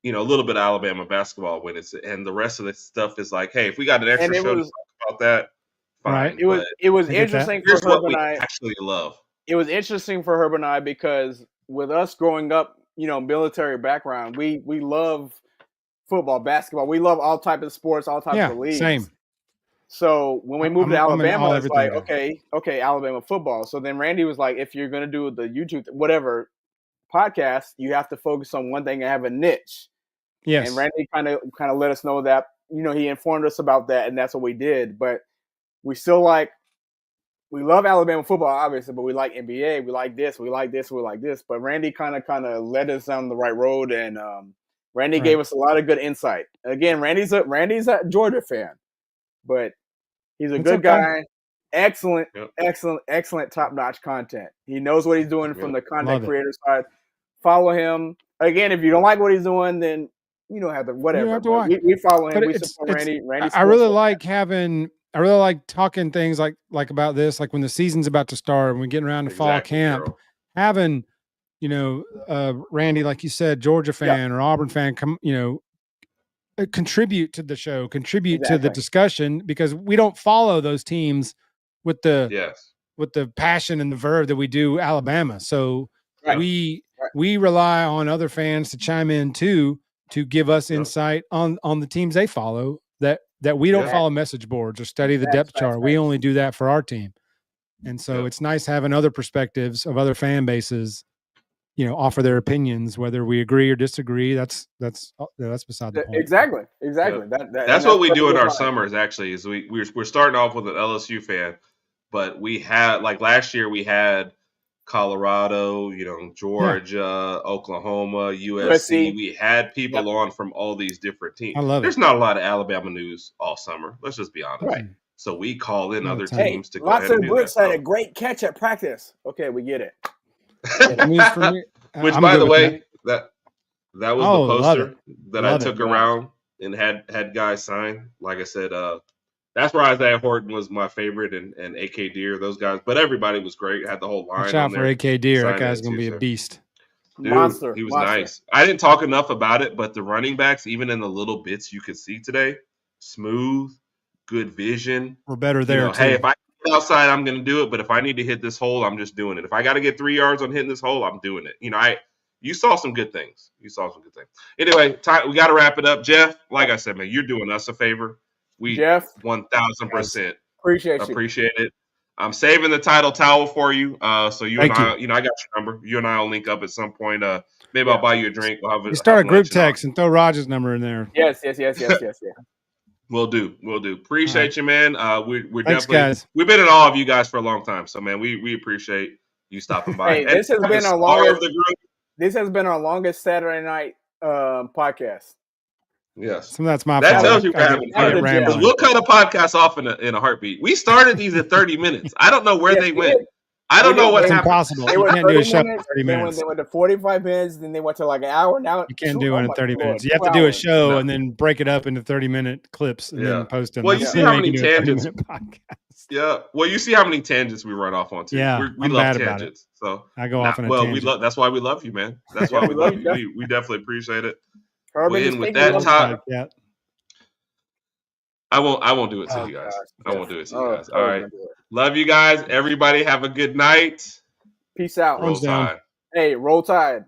Speaker 4: a little bit of Alabama basketball and the rest of the stuff is like, hey, if we got an extra show to talk about that, fine.
Speaker 2: Right. It was interesting for Herb and I.
Speaker 4: Actually love.
Speaker 2: It was interesting for Herb and I because with us growing up, military background, we love football, basketball. We love all types of sports, all types of leagues.
Speaker 3: Same.
Speaker 2: So when we moved to Alabama, it's like, okay, Alabama football. So then Randy was like, if you're going to do the YouTube, whatever podcast, you have to focus on one thing and have a niche.
Speaker 3: Yes.
Speaker 2: And Randy kind of let us know that, he informed us about that, and that's what we did. But we still we love Alabama football, obviously, but we like NBA. We like this. We like this. We like this. But Randy kind of led us down the right road, and Randy gave us a lot of good insight. Again, Randy's a Georgia fan, but he's a good guy. Excellent, excellent, top-notch content. He knows what he's doing from the content creator side. Follow him. Again, if you don't like what he's doing, then you don't have to. Whatever.
Speaker 3: You don't have to watch.
Speaker 2: We follow him. We support Randy.
Speaker 3: I really like talking things like about this, like when the season's about to start and we're getting around to fall camp, having, Randy, like you said, Georgia fan or Auburn fan, contribute to the show, to the discussion, because we don't follow those teams with the passion and the verve that we do Alabama. So we rely on other fans to chime in too, to give us insight on the teams they follow that we don't follow message boards or study the depth chart. We only do that for our team. And so it's nice having other perspectives of other fan bases, offer their opinions, whether we agree or disagree. That's beside the point.
Speaker 2: Exactly.
Speaker 4: Yeah. That's what we do in our summers, actually, is we're starting off with an LSU fan, but we had, like last year, we had Colorado, Georgia, Oklahoma, USC. We had people on from all these different teams.
Speaker 3: I love
Speaker 4: There's not a lot of Alabama news all summer. Let's just be honest.
Speaker 2: Right.
Speaker 4: So we call in other teams to go
Speaker 2: lots
Speaker 4: ahead and
Speaker 2: of
Speaker 4: do
Speaker 2: Brooks
Speaker 4: that.
Speaker 2: had a great catch at practice. Okay, we get it.
Speaker 4: Which, by the way, that was the poster that I took around and had guys sign. Like I said, that's where Isaiah Horton was my favorite, and AK Deer, those guys. But everybody was great. Had the whole line.
Speaker 3: Watch out for AK Deer. That guy's going to be a beast.
Speaker 4: Dude, he was nice. I didn't talk enough about it, but the running backs, even in the little bits you could see today, smooth, good vision.
Speaker 3: We're better there, too.
Speaker 4: Hey, if I get outside, I'm going to do it. But if I need to hit this hole, I'm just doing it. If I got to get 3 yards on hitting this hole, I'm doing it. You saw some good things. Anyway, we got to wrap it up. Jeff, like I said, man, you're doing us a favor.
Speaker 2: Jeff,
Speaker 4: 1,000%
Speaker 2: appreciate
Speaker 4: it. I'm saving the title towel for you. So you and I, I got your number. You and I will link up at some point. Maybe I'll buy you a drink. We'll have
Speaker 3: start a group text and throw Rogers' number in there.
Speaker 2: Yes.
Speaker 4: We'll do. Appreciate you, man. We're
Speaker 3: Thanks,
Speaker 4: definitely
Speaker 3: guys.
Speaker 4: We've been in awe of you guys for a long time. So man, we appreciate you stopping by.
Speaker 2: Hey, this has been our longest. This has been our longest Saturday night podcast.
Speaker 4: Yes,
Speaker 3: so that's my.
Speaker 4: That tells you we're having fun. Because we'll cut a podcast off in a heartbeat. We started these at 30 minutes. I don't know where they went. I don't know what
Speaker 3: It's
Speaker 4: happened.
Speaker 3: impossible.
Speaker 2: They
Speaker 3: You
Speaker 2: went
Speaker 3: can't do a
Speaker 2: 30
Speaker 3: show in
Speaker 2: minutes.
Speaker 3: 30 minutes.
Speaker 2: They went to 45 minutes. Then they went to like an hour. Now
Speaker 3: You can't do it in 30
Speaker 2: Lord,
Speaker 3: minutes. You have to
Speaker 2: 2
Speaker 3: do a
Speaker 2: hours.
Speaker 3: show
Speaker 4: No.
Speaker 3: and then break it up into 30-minute clips and then post them.
Speaker 4: Well,
Speaker 3: That's
Speaker 4: you see
Speaker 3: the
Speaker 4: how
Speaker 3: way
Speaker 4: many
Speaker 3: can do a
Speaker 4: tangents.
Speaker 3: 30-minute podcast.
Speaker 4: Yeah. Well, you see how many tangents we run off on too.
Speaker 3: Yeah,
Speaker 4: we
Speaker 3: I'm
Speaker 4: love
Speaker 3: bad about
Speaker 4: tangents. So
Speaker 3: I go off on a tangent.
Speaker 4: we love. That's why we love you, man. That's why we love you. We definitely appreciate it.
Speaker 2: Herb,
Speaker 4: And with that time,
Speaker 3: yeah.
Speaker 4: I won't do it to you guys.
Speaker 2: Gosh,
Speaker 4: I won't do it to you guys. All right.
Speaker 2: gonna do it.
Speaker 4: Love you guys. Everybody have a good night.
Speaker 2: Peace out.
Speaker 4: Roll Tide.
Speaker 2: Hey, roll Tide.